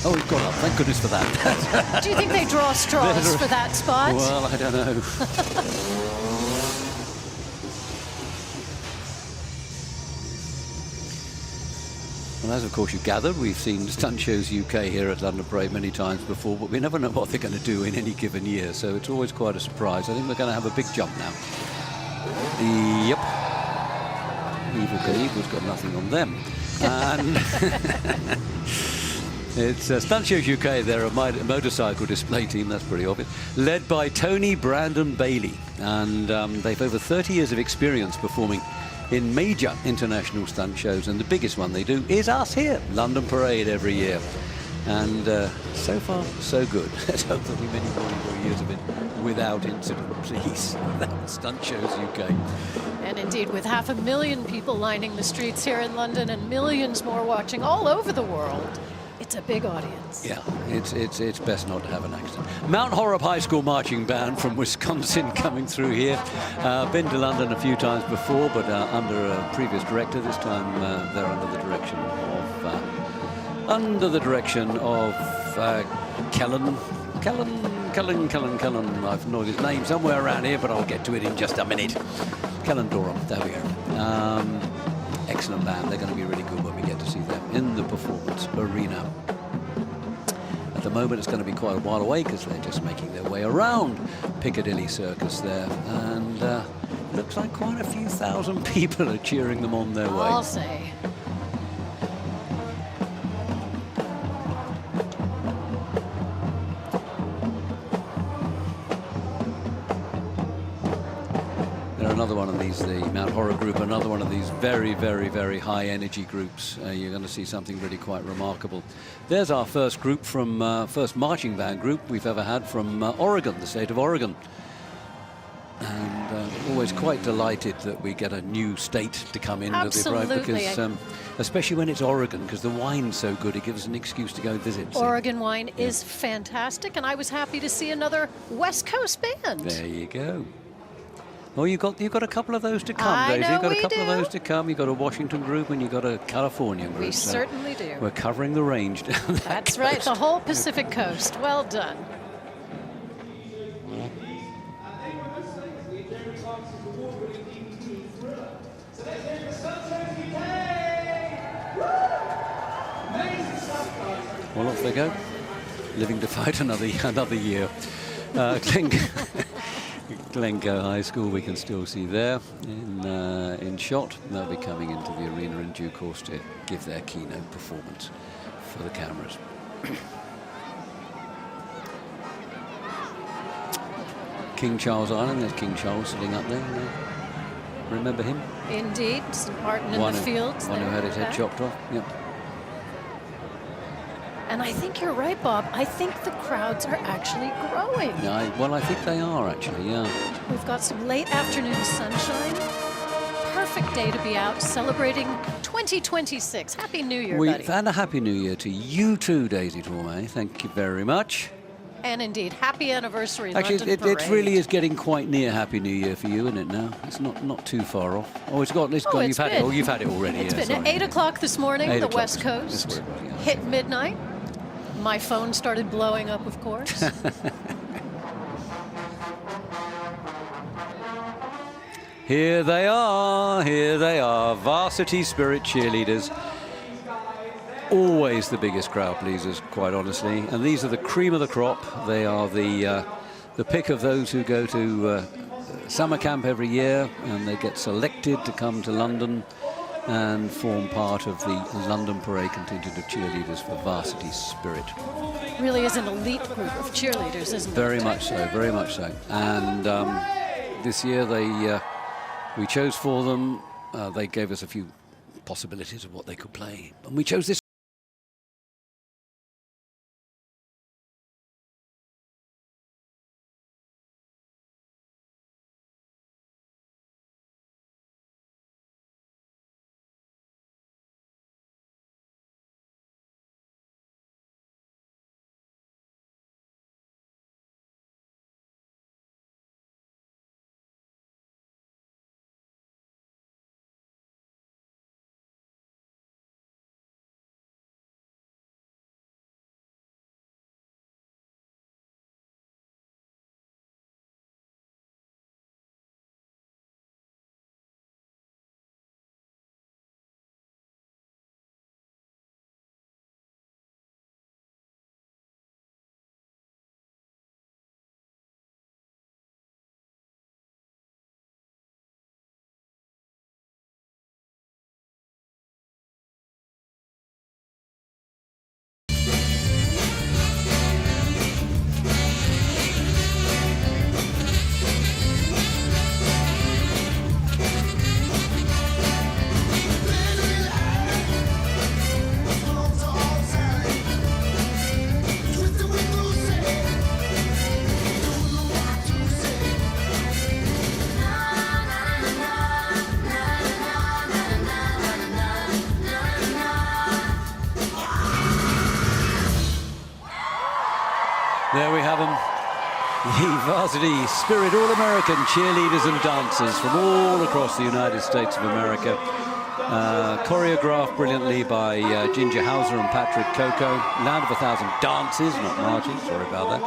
Speaker 1: Oh, we've got up. Thank goodness for that.
Speaker 2: Do you think they draw straws for that spot?
Speaker 1: Well, I don't know. Well, as of course you gathered, we've seen Stunt Shows UK here at London Parade many times before, but we never know what they're going to do in any given year, so it's always quite a surprise. I think we're going to have a big jump now. Yep. Evil Knievel's got nothing on them. And it's Stunt Shows UK. They're a motorcycle display team, that's pretty obvious, led by Tony Brandon Bailey. And they've over 30 years of experience performing in major international stunt shows, and the biggest one they do is us here, London Parade, every year. And so far, so good. Let's hope there'll be many more years of it without incident, please. That's Stunt Shows UK.
Speaker 2: And indeed, with 500,000 people lining the streets here in London and millions more watching all over the world, it's a big audience.
Speaker 1: Yeah, it's best not to have an accident. Mount Horeb High School Marching Band from Wisconsin coming through here. Been to London a few times before, but under a previous director. This time they're under the direction of Kellen. I've known his name somewhere around here, but I'll get to it in just a minute. Kellen Durham, there we go. Excellent band. They're going to be really good when we get to see them in the performance arena. At the moment, it's going to be quite a while away because they're just making their way around Piccadilly Circus there. And looks like quite a few thousand people are cheering them on their way.
Speaker 2: I'll say.
Speaker 1: Another one of these, the Mount Horeb group, another one of these very, very, very high energy groups. You're going to see something really quite remarkable. There's our first group from, first marching band group we've ever had from Oregon, the state of Oregon. And always quite delighted that we get a new state to come into the parade, because especially when it's Oregon, because the wine's so good, it gives us an excuse to go visit.
Speaker 2: Oregon wine is fantastic, and I was happy to see another West Coast band.
Speaker 1: There you go. Oh, you've got a couple of those to come, Daisy. You've got a couple of those to come. You've got a Washington group and you've got a California group.
Speaker 2: We certainly do.
Speaker 1: We're covering the range down that
Speaker 2: That's
Speaker 1: coast.
Speaker 2: right, the whole Pacific coast. Well done. Well,
Speaker 1: off they go, living to fight another year. Glencoe High School we can still see there in shot. They'll be coming into the arena in due course to give their keynote performance for the cameras. King Charles Island, there's King Charles sitting up there. Remember him?
Speaker 2: Indeed, St. Martin in the fields.
Speaker 1: One who had his head chopped off. Yep.
Speaker 2: And I think you're right, Bob. I think the crowds are actually growing.
Speaker 1: Yeah, well, I think they are actually, yeah.
Speaker 2: We've got some late afternoon sunshine. Perfect day to be out celebrating 2026. Happy New Year, buddy.
Speaker 1: And a Happy New Year to you too, Daisy Tormé. Thank you very much.
Speaker 2: And indeed, happy anniversary,
Speaker 1: Actually,
Speaker 2: London Parade.
Speaker 1: it really is getting quite near Happy New Year for you, isn't it now? It's not too far off. Oh, it's gone. You've had it. Oh, you've had it already.
Speaker 2: It's
Speaker 1: yeah,
Speaker 2: been
Speaker 1: sorry.
Speaker 2: 8 o'clock this morning, the West
Speaker 1: That's
Speaker 2: Coast.
Speaker 1: what it was, yeah.
Speaker 2: Hit midnight. My phone started blowing up, of course.
Speaker 1: Here they are, Varsity Spirit cheerleaders. Always the biggest crowd pleasers, quite honestly. And these are the cream of the crop. They are the pick of those who go to summer camp every year, and they get selected to come to London and form part of the London Parade contingent of cheerleaders for Varsity Spirit.
Speaker 2: Really is an elite group of cheerleaders, isn't it?
Speaker 1: Very much so, very much so. And this year we chose for them, they gave us a few possibilities of what they could play, and we chose this. There we have them, the Varsity Spirit All-American cheerleaders and dancers from all across the United States of America. Choreographed brilliantly by Ginger Hauser and Patrick Coco. Land of 1,000 Dances, not marches, sorry about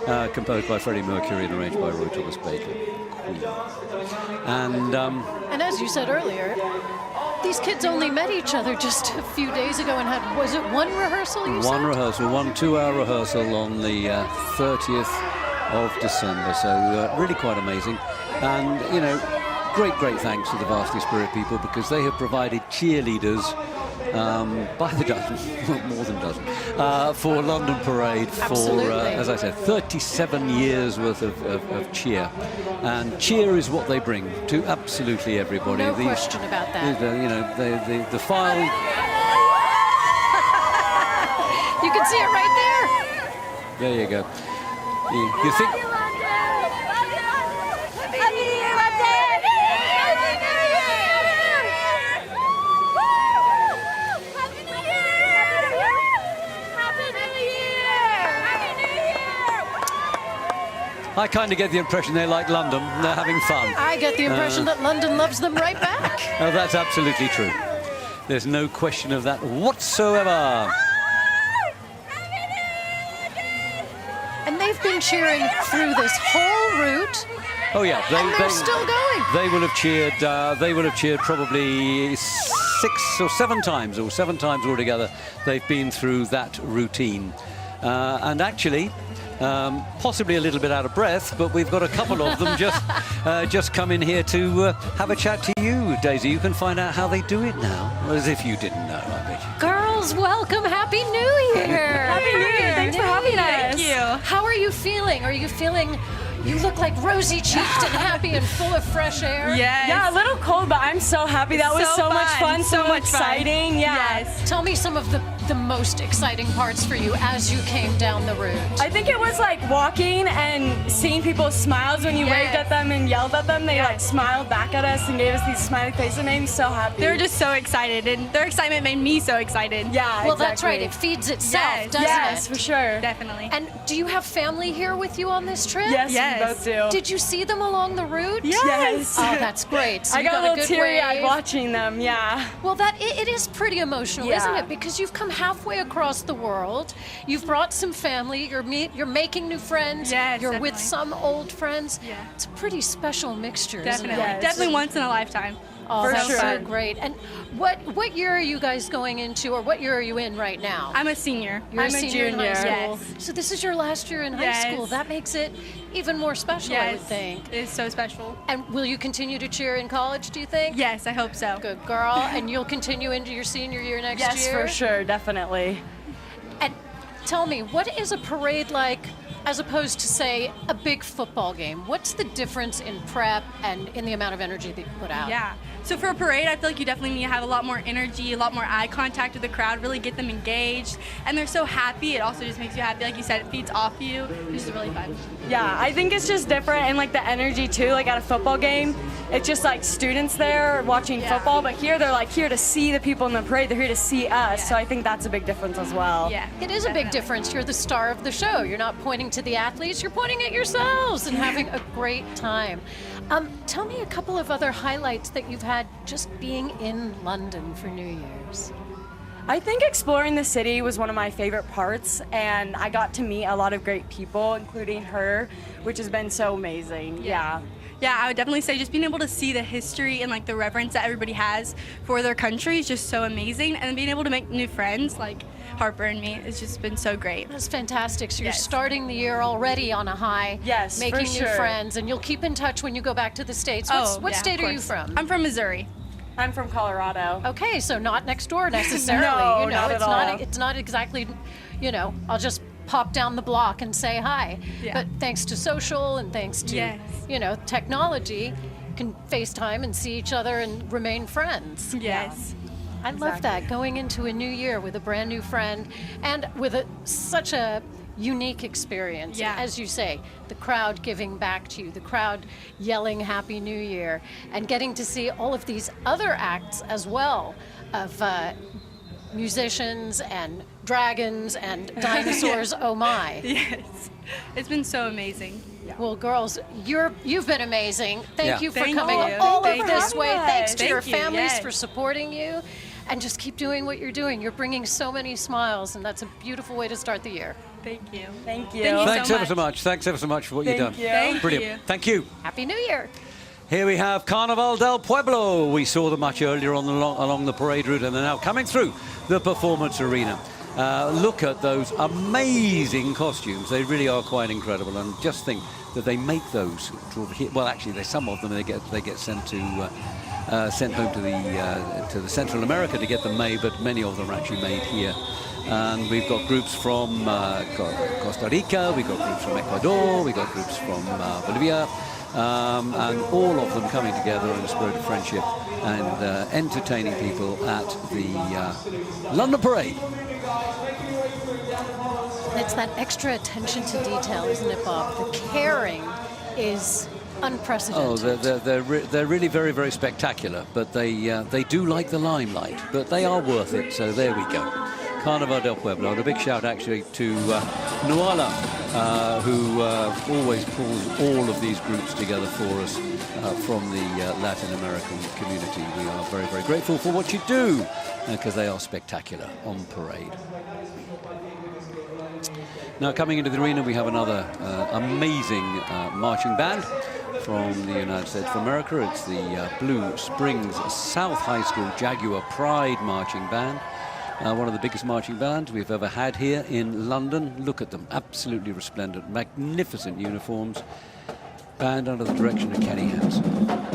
Speaker 1: that. Composed by Freddie Mercury and arranged by Roy Thomas Baker. Queen.
Speaker 2: And as you said earlier, these kids only met each other just a few days ago and had, was it one rehearsal you said?
Speaker 1: One rehearsal, 2-hour rehearsal on the 30th of December. So really quite amazing. And, you know, great thanks to the Varsity Spirit people, because they have provided cheerleaders by the dozen, more than a dozen, for London Parade for, as I said, 37 years worth of cheer. And cheer is what they bring to absolutely everybody.
Speaker 2: No question about that.
Speaker 1: You know, the file.
Speaker 2: You can see it right there.
Speaker 1: There you go. You think. I kind of get the impression they like London. They're having fun.
Speaker 2: I get the impression that London loves them right back.
Speaker 1: Oh, that's absolutely true. There's no question of that whatsoever.
Speaker 2: And they've been cheering through this whole route.
Speaker 1: Oh yeah,
Speaker 2: they're still going.
Speaker 1: They will have cheered. They will have cheered probably 6 or 7 times, or 7 times altogether. They've been through that routine, and actually. possibly a little bit out of breath, but we've got a couple of them just come in here to have a chat to you, Daisy. You can find out how they do it now, as if you didn't know, I bet you.
Speaker 2: Girls, welcome. Happy New Year.
Speaker 19: Happy New Year. Thanks for having us.
Speaker 2: Thank you. How are you feeling? Are you feeling... You look like rosy-cheeked and happy and full of fresh air.
Speaker 19: Yes. Yeah, a little cold, but I'm so happy. That was so much fun, so much exciting. Yeah.
Speaker 2: Yes. Tell me some of the most exciting parts for you as you came down the route.
Speaker 19: I think it was like walking and seeing people's smiles when you waved at them and yelled at them. They like smiled back at us and gave us these smiley faces. It made me so happy.
Speaker 20: They were just so excited, and their excitement made me so excited.
Speaker 19: Yeah,
Speaker 2: well, that's right. It feeds itself, doesn't it?
Speaker 19: Yes, for sure.
Speaker 20: Definitely.
Speaker 2: And do you have family here with you on this trip?
Speaker 19: Yes, we both do.
Speaker 2: Did you see them along the route?
Speaker 19: Yes.
Speaker 2: Oh, that's great. So
Speaker 19: I
Speaker 2: you
Speaker 19: got a little
Speaker 2: good
Speaker 19: teary-eyed
Speaker 2: wave.
Speaker 19: watching them, yeah.
Speaker 2: Well, it is pretty emotional, isn't it? Because you've come halfway across the world. You've brought some family. You're making new friends.
Speaker 20: Yes,
Speaker 2: You're
Speaker 20: definitely.
Speaker 2: with some old friends.
Speaker 20: Yeah.
Speaker 2: It's a pretty special mixture,
Speaker 20: Definitely.
Speaker 2: isn't it?
Speaker 20: Definitely once in a lifetime.
Speaker 2: Oh,
Speaker 19: For
Speaker 2: that's
Speaker 19: sure.
Speaker 2: so great. And what year are you guys going into, or what year are you in right now?
Speaker 20: I'm a senior.
Speaker 2: You're
Speaker 19: I'm
Speaker 2: a
Speaker 19: a
Speaker 2: senior in high
Speaker 19: junior.
Speaker 2: school. So this is your last year in high
Speaker 20: Yes.
Speaker 2: school. That makes it even more special, I would
Speaker 20: Yes.
Speaker 2: think.
Speaker 20: It is so special.
Speaker 2: And will you continue to cheer in college, do you think?
Speaker 20: Yes, I hope so.
Speaker 2: Good girl. And you'll continue into your senior year next
Speaker 19: Yes,
Speaker 2: year?
Speaker 19: for sure, definitely.
Speaker 2: And tell me, what is a parade like as opposed to, say, a big football game? What's the difference in prep and in the amount of energy that you put out?
Speaker 20: Yeah. So for a parade, I feel like you definitely need to have a lot more energy, a lot more eye contact with the crowd, really get them engaged. And they're so happy. It also just makes you happy. Like you said, it feeds off you. It's just really fun.
Speaker 19: Yeah, I think it's just different, and like the energy too, like at a football game, it's just like students there watching football, but here they're like here to see the people in the parade, they're here to see us, so I think that's a big difference as well.
Speaker 20: Yeah.
Speaker 2: It is a big difference. You're the star of the show. You're not pointing to the athletes, you're pointing at yourselves and having a great time. Tell me a couple of other highlights that you've had just being in London for New Year's.
Speaker 19: I think exploring the city was one of my favorite parts, and I got to meet a lot of great people, including her, which has been so amazing. Yeah.
Speaker 20: Yeah, I would definitely say just being able to see the history and like the reverence that everybody has for their country is just so amazing, and then being able to make new friends like Harper and me, it's just been so great.
Speaker 2: That's fantastic. So you're starting the year already on a high,
Speaker 19: Yes,
Speaker 2: making
Speaker 19: for
Speaker 2: new
Speaker 19: sure.
Speaker 2: friends, and you'll keep in touch when you go back to the States. What
Speaker 20: yeah,
Speaker 2: state
Speaker 20: of
Speaker 2: are you
Speaker 20: course.
Speaker 2: from?
Speaker 20: I'm from Missouri.
Speaker 19: I'm from Colorado.
Speaker 2: Okay, so not next door necessarily.
Speaker 19: No,
Speaker 2: you know,
Speaker 19: not at all.
Speaker 2: It's not exactly, you know, I'll just pop down the block and say hi.
Speaker 20: Yeah.
Speaker 2: But thanks to social and thanks to,
Speaker 20: Yes.
Speaker 2: you know, technology, can FaceTime and see each other and remain friends.
Speaker 20: Yes.
Speaker 2: I love that, going into a new year with a brand new friend and with such a unique experience.
Speaker 20: Yeah.
Speaker 2: As you say, the crowd giving back to you, the crowd yelling Happy New Year, and getting to see all of these other acts as well of musicians and dragons and dinosaurs. Oh my.
Speaker 20: Yes. It's been so amazing.
Speaker 2: Well, girls, you've been amazing. Thank you for
Speaker 20: Thank
Speaker 2: coming
Speaker 20: you.
Speaker 2: all
Speaker 20: Thank
Speaker 2: of
Speaker 20: you.
Speaker 2: this way. Thanks to
Speaker 20: Thank
Speaker 2: your
Speaker 20: you,
Speaker 2: families
Speaker 20: yes.
Speaker 2: for supporting you. And just keep doing what you're doing. You're bringing so many smiles, and that's a beautiful way to start the year.
Speaker 20: Thank you.
Speaker 19: Thank you.
Speaker 1: Thanks ever so much. Thanks ever so much for what you've done.
Speaker 19: you. Thank
Speaker 1: Brilliant. Thank you.
Speaker 2: Happy New Year.
Speaker 1: Here we have Carnaval del Pueblo. We saw them much earlier on along the parade route, and they're now coming through the performance arena. Look at those amazing costumes. They really are quite incredible, and just think that they make those. Well, actually, there's some of them they get sent to. Sent home to the Central America to get them made, but many of them are actually made here. And we've got groups from Costa Rica, we've got groups from Ecuador, we've got groups from Bolivia, and all of them coming together in a spirit of friendship and entertaining people at the London Parade.
Speaker 2: It's that extra attention to detail, isn't it, Bob? The caring is unprecedented.
Speaker 1: Oh, they're really very, very spectacular, but they do like the limelight, but they are worth it, so there we go. Carnaval del Pueblo, and a big shout actually to Nuala, who always pulls all of these groups together for us from the Latin American community. We are very, very grateful for what you do, because they are spectacular on parade. Now, coming into the arena, we have another amazing marching band from the United States of America. It's the Blue Springs South High School Jaguar Pride Marching Band. one of the biggest marching bands we've ever had here in London. Look at them, absolutely resplendent, magnificent uniforms. Band under the direction of Kenny Hansen.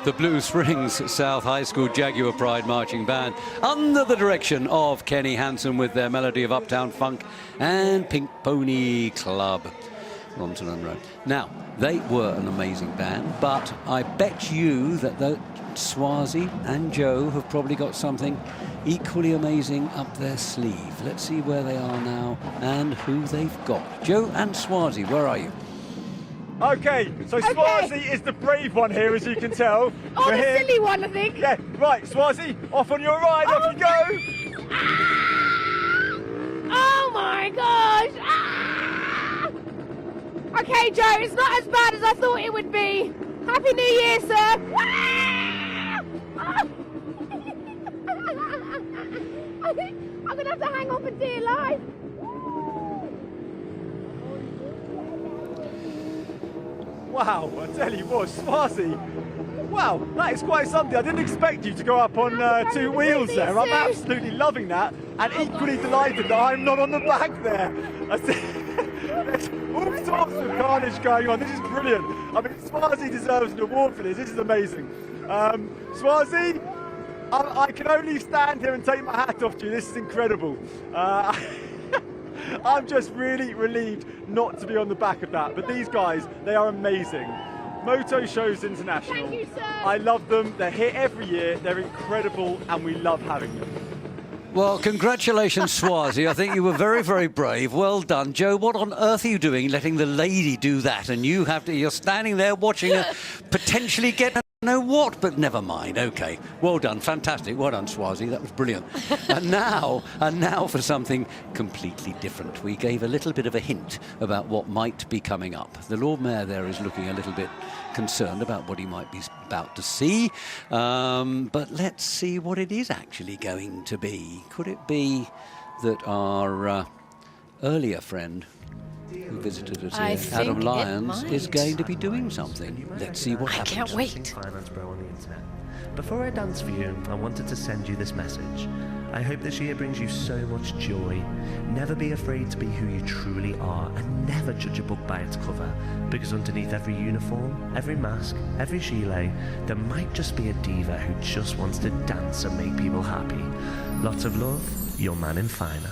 Speaker 1: The Blue Springs South High School Jaguar Pride Marching Band under the direction of Kenny Hansen with their melody of Uptown Funk and Pink Pony Club. Ronson Road. Now, they were an amazing band, but I bet you that Swazi and Joe have probably got something equally amazing up their sleeve. Let's see where they are now and who they've got. Joe and Swazi, where are you?
Speaker 9: Okay, so Swazi is the brave one here, as you can tell.
Speaker 8: Oh,
Speaker 9: We're
Speaker 8: the
Speaker 9: here.
Speaker 8: silly one, I think.
Speaker 9: Yeah, right, Swazi, off on your ride, off you go.
Speaker 8: Oh my gosh! Ah! Okay, Joe, it's not as bad as I thought it would be. Happy New Year, sir. Ah! Ah! I think I'm gonna have to hang on for dear life.
Speaker 9: Wow, I tell you what, Swazi, wow, that is quite something. I didn't expect you to go up on two wheels there. I'm absolutely loving that, and equally delighted that I'm not on the back there. There's all sorts of carnage going on. This is brilliant. I mean, Swazi deserves an award for this. This is amazing. Swazi, I can only stand here and take my hat off to you. This is incredible. I'm just really relieved not to be on the back of that. But these guys, they are amazing. Moto Shows International.
Speaker 8: Thank you, sir.
Speaker 9: I love them. They're here every year. They're incredible, and we love having them.
Speaker 1: Well, congratulations, Swazi. I think you were very, very brave. Well done. Joe, what on earth are you doing letting the lady do that? And you're standing there watching her potentially get know what, but never mind. Okay, well done, fantastic, well done, Swazi, that was brilliant. and now for something completely different. We gave a little bit of a hint about what might be coming up. The Lord Mayor there is looking a little bit concerned about what he might be about to see, but let's see what it is actually going to be. Could it be that our earlier friend who visited us here, Adam Lyons, is going to be doing something? Let's see what happens.
Speaker 2: I can't wait.
Speaker 7: Finance Bro on the internet. Before I dance for you, I wanted to send you this message. I hope this year brings you so much joy. Never be afraid to be who you truly are, and never judge a book by its cover, because underneath every uniform, every mask, every gilet, there might just be a diva who just wants to dance and make people happy. Lots of love, your man in finance.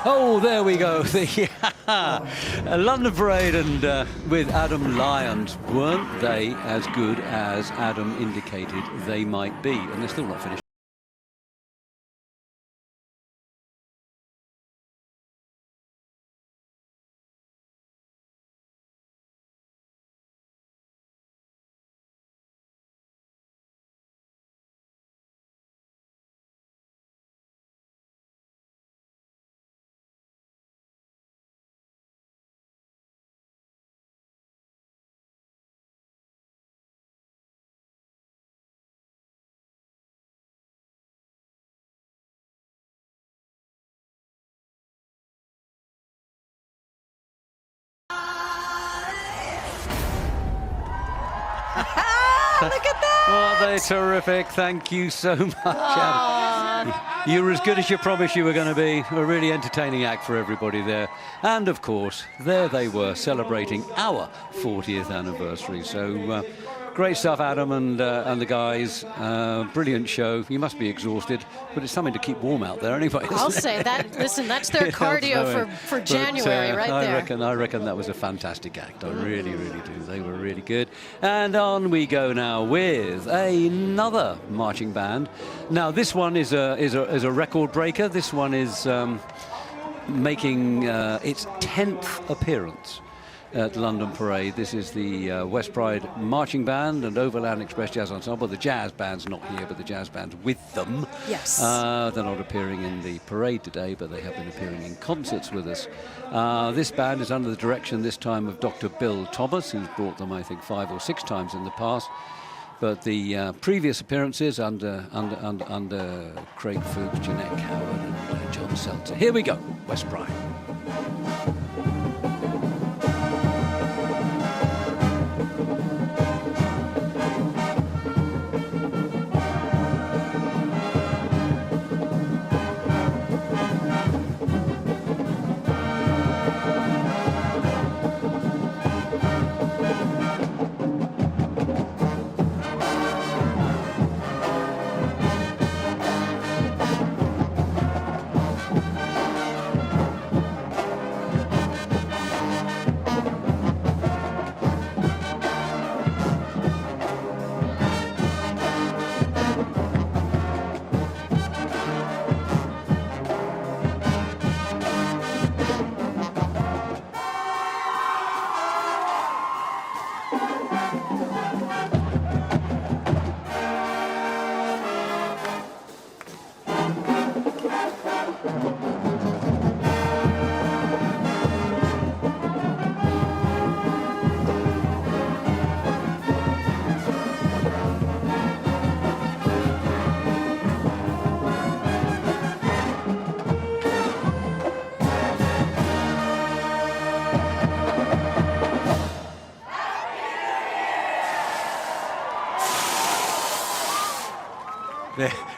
Speaker 1: Oh, there we go. The London Parade and with Adam Lyons. Weren't they as good as Adam indicated they might be? And they're still not finished.
Speaker 2: Look at that!
Speaker 1: Oh, they're terrific. Thank you so much, Adam. You were as good as you promised you were going to be. A really entertaining act for everybody there. And, of course, there they were, celebrating our 40th anniversary. So, great stuff, Adam and the guys. Brilliant show. You must be exhausted, but it's something to keep warm out there anyway.
Speaker 2: I'll say that. Listen, that's their cardio for January right there.
Speaker 1: I reckon that was a fantastic act. I really, really do. They were really good. And on we go now with another marching band. Now, this one is a record breaker. This one is making its 10th appearance at London Parade. This is the West Pride Marching Band and Overland Express Jazz Ensemble. The jazz band's not here, but the jazz band's with them.
Speaker 2: Yes.
Speaker 1: They're not appearing in the parade today, but they have been appearing in concerts with us. This band is under the direction this time of Dr. Bill Thomas, who's brought them, I think, 5 or 6 times in the past. But the previous appearances under Craig Fuchs, Jeanette Coward, and John Seltzer. Here we go, West Pride.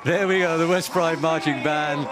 Speaker 1: There we go, the West Pride Marching Band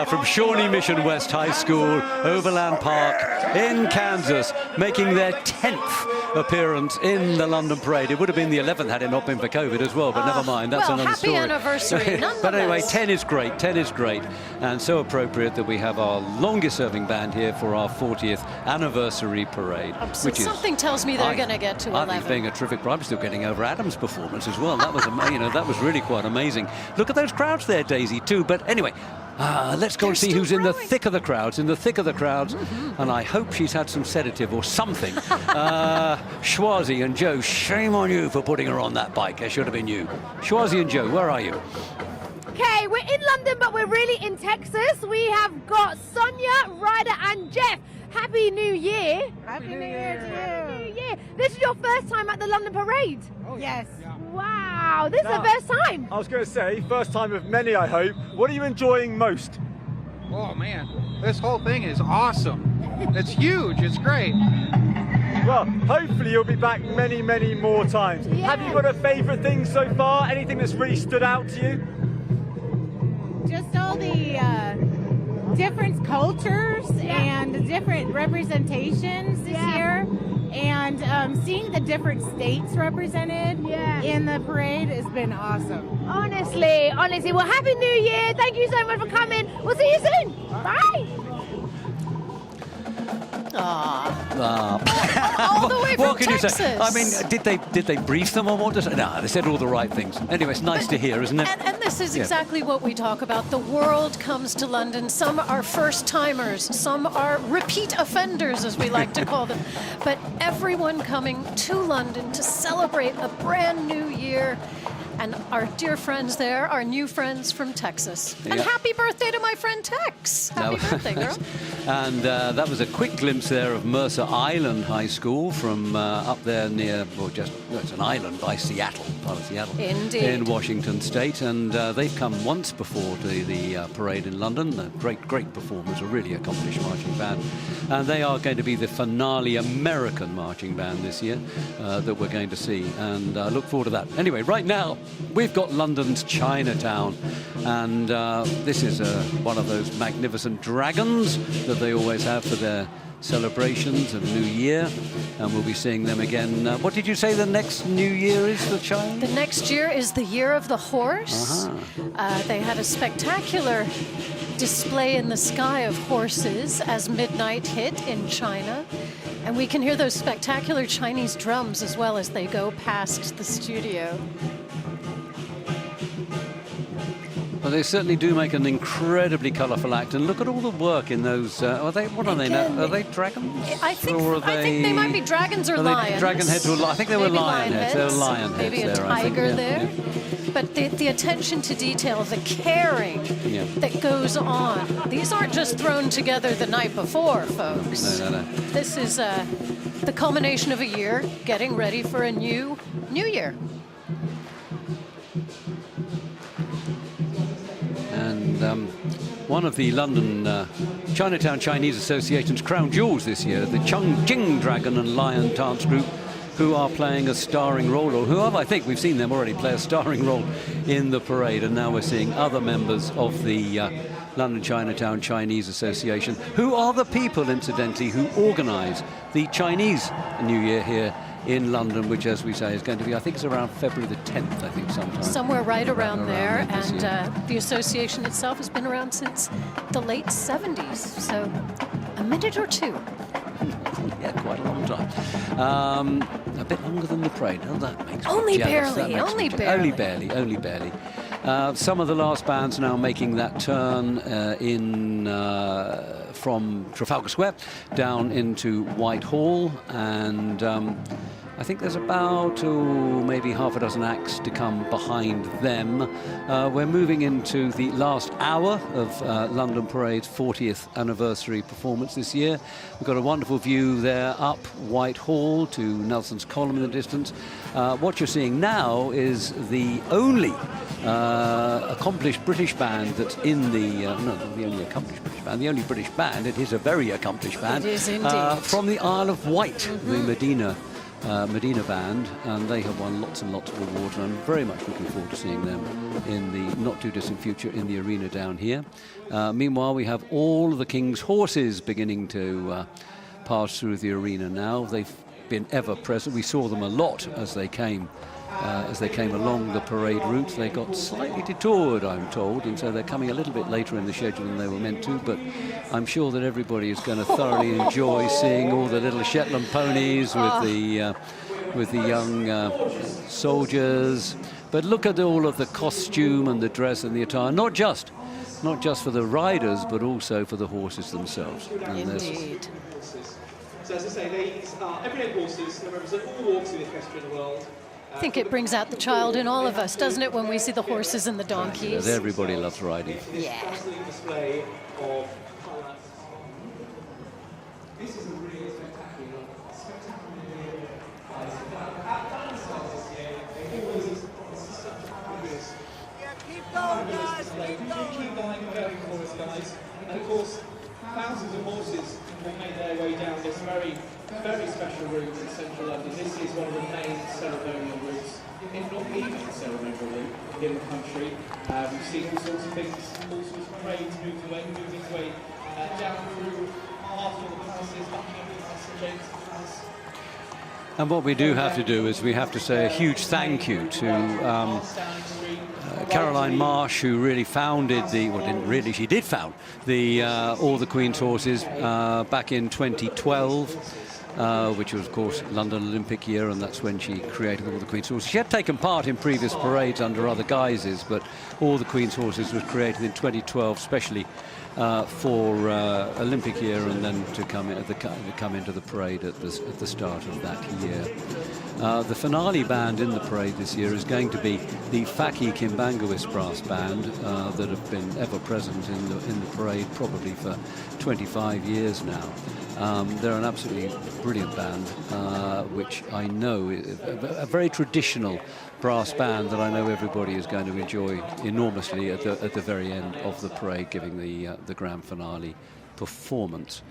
Speaker 1: from Shawnee Mission West High School, Overland Park in Kansas, making their 10th appearance in the London Parade. It would have been the 11th had it not been for COVID as well, but never mind, that's another story.
Speaker 2: Happy anniversary,
Speaker 1: But anyway, 10 is great, 10 is great, and so appropriate that we have our longest-serving band here for our 40th anniversary parade. Which is,
Speaker 2: something tells me they're going to get to 11.
Speaker 1: I think being a terrific, I'm still getting over Adam's performance as well. That was, that was really quite amazing. Look at those crowds there, Daisy, too. But anyway, let's go and see who's in the thick of the crowds, and I hope she's had some sedative or something. Schwazi and Joe, shame on you for putting her on that bike. It should have been you. Schwazi and Joe, where are you?
Speaker 8: Okay, we're in London, but we're really in Texas. We have got Sonia, Ryder, and Jeff. Happy New Year.
Speaker 21: Happy New Year to you.
Speaker 8: Happy New Year. This is your first time at the London Parade?
Speaker 21: Oh, yes.
Speaker 8: Wow, this is the first time.
Speaker 9: I was going to say, first time of many, I hope. What are you enjoying most?
Speaker 21: Oh, man, this whole thing is awesome. It's huge. It's great.
Speaker 9: Well, hopefully you'll be back many, many more times.
Speaker 8: Yes.
Speaker 9: Have you got a favourite thing so far? Anything that's really stood out to you?
Speaker 21: Just all the different cultures and the different representations this year. And seeing the different states represented in the parade has been awesome.
Speaker 8: Honestly. Well, Happy New Year. Thank you so much for coming. We'll see you soon. Bye.
Speaker 2: All the way from
Speaker 1: What can
Speaker 2: Texas.
Speaker 1: you say? I mean, did they brief them on what to say? No, they said all the right things. Anyway, it's nice to hear, isn't it?
Speaker 2: And this is
Speaker 1: Yeah.
Speaker 2: exactly what we talk about. The world comes to London. Some are first-timers. Some are repeat offenders, as we like to call them. But everyone coming to London to celebrate a brand new year. And our dear friends there, our new friends from Texas. And
Speaker 1: Yeah.
Speaker 2: happy birthday to my friend Tex. Happy birthday, girl.
Speaker 1: And that was a quick glimpse there of Mercer Island High School from up there near, well, it's an island by Seattle, part of Seattle.
Speaker 2: Indeed.
Speaker 1: In Washington State. And they've come once before to the parade in London. A great performers, a really accomplished marching band. And they are going to be the finale American marching band this year that we're going to see. And I look forward to that. Anyway, right now, we've got London's Chinatown, and this is one of those magnificent dragons that they always have for their celebrations of New Year, and we'll be seeing them again. What did you say the next New Year is for China?
Speaker 2: The next year is the Year of the Horse. They had a spectacular display in the sky of horses as midnight hit in China. And we can hear those spectacular Chinese drums as well as they go past the studio.
Speaker 1: Well, they certainly do make an incredibly colourful act, and look at all the work in those. Are they? What are they now? Are they dragons?
Speaker 2: I think they might be dragons or lions.
Speaker 1: Dragon heads or I think they were
Speaker 2: Maybe
Speaker 1: lion heads. They were lion heads.
Speaker 2: Maybe a
Speaker 1: there, I think.
Speaker 2: tiger
Speaker 1: Yeah,
Speaker 2: there.
Speaker 1: yeah.
Speaker 2: But the attention to detail, the caring
Speaker 1: Yeah.
Speaker 2: that goes on. These aren't just thrown together the night before, folks.
Speaker 1: No.
Speaker 2: This is the culmination of a year, getting ready for a new year.
Speaker 1: And one of the London Chinatown Chinese Association's crown jewels this year, the Chongqing Dragon and Lion Dance Group, who are playing a starring role, or who have, I think we've seen them already play a starring role in the parade, and now we're seeing other members of the London Chinatown Chinese Association, who are the people, incidentally, who organise the Chinese New Year here in London, which, as we say, is going to be, I think it's around February the 10th, I think, sometime.
Speaker 2: Somewhere right around there.
Speaker 1: this
Speaker 2: And
Speaker 1: year.
Speaker 2: the association itself has been around since the late 70s. So a minute or two.
Speaker 1: Yeah, quite a long time. A bit longer than the parade. Oh, that makes me
Speaker 2: Only
Speaker 1: jealous.
Speaker 2: barely,
Speaker 1: That makes
Speaker 2: only
Speaker 1: me
Speaker 2: barely.
Speaker 1: Only barely. Some of the last bands now making that turn from Trafalgar Square down into Whitehall, and I think there's about maybe half a dozen acts to come behind them. We're moving into the last hour of London Parade's 40th anniversary performance this year. We've got a wonderful view there up Whitehall to Nelson's Column in the distance. What you're seeing now is the only accomplished British band that's in the, not the only accomplished British band, the only British band. It is a very accomplished band.
Speaker 2: It is indeed.
Speaker 1: From the Isle of Wight, the Medina band, and they have won lots and lots of awards, and I'm very much looking forward to seeing them in the not too distant future in the arena down here. Meanwhile, we have all the King's horses beginning to pass through the arena now. They've been ever present. We saw them a lot as they came along the parade route. They got slightly detoured, I'm told, and so they're coming a little bit later in the schedule than they were meant to, but I'm sure that everybody is going to thoroughly enjoy seeing all the little Shetland ponies with the young soldiers. But look at all of the costume and the dress and the attire, not just for the riders, but also for the horses themselves. And
Speaker 2: Indeed.
Speaker 5: So as I say, these are everyday horses that represent all walks of the equestrian world.
Speaker 2: I think it brings out the child in all of us, doesn't it, when we see the horses and the donkeys?
Speaker 1: Yes, everybody loves riding.
Speaker 2: Yeah.
Speaker 5: Display of colour. This is a really spectacular
Speaker 4: Keep going, guys.
Speaker 5: Keep going for us, guys. And of course, thousands of horses will make their way down this very, very special route in central London. This is one of the main ceremonial routes, if not the ceremonial route in the country. We've seen all sorts of things, all sorts of parades moving its way down through half of the palaces, Buckingham Palace, St James's Palace.
Speaker 1: And what we do have to do is we have to say a huge thank you to Caroline Marsh, who really founded the, well, didn't really, she did found the All the Queen's Horses back in 2012, which was, of course, London Olympic year, and that's when she created All the Queen's Horses. She had taken part in previous parades under other guises, but All the Queen's Horses was created in 2012, especially for Olympic year, and then to come into the parade at the start of that year. The finale band in the parade this year is going to be the Faki Kimbangawis brass band that have been ever present in the parade probably for 25 years now. They're an absolutely brilliant band, which I know is a very traditional brass band that I know everybody is going to enjoy enormously at the very end of the parade, giving the grand finale performance.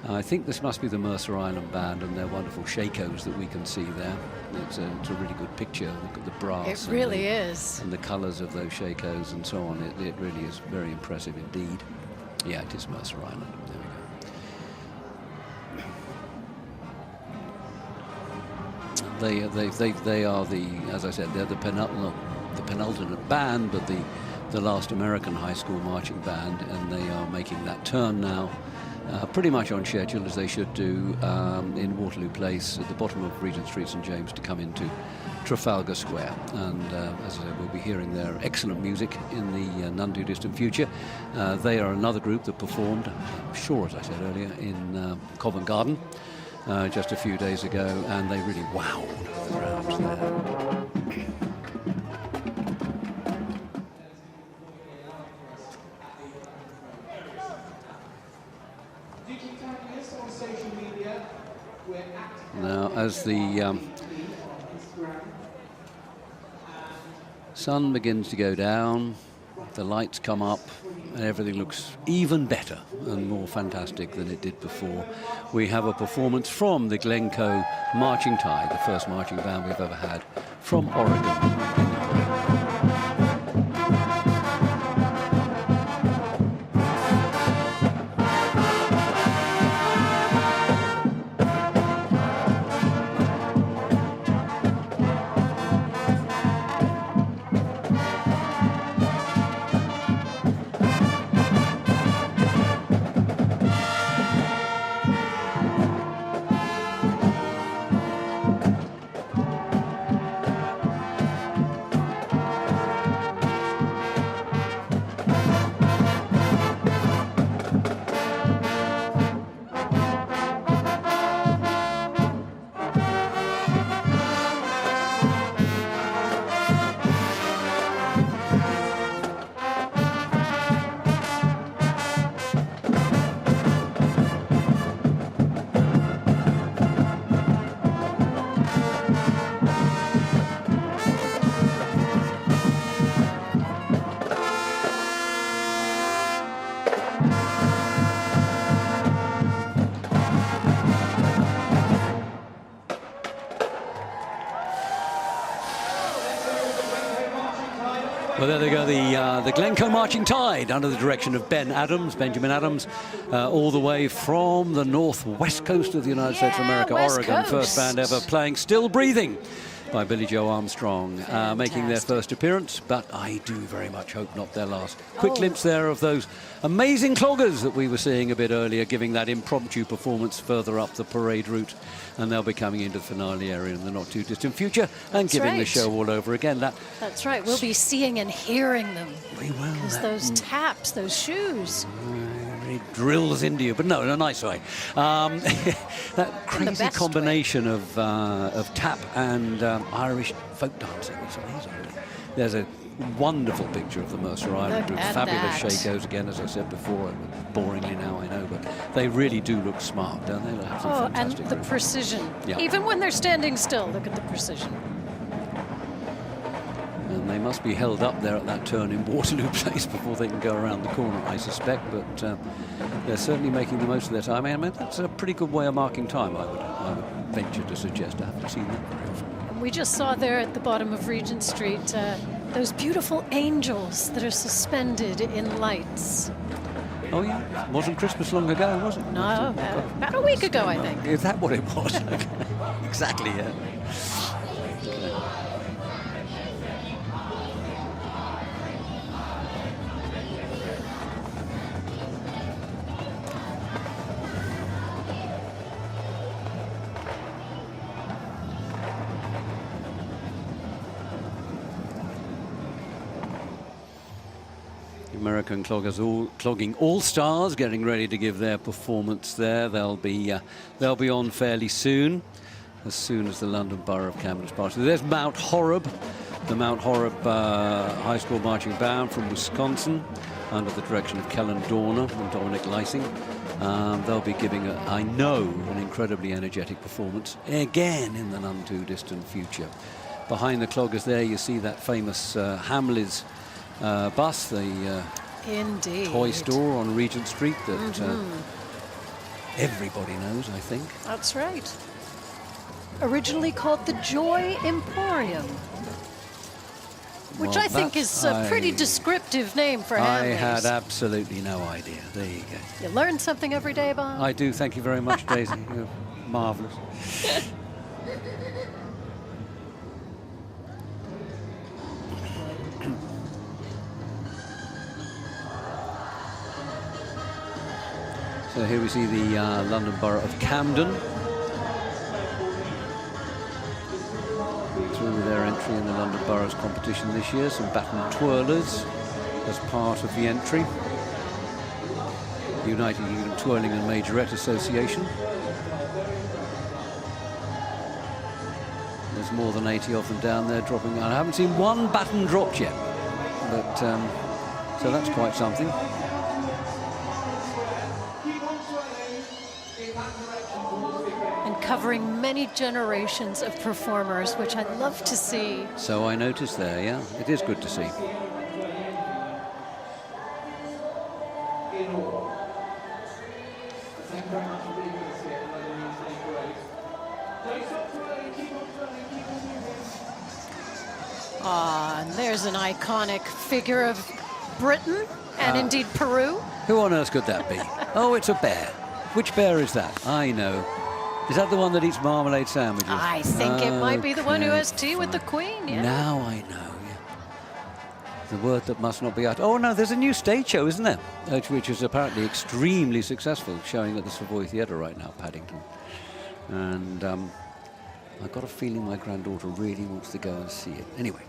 Speaker 1: I think this must be the Mercer Island Band and their wonderful shakos that we can see there. It's a really good picture. Look at the brass.
Speaker 2: It really is.
Speaker 1: And the colours of those shakos and so on. It really is very impressive indeed. Yeah, it is Mercer Island. There we go. They are the, as I said, they're the penultimate band, but the last American high school marching band, and they are making that turn now. Pretty much on schedule, as they should do, in Waterloo Place at the bottom of Regent Street, St James, to come into Trafalgar Square. And as I said, we'll be hearing their excellent music in the none too distant future. They are another group that performed, I'm sure, as I said earlier, in Covent Garden just a few days ago, and they really wowed the crowds there. Now, as the sun begins to go down, the lights come up, and everything looks even better and more fantastic than it did before. We have a performance from the Glencoe Marching Tide, the first marching band we've ever had from Oregon. Well, there they go, the Glencoe Marching Tide under the direction of Benjamin Adams, all the way from the northwest coast of the United States of America,
Speaker 2: West
Speaker 1: Oregon.
Speaker 2: Coast.
Speaker 1: First band ever playing Still Breathing by Billy Joe Armstrong, making their first appearance, but I do very much hope not their last. Quick glimpse there of those amazing cloggers that we were seeing a bit earlier, giving that impromptu performance further up the parade route, and they'll be coming into the finale area in the not too distant future and giving the show all over again.
Speaker 2: That's right, we'll be seeing and hearing them.
Speaker 1: We will.
Speaker 2: Because those taps, those shoes.
Speaker 1: It drills into you, but no, in a nice way. That crazy combination of tap and Irish folk dancing is amazing. There's a wonderful picture of the Mercer Island group. Fabulous shakos again, as I said before. Boringly now, I know, but they really do look smart, don't they? They have some fantastic
Speaker 2: and the
Speaker 1: group.
Speaker 2: Precision.
Speaker 1: Yeah.
Speaker 2: Even when they're standing still, look at the precision.
Speaker 1: And they must be held up there at that turn in Waterloo Place before they can go around the corner, I suspect. But they're certainly making the most of their time. I mean, that's a pretty good way of marking time, I would venture to suggest. I haven't seen that very often.
Speaker 2: And we just saw there at the bottom of Regent Street those beautiful angels that are suspended in lights.
Speaker 1: Oh, yeah. Wasn't Christmas long ago, was it?
Speaker 2: No, about a week ago, I think.
Speaker 1: Is that what it was? exactly, yeah. American clogging all-stars getting ready to give their performance there. They'll be on fairly soon as the London Borough of Camden starts. There's Mount Horeb, the Mount Horeb High School Marching Band from Wisconsin, under the direction of Kellen Dorner and Dominic Lysing. They'll be giving, I know, an incredibly energetic performance again in the none too distant future. Behind the cloggers there, you see that famous Hamleys bus, the toy store on Regent Street that everybody knows, I think.
Speaker 2: That's right. Originally called the Joy Emporium, which
Speaker 1: Well,
Speaker 2: I think is a pretty descriptive name for
Speaker 1: I
Speaker 2: Hamleys.
Speaker 1: had absolutely no idea. There you go.
Speaker 2: You learn something every day, Bob.
Speaker 1: I do. Thank you very much, Daisy. You're marvellous. So here we see the London Borough of Camden through their entry in the London Borough's competition this year. Some baton twirlers as part of the entry. The United Kingdom Twirling and Majorette Association. There's more than 80 of them down there dropping. I haven't seen one baton dropped yet, but so that's quite something.
Speaker 2: Covering many generations of performers, which I love to see.
Speaker 1: So I noticed there, yeah. It is good to see.
Speaker 2: And there's an iconic figure of Britain and indeed Peru.
Speaker 1: Who on earth could that be? Oh, it's a bear. Which bear is that? I know. Is that the one that eats marmalade sandwiches?
Speaker 2: I think it might be the one who has tea with the Queen, yeah.
Speaker 1: Now I know, yeah. The word that must not be uttered. Oh, no, there's a new stage show, isn't there? Which is apparently extremely successful, showing at the Savoy Theatre right now, Paddington. And I've got a feeling my granddaughter really wants to go and see it. Anyway,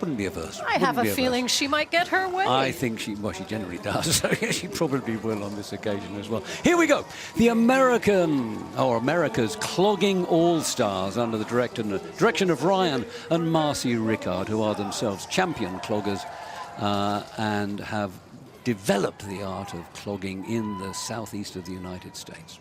Speaker 1: wouldn't be averse.
Speaker 2: I have a feeling she might get her way.
Speaker 1: I think she generally does. So yeah, she probably will on this occasion as well. Here we go. The America's Clogging All-Stars under the direction of Ryan and Marcy Rickard, who are themselves champion cloggers and have developed the art of clogging in the southeast of the United States.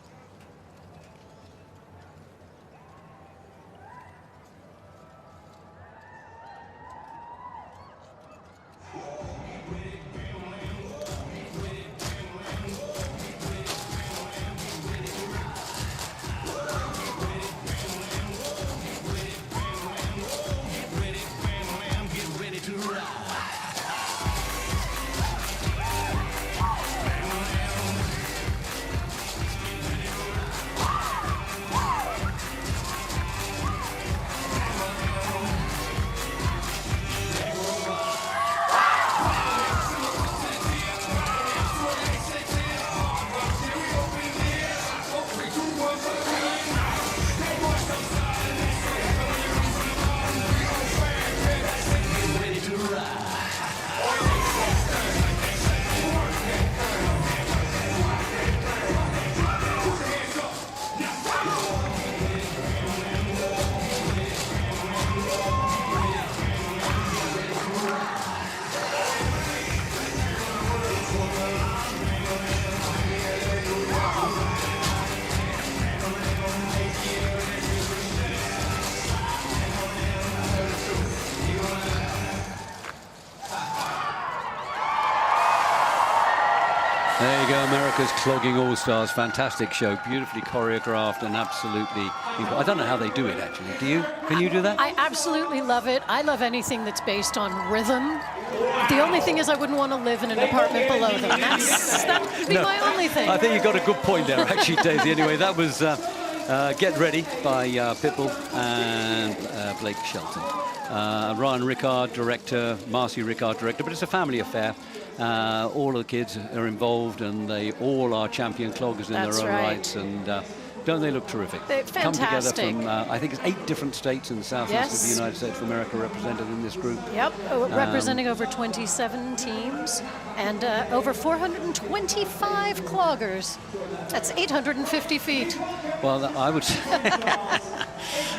Speaker 1: There you go, America's Clogging All-Stars. Fantastic show, beautifully choreographed and absolutely... I don't know how they do it, actually. Do you? Can you do that?
Speaker 2: I absolutely love it. I love anything that's based on rhythm. The only thing is I wouldn't want to live in an apartment below them. That would be my only thing.
Speaker 1: I think you got a good point there, actually, Daisy. Anyway, that was Get Ready by Pitbull and Blake Shelton. Ryan Rickard, director, Marcy Rickard, director, but it's a family affair. All of the kids are involved, and they all are champion cloggers in
Speaker 2: That's
Speaker 1: their own
Speaker 2: right.
Speaker 1: rights, and don't they look terrific?
Speaker 2: They're
Speaker 1: Come together
Speaker 2: fantastic.
Speaker 1: from, I think it's 8 different states in the southeast
Speaker 2: Yes.
Speaker 1: of the United States of America represented in this group.
Speaker 2: Yep, representing over 27 teams and over 425 cloggers. That's 850 feet.
Speaker 1: Well, I would say,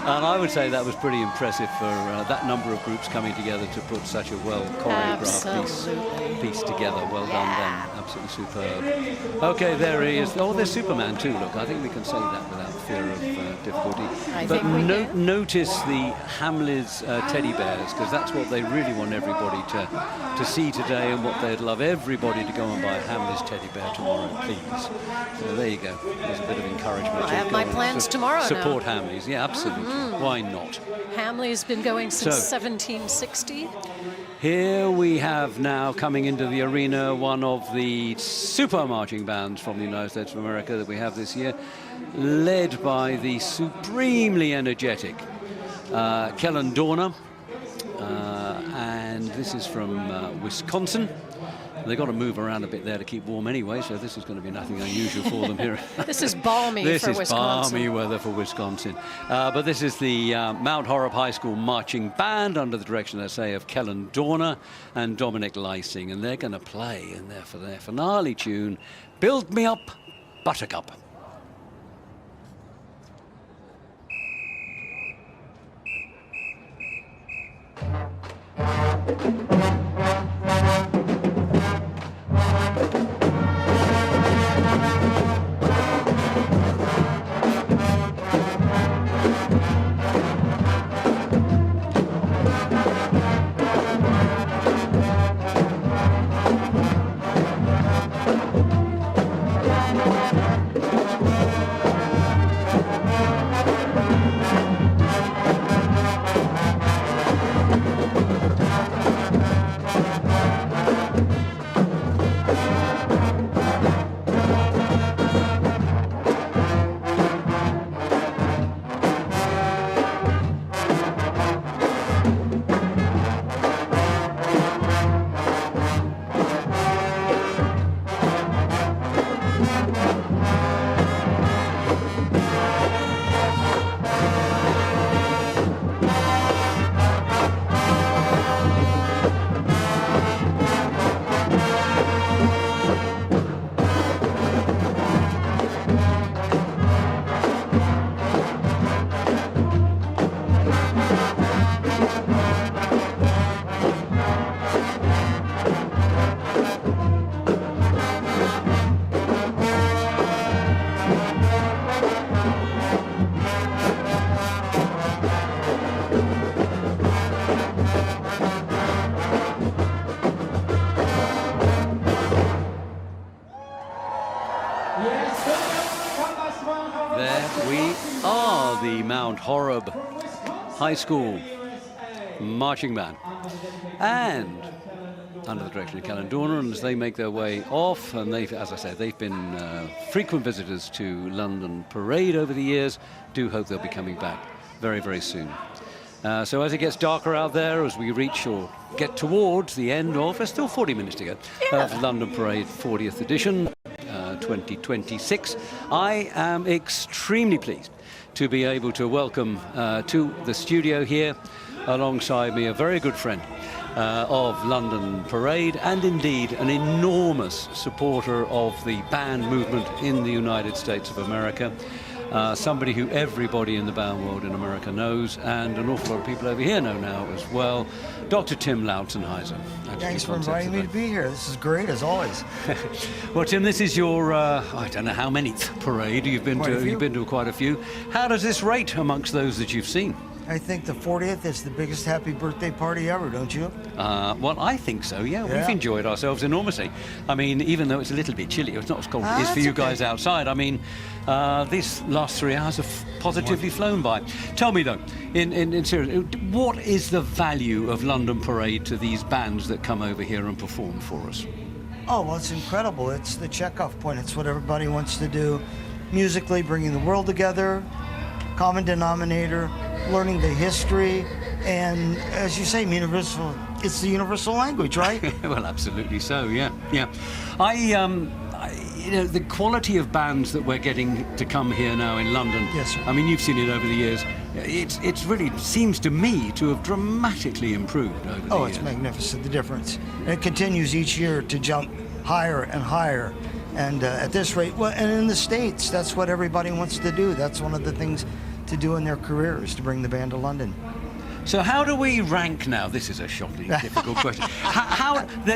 Speaker 1: and I would say that was pretty impressive for that number of groups coming together to put such a well choreographed piece together. Well done, then. Absolutely superb. Okay, there he is. Oh, there's Superman too. Look, I think we can say that without fear of difficulty. But notice the Hamleys teddy bears, because that's what they really want everybody to see today, and what they'd love everybody to go and buy a Hamleys teddy bear tomorrow, please. So there you go. There's a bit of encouragement.
Speaker 2: I have my plans tomorrow now.
Speaker 1: Support Hamleys. Yeah, absolutely. Why not?
Speaker 2: Hamley's been going since 1760.
Speaker 1: Here we have now coming into the arena one of the super marching bands from the United States of America that we have this year, led by the supremely energetic Kellen Dorner, and this is from Wisconsin. They've got to move around a bit there to keep warm anyway, so this is going to be nothing unusual for them here.
Speaker 2: This is balmy
Speaker 1: this
Speaker 2: for
Speaker 1: is
Speaker 2: Wisconsin.
Speaker 1: balmy weather for Wisconsin. But this is the Mount Horeb High School Marching Band under the direction, I say, of Kellen Dorner and Dominic Lysing, and they're going to play in there for their finale tune, Build Me Up, Buttercup. There we are, the Mount Horeb High School Marching Band. And under the direction of Kellen Dorner, and as they make their way off, and they've, as I said, they've been frequent visitors to London Parade over the years. Do hope they'll be coming back very, very soon. So as it gets darker out there, as we reach or get towards the end of, there's still 40 minutes to go, of London Parade 40th edition, 2026, I am extremely pleased to be able to welcome to the studio here, alongside me, a very good friend of London Parade, and indeed an enormous supporter of the band movement in the United States of America. Somebody who everybody in the band world in America knows, and an awful lot of people over here know now as well, Dr. Tim Lautenheiser.
Speaker 6: Thanks for inviting me to be here. This is great, as always.
Speaker 1: Well, Tim, this is your, I don't know how many parade you've been to. You've been to quite a few. How does this rate amongst those that you've seen?
Speaker 6: I think the 40th is the biggest happy birthday party ever, don't you?
Speaker 1: Well, I think so, yeah. We've enjoyed ourselves enormously. I mean, even though it's a little bit chilly, it's not as cold as it is for you guys outside. I mean, these last 3 hours have positively flown by. Tell me, though, in serious, what is the value of London Parade to these bands that come over here and perform for us?
Speaker 6: Oh, well, it's incredible. It's the checkoff point. It's what everybody wants to do. musically bringing the world together, common denominator, learning the history, and as you say, universal. It's the universal language, right?
Speaker 1: Well, absolutely so. Yeah. You know, the quality of bands that we're getting to come here now in London.
Speaker 6: Yes, sir.
Speaker 1: I mean, you've seen it over the years. It's really seems to me to have dramatically improved over the years.
Speaker 6: Oh, it's magnificent, the difference. And it continues each year to jump higher and higher. And at this rate, well, and in the States, that's what everybody wants to do. That's one of the things to do in their career, is to bring the band to London.
Speaker 1: So how do we rank now? This is a shockingly difficult question.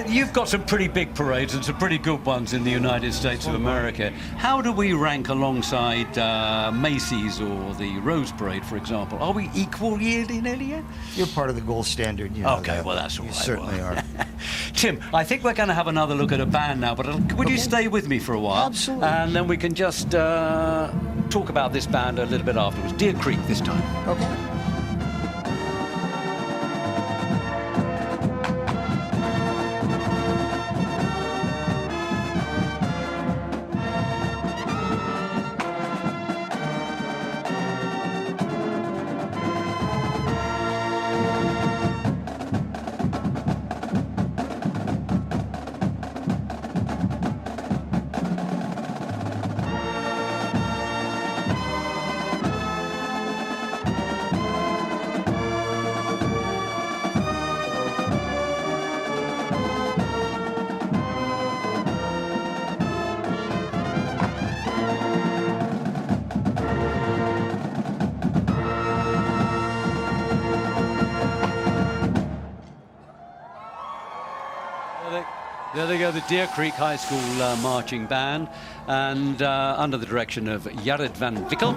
Speaker 1: You've got some pretty big parades and some pretty good ones in the United States of America. How do we rank alongside Macy's or the Rose Parade, for example? Are we equal nearly?
Speaker 6: You're part of the gold standard. You know
Speaker 1: okay,
Speaker 6: that.
Speaker 1: well, that's all
Speaker 6: you
Speaker 1: right.
Speaker 6: You certainly are.
Speaker 1: Tim, I think we're going to have another look at a band now, but would you stay with me for a while?
Speaker 6: Absolutely.
Speaker 1: And then we can just talk about this band a little bit afterwards. Deer Creek this time.
Speaker 6: Okay.
Speaker 1: There they go, the Deer Creek High School marching band, and under the direction of Jared van Wickel,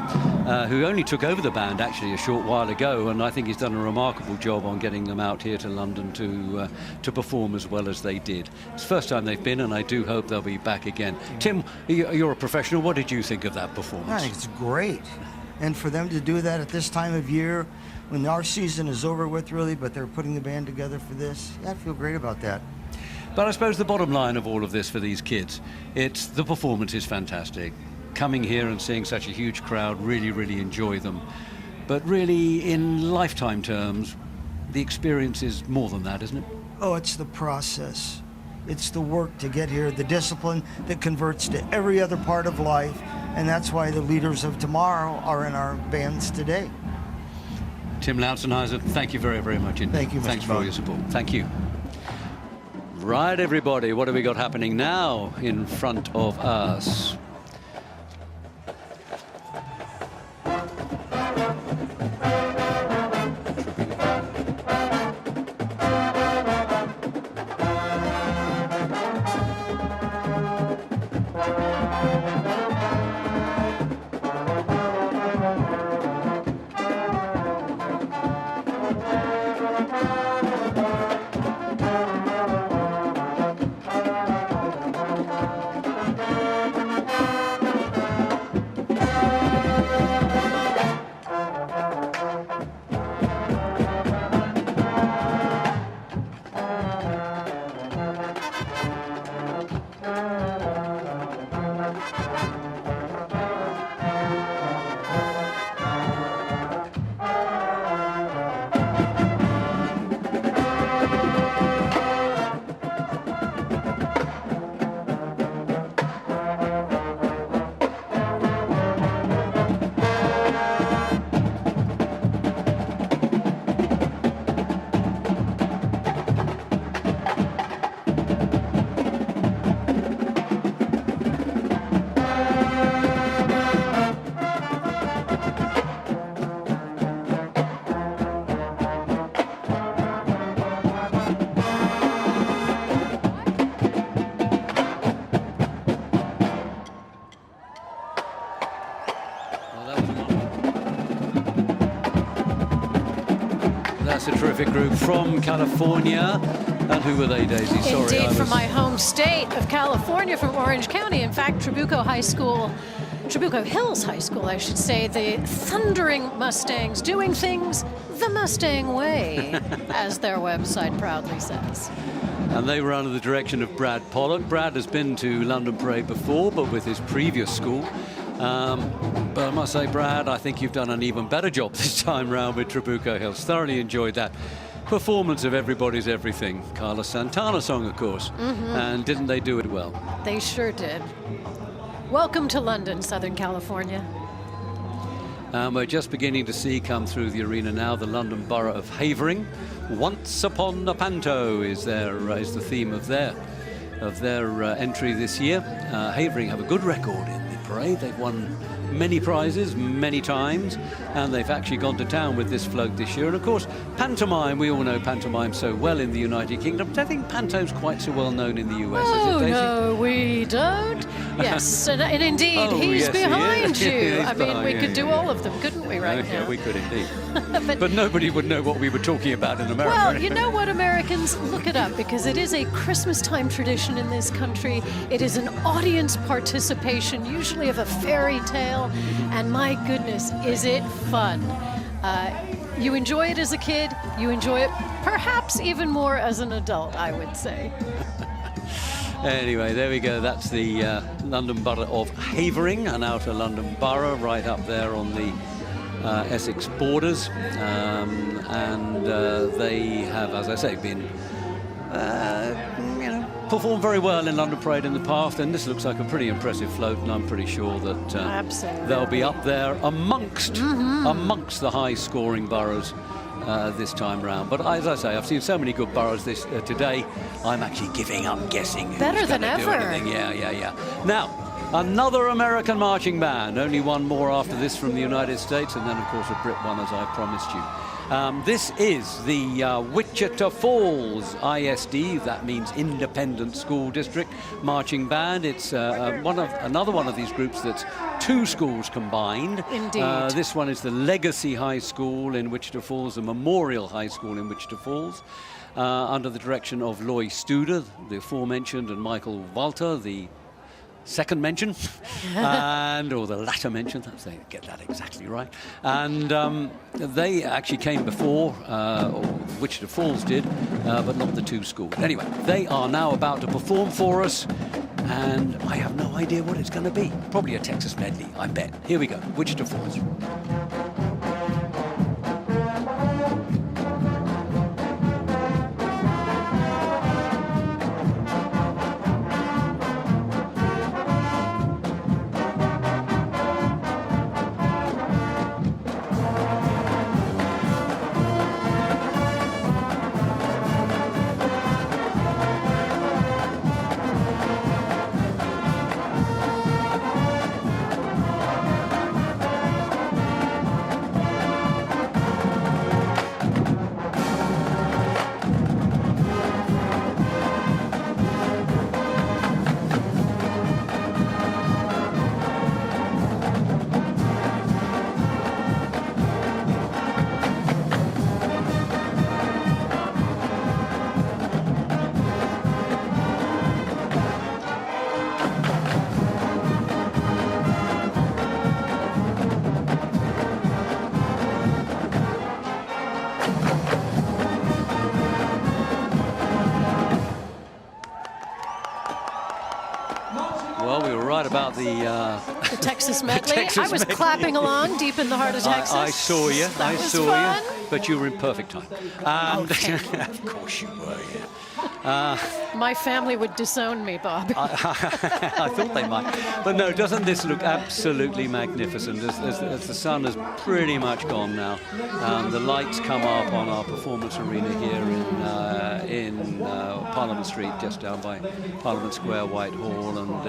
Speaker 1: who only took over the band actually a short while ago, and I think he's done a remarkable job on getting them out here to London to perform as well as they did. It's the first time they've been, and I do hope they'll be back again. Tim, you're a professional. What did you think of that performance?
Speaker 6: I think it's great. And for them to do that at this time of year, when our season is over with, really, but they're putting the band together for this, I feel great about that.
Speaker 1: But I suppose the bottom line of all of this for these kids, it's the performance is fantastic. Coming here and seeing such a huge crowd, really enjoy them. But really, in lifetime terms, the experience is more than that, isn't it?
Speaker 6: Oh, it's the process. It's the work to get here, the discipline that converts to every other part of life, and that's why the leaders of tomorrow are in our bands today.
Speaker 1: Tim Lautzenheiser, thank you very much indeed.
Speaker 6: Thank you, Mr.
Speaker 1: Thanks for all your support. Thank you. Right, everybody, what have we got happening now in front of us? That's a terrific group from California. And who were they, Daisy? Sorry,
Speaker 2: Indeed, from my home state of California, from Orange County. In fact, Trabuco Hills High School, I should say, the Thundering Mustangs, doing things the Mustang way, as their website proudly says.
Speaker 1: And they were under the direction of Brad Pollock. Brad has been to London Parade before, but with his previous school. But I must say, Brad, I think you've done an even better job this time round with Trabuco Hills. Thoroughly enjoyed that performance of Everybody's Everything. Carlos Santana song, of course. And didn't they do it well?
Speaker 2: They sure did. Welcome to London, Southern California.
Speaker 1: We're just beginning to see come through the arena now the London Borough of Havering. Once Upon a Panto is the theme of their entry this year. Havering have a good record in the parade. They've won many prizes many times, and they've actually gone to town with this float this year. And of course, pantomime, we all know pantomime so well in the United Kingdom. I don't think pantome's quite so well known in the US, is it, Daisy?
Speaker 2: No, we don't. Yes, and indeed, he's
Speaker 1: yes,
Speaker 2: behind
Speaker 1: he is.
Speaker 2: you.
Speaker 1: He's
Speaker 2: I mean,
Speaker 1: behind,
Speaker 2: we could do all of them, couldn't we, right now?
Speaker 1: Yeah, we could indeed. but nobody would know what we were talking about in America.
Speaker 2: Well, you know what, Americans? Look it up, because it is a Christmas time tradition in this country. It is an audience participation, usually of a fairy tale, and my goodness, is it fun. You enjoy it as a kid, you enjoy it perhaps even more as an adult, I would say.
Speaker 1: Anyway, there we go. That's the London Borough of Havering, an outer London borough right up there on the Essex borders. And they have, as I say, been performed very well in London Parade in the past, and this looks like a pretty impressive float, and I'm pretty sure that they'll be up there amongst the high-scoring boroughs this time round. But as I say, I've seen so many good boroughs today, I'm actually giving up guessing who's
Speaker 2: Better than
Speaker 1: gonna do
Speaker 2: ever.
Speaker 1: anything. Yeah. Now, another American marching band, only one more after this from the United States, and then of course a Brit one, as I promised you. This is the Wichita Falls ISD, that means Independent School District Marching Band. It's another one of these groups that's two schools combined.
Speaker 2: Indeed.
Speaker 1: This one is the Legacy High School in Wichita Falls, the Memorial High School in Wichita Falls, under the direction of Loy Studer, the aforementioned, and Michael Walter, the second mention, or the latter mention, they get that exactly right. And they actually came before, or Wichita Falls did, but not the two schools. Anyway, they are now about to perform for us, and I have no idea what it's going to be. Probably a Texas medley, I bet. Here we go, Wichita Falls. About
Speaker 2: the Texas medley.
Speaker 1: Texas
Speaker 2: I was
Speaker 1: medley.
Speaker 2: clapping along deep in the heart of Texas.
Speaker 1: I saw you.
Speaker 2: That was fun.
Speaker 1: But you were in perfect time.
Speaker 2: Okay.
Speaker 1: Of course you were, yeah.
Speaker 2: My family would disown me, Bob.
Speaker 1: I thought they might. But no, doesn't this look absolutely magnificent as the sun has pretty much gone now. The lights come up on our performance arena here in Parliament Street, just down by Parliament Square, Whitehall. And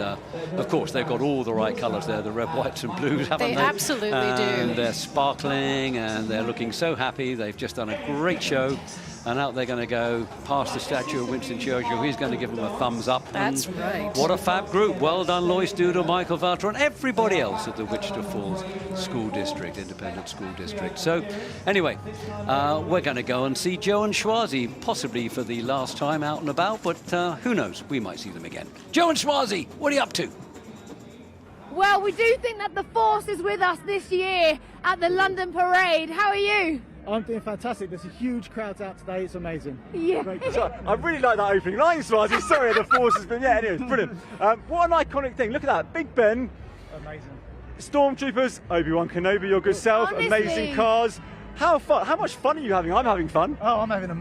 Speaker 1: of course, they've got all the right colours there, the red, whites and blues, haven't they?
Speaker 2: They absolutely do.
Speaker 1: And they're sparkling and they're looking so happy. They've just done a great show. And out they're going to go past the statue of Winston Churchill. He's going to give them a thumbs up.
Speaker 2: That's
Speaker 1: and
Speaker 2: right.
Speaker 1: What a fab group. Well done, Loy Studer, Michael Valter, and everybody else at the Wichita Falls School District, Independent School District. So, anyway, we're going to go and see Joe and Schwazi, possibly for the last time out and about, but who knows? We might see them again. Joe and Schwazi, what are you up to?
Speaker 8: Well, we do think that the Force is with us this year at the London Parade. How are you?
Speaker 9: I'm doing fantastic. There's a huge crowd out today. It's amazing.
Speaker 8: Yeah.
Speaker 9: I really like that opening line, Swazi. Sorry, the Force has been. Yeah, anyway, it's brilliant. What an iconic thing. Look at that. Big Ben. Amazing. Stormtroopers, Obi-Wan Kenobi, your good self,
Speaker 16: Honestly.
Speaker 9: amazing cars. How much fun are you having? I'm having fun.
Speaker 16: Oh, I'm having an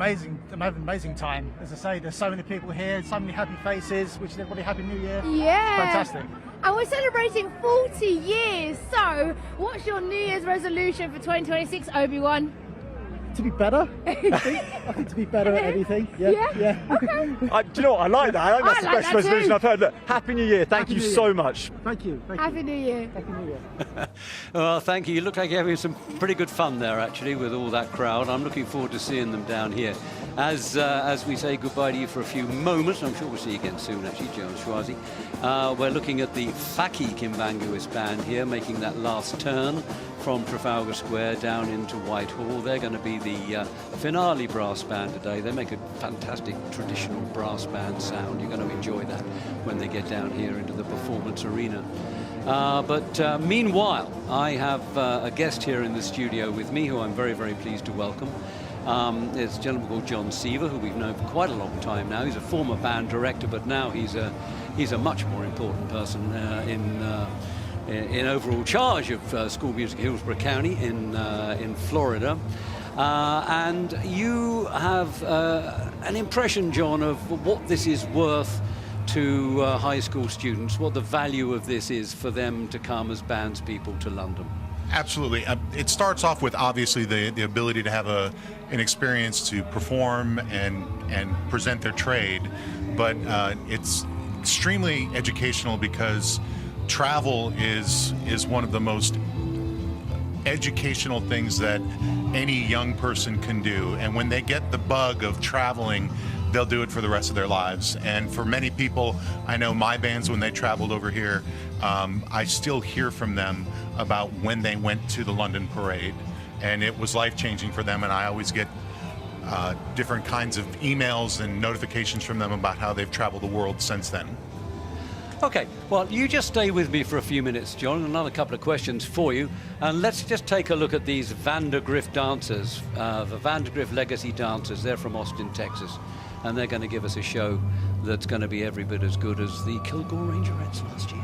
Speaker 16: amazing time. As I say, there's so many people here, so many happy faces. Wishing everybody Happy New Year.
Speaker 8: Yeah.
Speaker 16: Fantastic.
Speaker 8: And we're celebrating 40 years. So, what's your New Year's resolution for 2026, Obi-Wan?
Speaker 16: To be better. I think to be better at everything. Yeah.
Speaker 8: Okay.
Speaker 9: Do you know what? I like that. I think that's the
Speaker 8: like
Speaker 9: best
Speaker 8: that
Speaker 9: resolution
Speaker 8: too.
Speaker 9: I've heard. Look, Happy New Year. Thank you so much.
Speaker 16: Thank you.
Speaker 8: Happy New Year.
Speaker 16: Happy New Year.
Speaker 1: Well, thank you. You look like you're having some pretty good fun there, actually, with all that crowd. I'm looking forward to seeing them down here. As we say goodbye to you for a few moments, I'm sure we'll see you again soon, actually, Joe and Schwazi. We're looking at the Faki Kimbanguis band here, making that last turn from Trafalgar Square down into Whitehall. They're going to be the finale brass band today. They make a fantastic traditional brass band sound. You're going to enjoy that when they get down here into the performance arena. But meanwhile, I have a guest here in the studio with me who I'm very, very pleased to welcome. It's a gentleman called John Seaver, who we've known for quite a long time now. He's a former band director, but now he's a much more important person in overall charge of school music in Hillsborough County in Florida. And you have an impression, John, of what this is worth to high school students, what the value of this is for them to come as bands people to London.
Speaker 10: Absolutely. It starts off with obviously the ability to have an experience to perform and present their trade, but it's extremely educational because travel is one of the most educational things that any young person can do. And when they get the bug of traveling, they'll do it for the rest of their lives. And for many people, I know my bands, when they traveled over here, I still hear from them about when they went to the London Parade, and it was life-changing for them. And I always get different kinds of emails and notifications from them about how they've traveled the world since then.
Speaker 1: Okay, well, you just stay with me for a few minutes, John. Another couple of questions for you. And let's just take a look at these Vandergrift dancers, the Vandergrift Legacy dancers. They're from Austin, Texas. And they're going to give us a show that's going to be every bit as good as the Kilgore Rangerettes last year.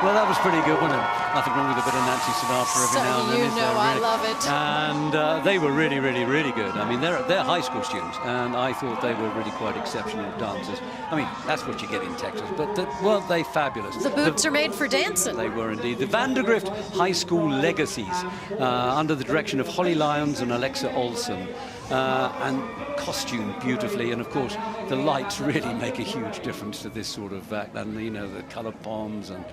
Speaker 1: Well, that was pretty good, wasn't it? Nothing wrong with a bit of Nancy Sinatra every now and then.
Speaker 2: You
Speaker 1: is
Speaker 2: know,
Speaker 1: there,
Speaker 2: I
Speaker 1: really?
Speaker 2: love it.
Speaker 1: And they were really, really, really good. I mean, they're high school students, and I thought they were really quite exceptional dancers. I mean, that's what you get in Texas, but well, they're fabulous.
Speaker 2: The boots are made for dancing.
Speaker 1: They were indeed. The Vandergrift High School Legacies, under the direction of Holly Lyons and Alexa Olson, and costumed beautifully, and of course the lights really make a huge difference to this sort of act, and you know, the colour bombs, and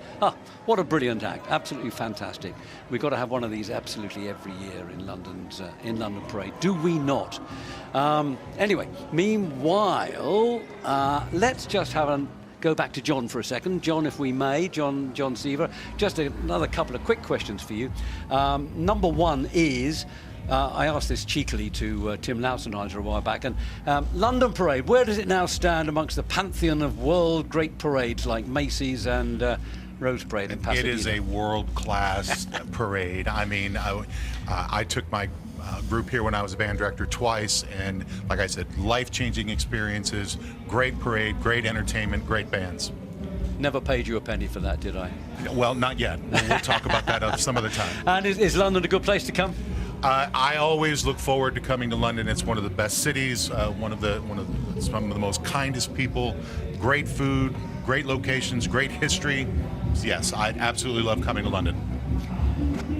Speaker 1: what a brilliant act, absolutely fantastic. We've got to have one of these absolutely every year in London's London Parade, do we not? Anyway, meanwhile, let's just go back to John for a second. John, if we may, John Seaver, just another couple of quick questions for you. Number one is, I asked this cheekily to Tim Lautenheiser a while back, and London Parade, where does it now stand amongst the pantheon of world great parades like Macy's and Rose Parade in Pasadena?
Speaker 10: It is a world-class parade. I mean, I took my group here when I was a band director twice, and like I said, life-changing experiences, great parade, great entertainment, great bands.
Speaker 1: Never paid you a penny for that, did I?
Speaker 10: Well, not yet. We'll talk about that some other time.
Speaker 1: And is London a good place to come?
Speaker 10: I always look forward to coming to London. It's one of the best cities, some of the most kindest people, great food, great locations, great history. Yes, I absolutely love coming to London.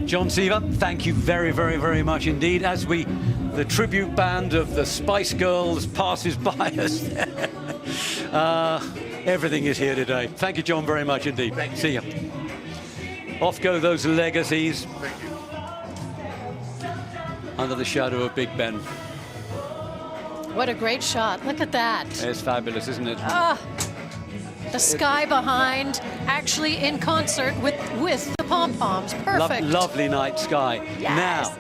Speaker 1: John Seaver, thank you very, very, very much indeed. As the tribute band of the Spice Girls passes by us, everything is here today. Thank you, John, very much indeed. See you. Off go those legacies. Under the shadow of Big Ben.
Speaker 2: What a great shot. Look at that.
Speaker 1: It's fabulous, isn't it?
Speaker 2: The sky behind, actually in concert with the pom-poms. Perfect.
Speaker 1: Lovely night sky.
Speaker 2: Yes.
Speaker 1: Now,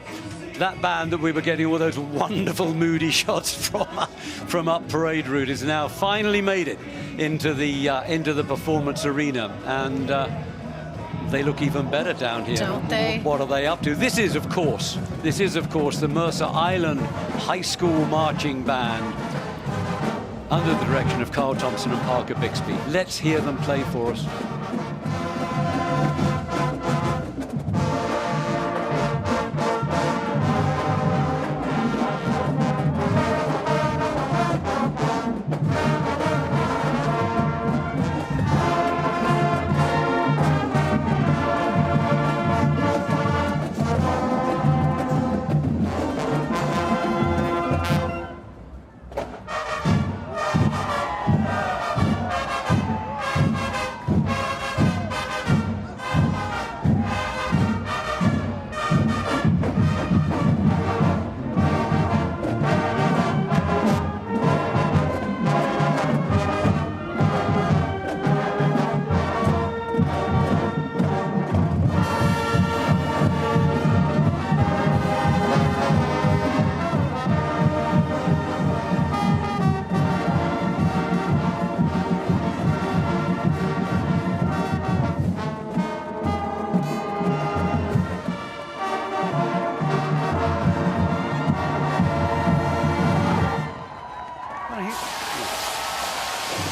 Speaker 1: that band that we were getting all those wonderful moody shots from up Parade Route is now finally made it into the performance arena, and they look even better down here.
Speaker 2: Don't they?
Speaker 1: What are they up to? This is, of course, the Mercer Island High School Marching Band, under the direction of Carl Thompson and Parker Bixby. Let's hear them play for us.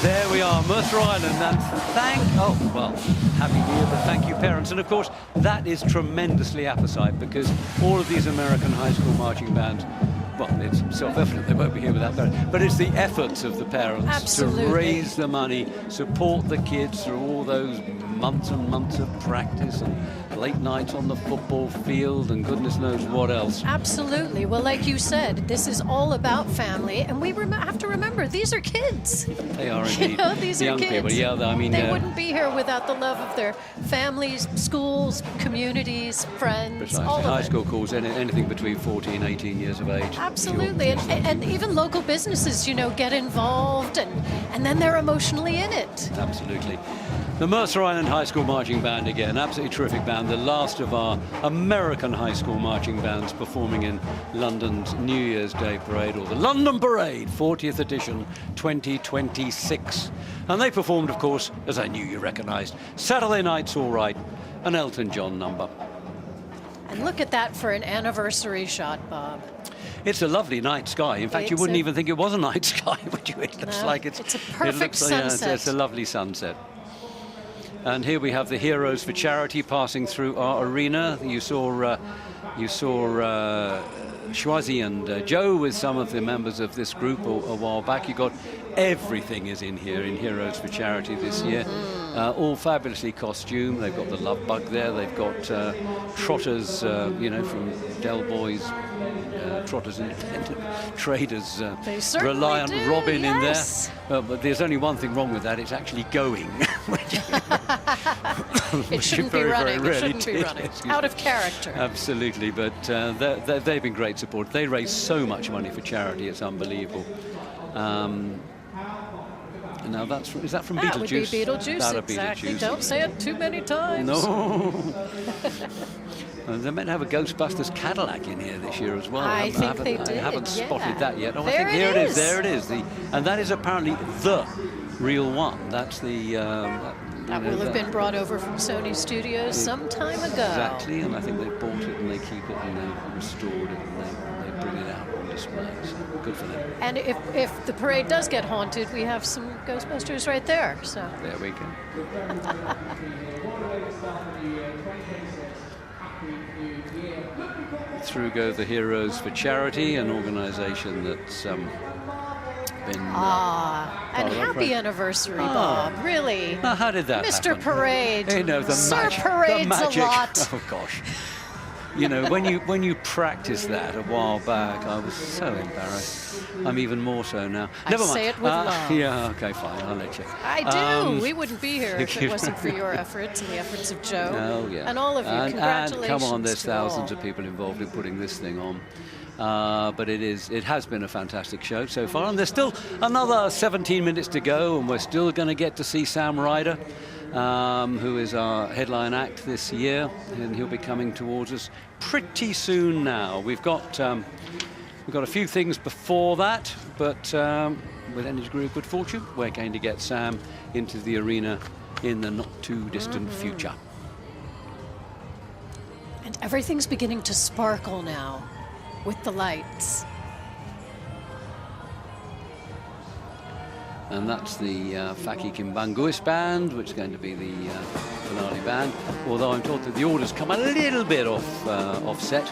Speaker 1: There we are, Mercer Island, and happy New Year, but thank you, parents. And of course, that is tremendously apposite, because all of these American high school marching bands, well, it's self-evident they won't be here without parents, but it's the efforts of the parents to raise the money, support the kids through all those months and months of practice and late nights on the football field and goodness knows what else.
Speaker 2: Absolutely. Well, like you said, this is all about family, and we have to remember, these are kids.
Speaker 1: They are indeed.
Speaker 2: You know, these
Speaker 1: young
Speaker 2: are kids.
Speaker 1: People. Yeah, I mean,
Speaker 2: they wouldn't be here without the love of their families, schools, communities, friends,
Speaker 1: precisely.
Speaker 2: all of
Speaker 1: High
Speaker 2: it.
Speaker 1: school calls anything between 14 and 18 years of age.
Speaker 2: Absolutely, and even local businesses, you know, get involved, and then they're emotionally in it.
Speaker 1: Absolutely. The Mercer Island High School Marching Band again, absolutely terrific band, the last of our American high school marching bands performing in London's New Year's Day Parade, or the London Parade, 40th edition, 2026. And they performed, of course, as I knew you recognised, Saturday Night's All Right, an Elton John number.
Speaker 2: And look at that for an anniversary shot, Bob.
Speaker 1: It's a lovely night sky. In fact, you wouldn't even think it was a night sky, would you? It looks like it's
Speaker 2: a perfect sunset.
Speaker 1: It's a lovely sunset. And here we have the Heroes for Charity passing through our arena. You saw Schwazi and Joe with some of the members of this group a while back. You got everything is in here in Heroes for Charity this year. All fabulously costumed. They've got the love bug there. They've got trotters, from Del Boy's Trotters Independent Traders, Reliant
Speaker 2: do,
Speaker 1: Robin
Speaker 2: yes.
Speaker 1: in there. But there's only one thing wrong with that. It's actually going.
Speaker 2: It shouldn't be running. It shouldn't be running. Out of character.
Speaker 1: Absolutely, but they've been great support. They raise so much money for charity, it's unbelievable. Now is that from
Speaker 2: That
Speaker 1: Beetlejuice?
Speaker 2: would be Beetlejuice,
Speaker 1: That'd be
Speaker 2: exactly.
Speaker 1: Beetlejuice.
Speaker 2: Don't say it too many times.
Speaker 1: No. And they're meant to have a Ghostbusters Cadillac in here this year as well.
Speaker 2: I think they did,
Speaker 1: I haven't
Speaker 2: yeah.
Speaker 1: spotted that yet. Oh, I
Speaker 2: There
Speaker 1: think
Speaker 2: it
Speaker 1: here it is.
Speaker 2: is.
Speaker 1: There it is. And that is apparently the real one. That's the.
Speaker 2: That will have been brought over from Sony Studios some time ago.
Speaker 1: Exactly, and I think they bought it and they keep it and they restored it and they bring it out on display. So good for them.
Speaker 2: And if the parade does get haunted, we have some Ghostbusters right there. So
Speaker 1: there we go. Through go the Heroes for Charity, an organisation that's been.
Speaker 2: and happy anniversary, Bob. Really.
Speaker 1: Now, how did that
Speaker 2: Mr.
Speaker 1: happen?
Speaker 2: Parade.
Speaker 1: You know,
Speaker 2: Sir Parade's a lot.
Speaker 1: Oh gosh. You know, when you practiced that a while back, I was so embarrassed. I'm even more so now. Never mind.
Speaker 2: Say it with love.
Speaker 1: Yeah, okay, fine. I'll let you.
Speaker 2: I do. We wouldn't be here if it wasn't for your efforts and the efforts of Joe.
Speaker 1: Oh, yeah.
Speaker 2: And all of you. Congratulations.
Speaker 1: And come on, there's
Speaker 2: to
Speaker 1: thousands
Speaker 2: all.
Speaker 1: of people involved in putting this thing on. But it has been a fantastic show so far, and there's still another 17 minutes to go, and we're still going to get to see Sam Ryder, who is our headline act this year, and he'll be coming towards us pretty soon now. We've got a few things before that, but with any degree of good fortune, we're going to get Sam into the arena in the not too distant future.
Speaker 2: And everything's beginning to sparkle now with the lights.
Speaker 1: And that's the Faki Kimbanguis band, which is going to be the finale band. Although I'm told that the order's come a little bit offset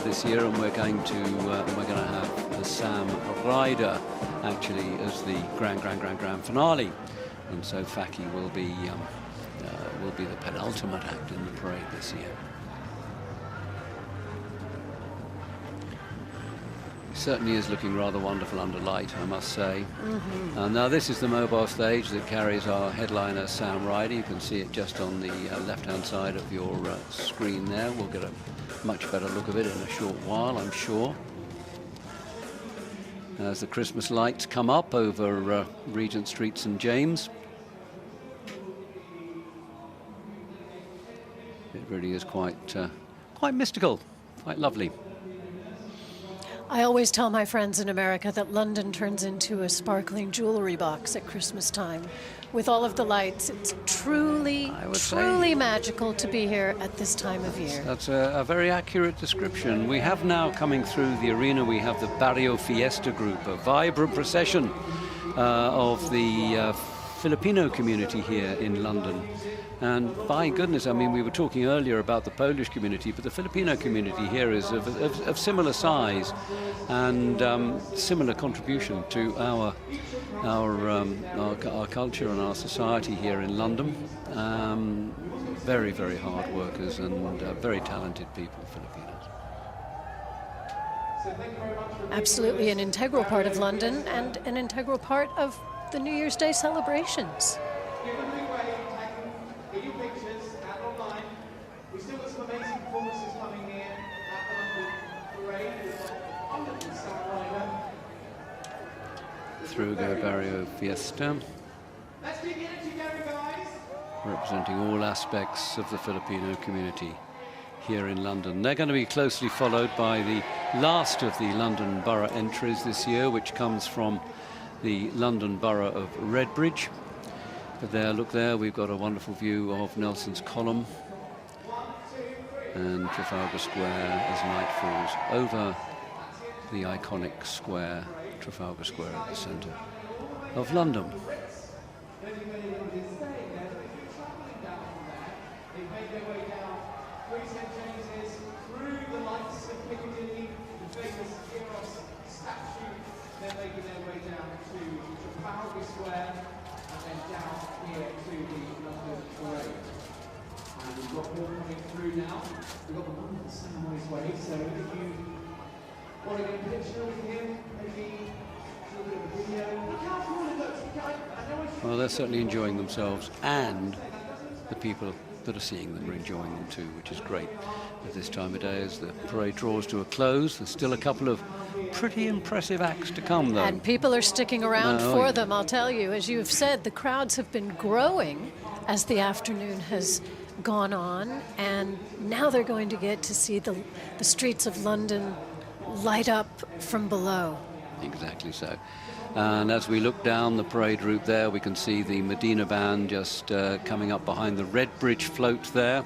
Speaker 1: this year, and we're going to have the Sam Ryder actually as the grand finale, and so Faki will be the penultimate act in the parade this year. Certainly is looking rather wonderful under light, I must say. Now this is the mobile stage that carries our headliner Sam Ryder. You can see it just on the left-hand side of your screen there. We'll get a much better look of it in a short while, I'm sure. As the Christmas lights come up over Regent Street, St. James. It really is quite mystical, quite lovely.
Speaker 2: I always tell my friends in America that London turns into a sparkling jewelry box at Christmas time. With all of the lights, it's truly magical to be here at this time of year.
Speaker 1: That's a very accurate description. We have now coming through the arena, we have the Barrio Fiesta group, a vibrant procession of the Filipino community here in London. And by goodness, I mean, we were talking earlier about the Polish community, but the Filipino community here is of similar size and similar contribution to our culture and our society here in London. Very, very hard workers and very talented people, Filipinos.
Speaker 2: Absolutely an integral part of London and an integral part of the New Year's Day celebrations.
Speaker 1: Through go Barrio Fiesta, representing all aspects of the Filipino community here in London. They're going to be closely followed by the last of the London Borough entries this year, which comes from the London Borough of Redbridge. But there, look there, we've got a wonderful view of Nelson's Column and Trafalgar Square as night falls over the iconic square, Trafalgar Square at the centre of London.
Speaker 5: We've got more coming through now. We've got the wonderful Sam on his way, so if you want to get a picture with him, maybe a little bit of a video. Look how cool it looks.
Speaker 1: Well, they're certainly enjoying themselves, and the people that are seeing them, are enjoying them too, which is great at this time of day as the parade draws to a close. There's still a couple of pretty impressive acts to come, though.
Speaker 2: And people are sticking around
Speaker 1: Oh,
Speaker 2: for
Speaker 1: yeah.
Speaker 2: them, I'll tell you. As you've said, the crowds have been growing as the afternoon has gone on, and now they're going to get to see the streets of London light up from below.
Speaker 1: Exactly so. And as we look down the parade route there, we can see the Medina band just coming up behind the Red Bridge float there.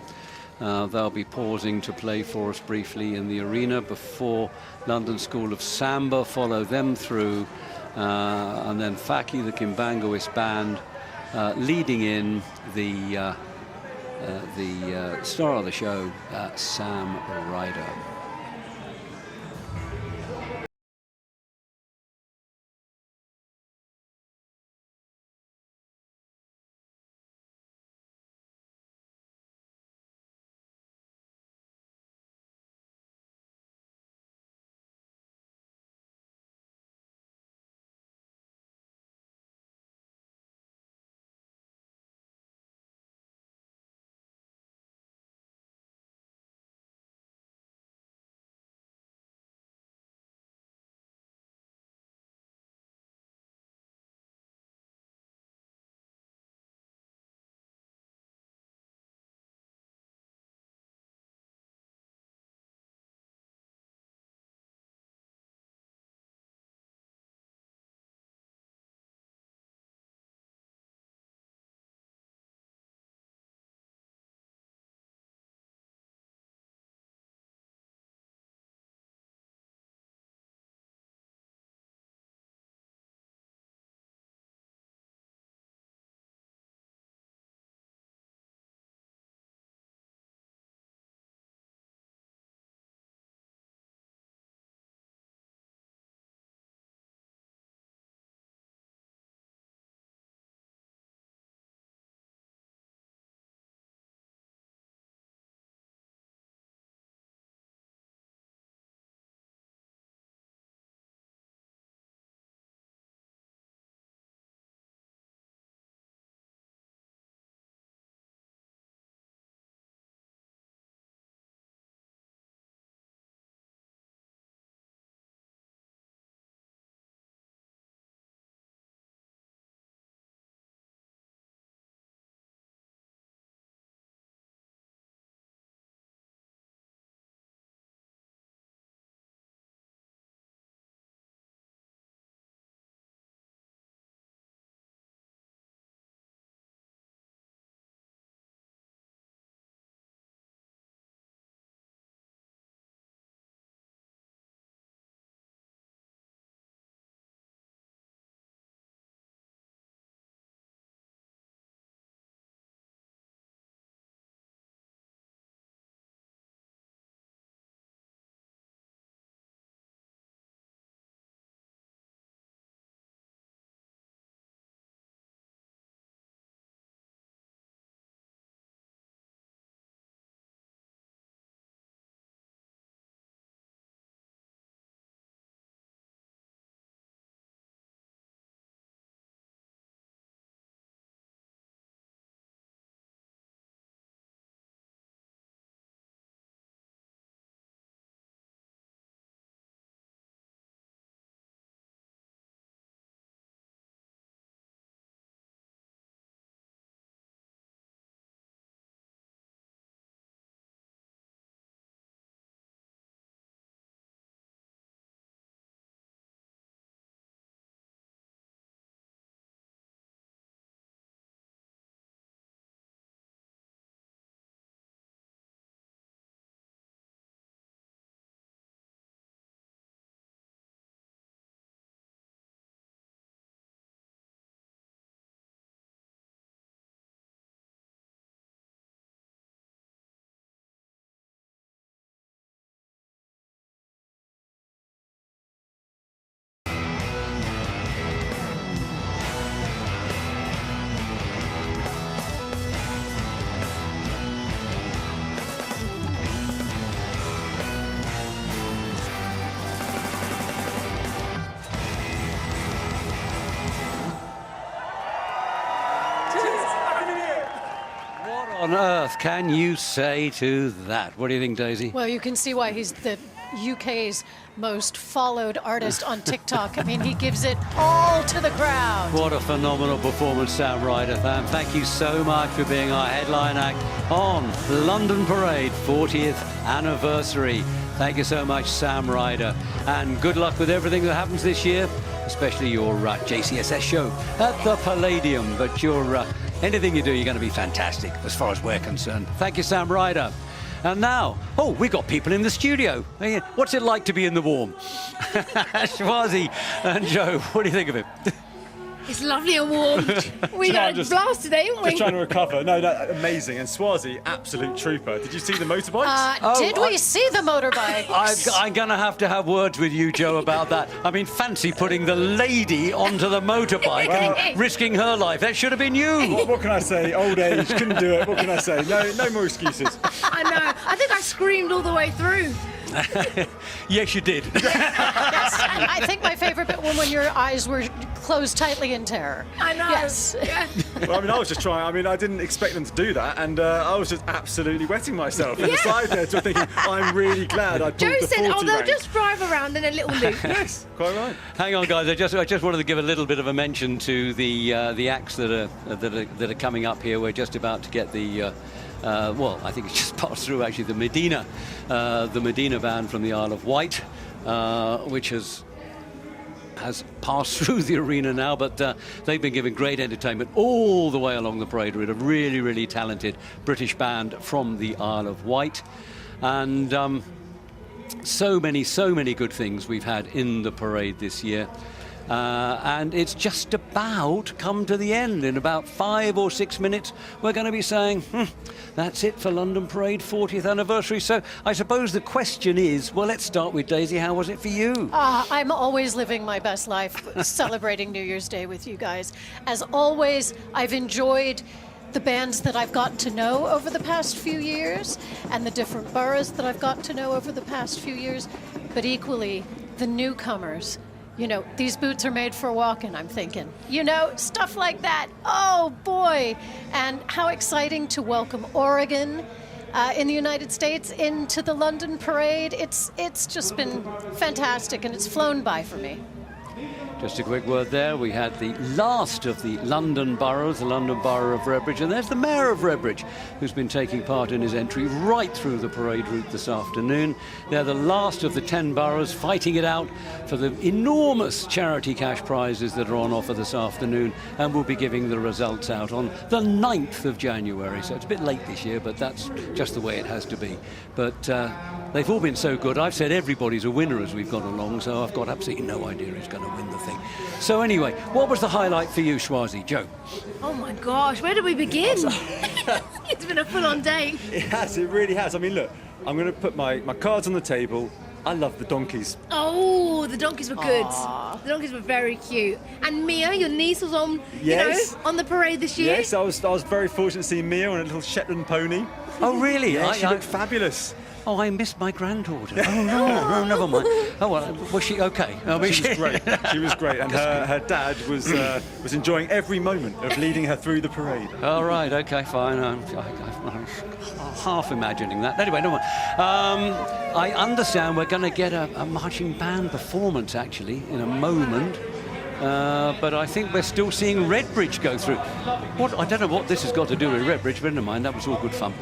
Speaker 1: They'll be pausing to play for us briefly in the arena before London School of Samba follow them through. And then Faki, the Kimbangoist band, leading in the star of the show, Sam Ryder. on earth can you say to that? What do you think, Daisy?
Speaker 2: Well, you can see why he's the UK's most followed artist on TikTok. I mean, he gives it all to the crowd.
Speaker 1: What a phenomenal performance, Sam Ryder. Thank you so much for being our headline act on London Parade 40th anniversary. Thank you so much, Sam Ryder. And good luck with everything that happens this year, especially your JCSS show at the Palladium. But anything you do, you're going to be fantastic as far as we're concerned. Thank you, Sam Ryder. And now, we've got people in the studio. What's it like to be in the warm? Schwazi and Joe, what do you think of it?
Speaker 11: It's lovely and warm. We got a blast today, didn't we?
Speaker 9: Just trying to recover. No, amazing. And Schwazi, absolute trooper. Did you see the motorbikes?
Speaker 2: Did we see the motorbike?
Speaker 1: I'm going to have words with you, Joe, about that. I mean, fancy putting the lady onto the motorbike and risking her life. That should have been you.
Speaker 9: What can I say? Old age, couldn't do it. What can I say? No more excuses.
Speaker 11: I know. I think I screamed all the way through.
Speaker 1: Yes, you did.
Speaker 2: Yes, I think my favorite bit was when your eyes were closed tightly in terror.
Speaker 11: I know.
Speaker 2: Yes.
Speaker 11: Yeah.
Speaker 9: Well, I mean, I was just trying. I mean, I didn't expect them to do that, and I was just absolutely wetting myself in the side there, just thinking, I'm really glad I pulled
Speaker 11: Joe
Speaker 9: the 40
Speaker 11: said, they'll
Speaker 9: rank.
Speaker 11: just drive around in a little loop.
Speaker 9: Yes, quite right.
Speaker 1: Hang on, guys. I just wanted to give a little bit of a mention to the acts that are coming up here. We're just about to get the. Well, I think it's just passed through, actually, the Medina band from the Isle of Wight, which has passed through the arena now, but they've been giving great entertainment all the way along the parade route. A really, really talented British band from the Isle of Wight. And so many good things we've had in the parade this year. And it's just about come to the end. In about 5 or 6 minutes, we're going to be saying, that's it for London Parade 40th anniversary. So I suppose the question is, well, let's start with Daisy. How was it for you?
Speaker 2: I'm always living my best life, celebrating New Year's Day with you guys. As always, I've enjoyed the bands that I've gotten to know over the past few years and the different boroughs that I've gotten to know over the past few years, but equally the newcomers. You know, these boots are made for walking, I'm thinking. You know, stuff like that. Oh, boy. And how exciting to welcome Oregon in the United States into the London Parade. It's just been fantastic, and it's flown by for me.
Speaker 1: Just a quick word there. We had the last of the London boroughs, the London Borough of Redbridge, and there's the Mayor of Redbridge, who's been taking part in his entry right through the parade route this afternoon. They're the last of the 10 boroughs fighting it out for the enormous charity cash prizes that are on offer this afternoon, and we'll be giving the results out on the 9th of January. So it's a bit late this year, but that's just the way it has to be. But they've all been so good. I've said everybody's a winner as we've gone along, so I've got absolutely no idea who's going to win the thing. So anyway, what was the highlight for you, Schwazi? Joe?
Speaker 11: Oh my gosh, where do we begin? It's been a full-on day.
Speaker 9: It has, it really has. I mean, look, I'm going to put my cards on the table. I love the donkeys.
Speaker 11: Oh, the donkeys were good. Aww. The donkeys were very cute. And Mia, your niece, was on, on the parade this year.
Speaker 9: Yes, I was very fortunate to see Mia on a little Shetland pony.
Speaker 1: Oh, really?
Speaker 9: Yeah, she looked fabulous.
Speaker 1: Oh, I missed my granddaughter. Oh, no, never mind. Oh, well, was she okay?
Speaker 9: She was great. She was great. And her dad was enjoying every moment of leading her through the parade.
Speaker 1: All right, okay, fine. I'm half imagining that. Anyway, no more. I understand we're going to get a marching band performance, actually, in a moment. But I think we're still seeing Redbridge go through. I don't know what this has got to do with Redbridge, but never mind, that was all good fun.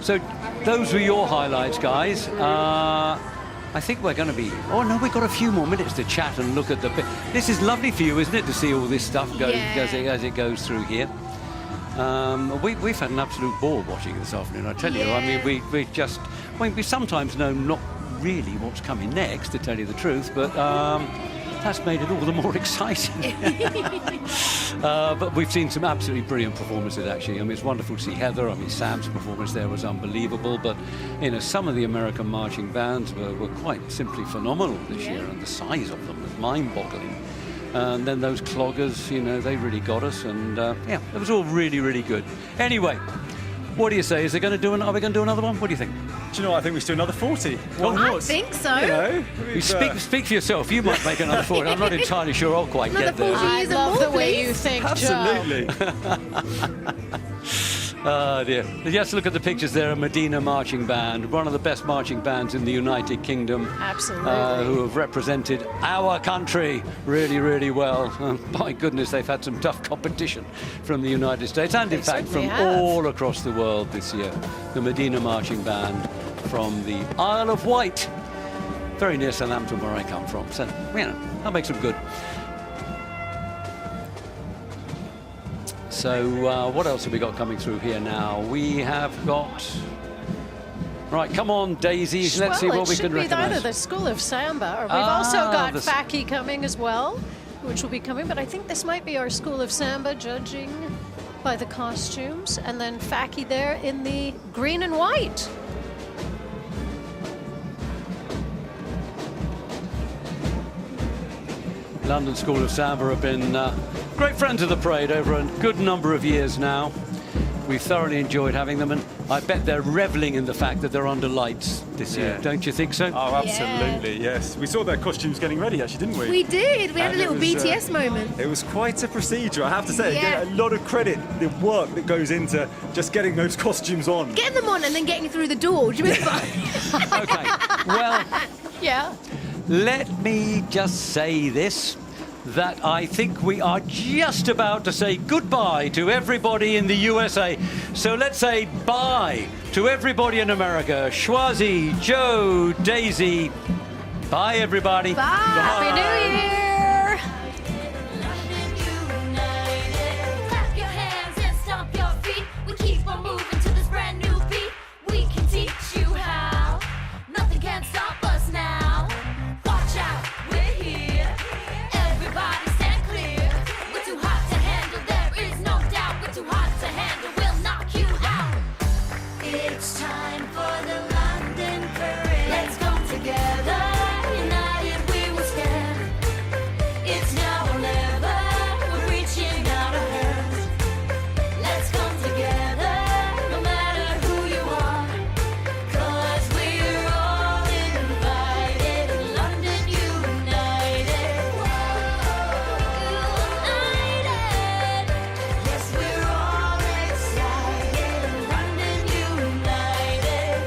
Speaker 1: So those were your highlights, guys. I think we're going to be... Oh, no, we've got a few more minutes to chat and look at the... This is lovely for you, isn't it, to see all this stuff go as it goes through here. We've had an absolute ball watching this afternoon, I tell you. I mean, we sometimes know not really what's coming next, to tell you the truth, but... that's made it all the more exciting. But we've seen some absolutely brilliant performances, actually. I mean, it's wonderful to see Heather. I mean, Sam's performance there was unbelievable. But, some of the American marching bands were quite simply phenomenal this year, and the size of them was mind-boggling. And then those cloggers, they really got us. And, it was all really, really good. Anyway, what do you say? Are we going to do another one? What do you think?
Speaker 9: Do you know what? I think we should do another 40.
Speaker 11: I think so.
Speaker 1: You speak for yourself. You might make another 40. I'm not entirely sure I'll quite get there.
Speaker 2: I love the way you think,
Speaker 9: Absolutely.
Speaker 1: Oh dear. Just look at the pictures there, a Medina marching band, one of the best marching bands in the United Kingdom.
Speaker 2: Absolutely.
Speaker 1: Who have represented our country really, really well. My goodness, they've had some tough competition from the United States and in fact from all across the world this year. The Medina marching band from the Isle of Wight, very near Southampton where I come from. So, you know, that makes them good. So what else have we got coming through here now? We have got... Right, come on, Daisy. Let's see what we can
Speaker 2: recognise. It should be either
Speaker 1: recognise.
Speaker 2: the School of Samba, or we've also got Faki coming as well, which will be coming, but I think this might be our School of Samba, judging by the costumes, and then Faki there in the green and white.
Speaker 1: London School of Samba have been great friends of the parade over a good number of years now. We've thoroughly enjoyed having them, and I bet they're reveling in the fact that they're under lights this year. Don't you think so?
Speaker 9: Oh, absolutely, yes. We saw their costumes getting ready, actually, didn't we?
Speaker 11: We did. We had a little BTS moment.
Speaker 9: It was quite a procedure, I have to say.
Speaker 11: Yeah.
Speaker 9: A lot of credit, the work that goes into just getting those costumes on.
Speaker 11: Getting them on and then getting through the door. Do you remember?
Speaker 1: Okay, well,
Speaker 2: yeah.
Speaker 1: Let me just say this, that I think we are just about to say goodbye to everybody in the USA. So let's say bye to everybody in America. Schwazi, Joe, Daisy. Bye, everybody.
Speaker 2: Bye. Happy New Year.
Speaker 4: Clap your hands and stomp your feet. We keep on moving to this brand new beat. We can teach you how. Nothing can stop us now. Watch out, we're here. Everybody stand clear. We're too hot to handle, there is no doubt. We're too hot to handle, we'll knock you out. It's time for the London Parade. Let's come together, united we will stand. It's now or never, we're reaching out our hands. Let's come together, no matter who you are. 'Cause we're all invited, London united. United. Yes, we're all excited, London united.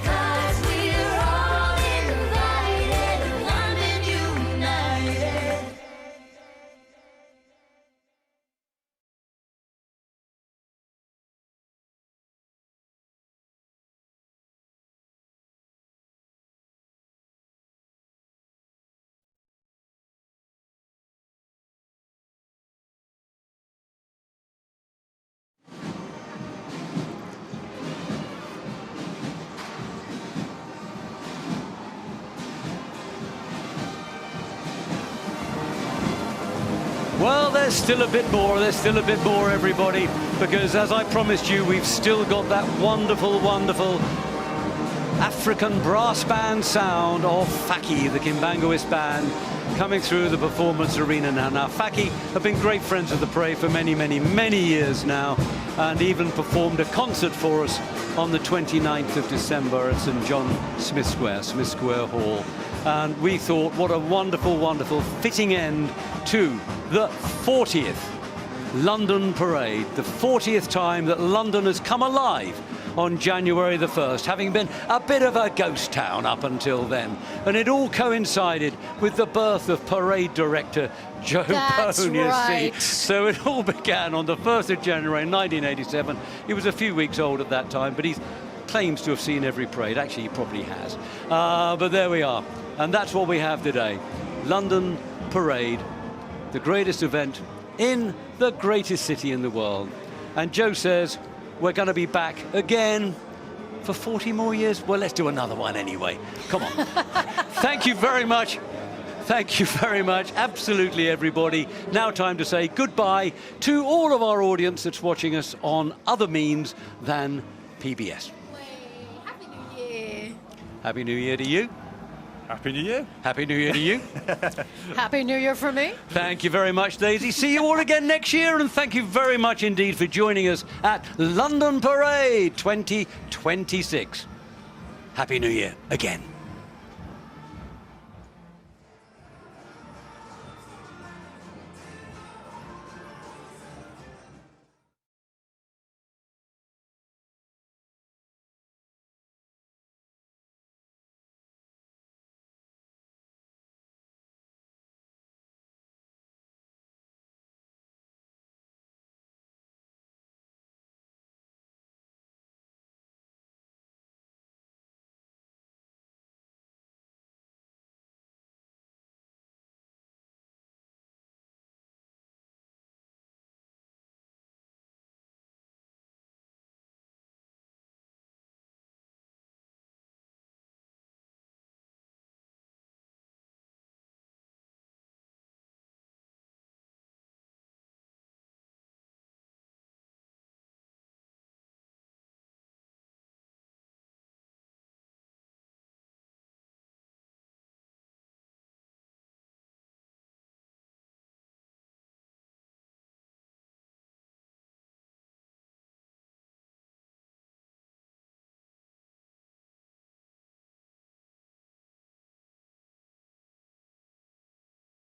Speaker 4: 'Cause we're all invited, London united.
Speaker 1: Well, there's still a bit more, everybody, because as I promised you, we've still got that wonderful, wonderful African brass band sound of Faki, the Kimbangoist band, coming through the performance arena now. Now, Faki have been great friends of the parade for many, many, many years now, and even performed a concert for us on the 29th of December at St. John Smith Square Hall. And we thought, what a wonderful, wonderful fitting end to the 40th London Parade, the 40th time that London has come alive on January the 1st, having been a bit of a ghost town up until then. And it all coincided with the birth of parade director Joe Pone,
Speaker 2: right.
Speaker 1: So it all began on the 1st of January 1987. He was a few weeks old at that time, but he claims to have seen every parade. Actually, he probably has. But there we are. And that's what we have today. London Parade, the greatest event in the greatest city in the world. And Joe says we're going to be back again for 40 more years. Well, let's do another one anyway. Come on. Thank you very much. Thank you very much. Absolutely, everybody. Now time to say goodbye to all of our audience that's watching us on other means than PBS.
Speaker 11: Happy New Year.
Speaker 1: Happy New Year to you.
Speaker 9: Happy New Year.
Speaker 1: Happy New Year to you.
Speaker 2: Happy New Year for me.
Speaker 1: Thank you very much, Daisy. See you all again next year, and thank you very much indeed for joining us at London Parade 2026. Happy New Year again.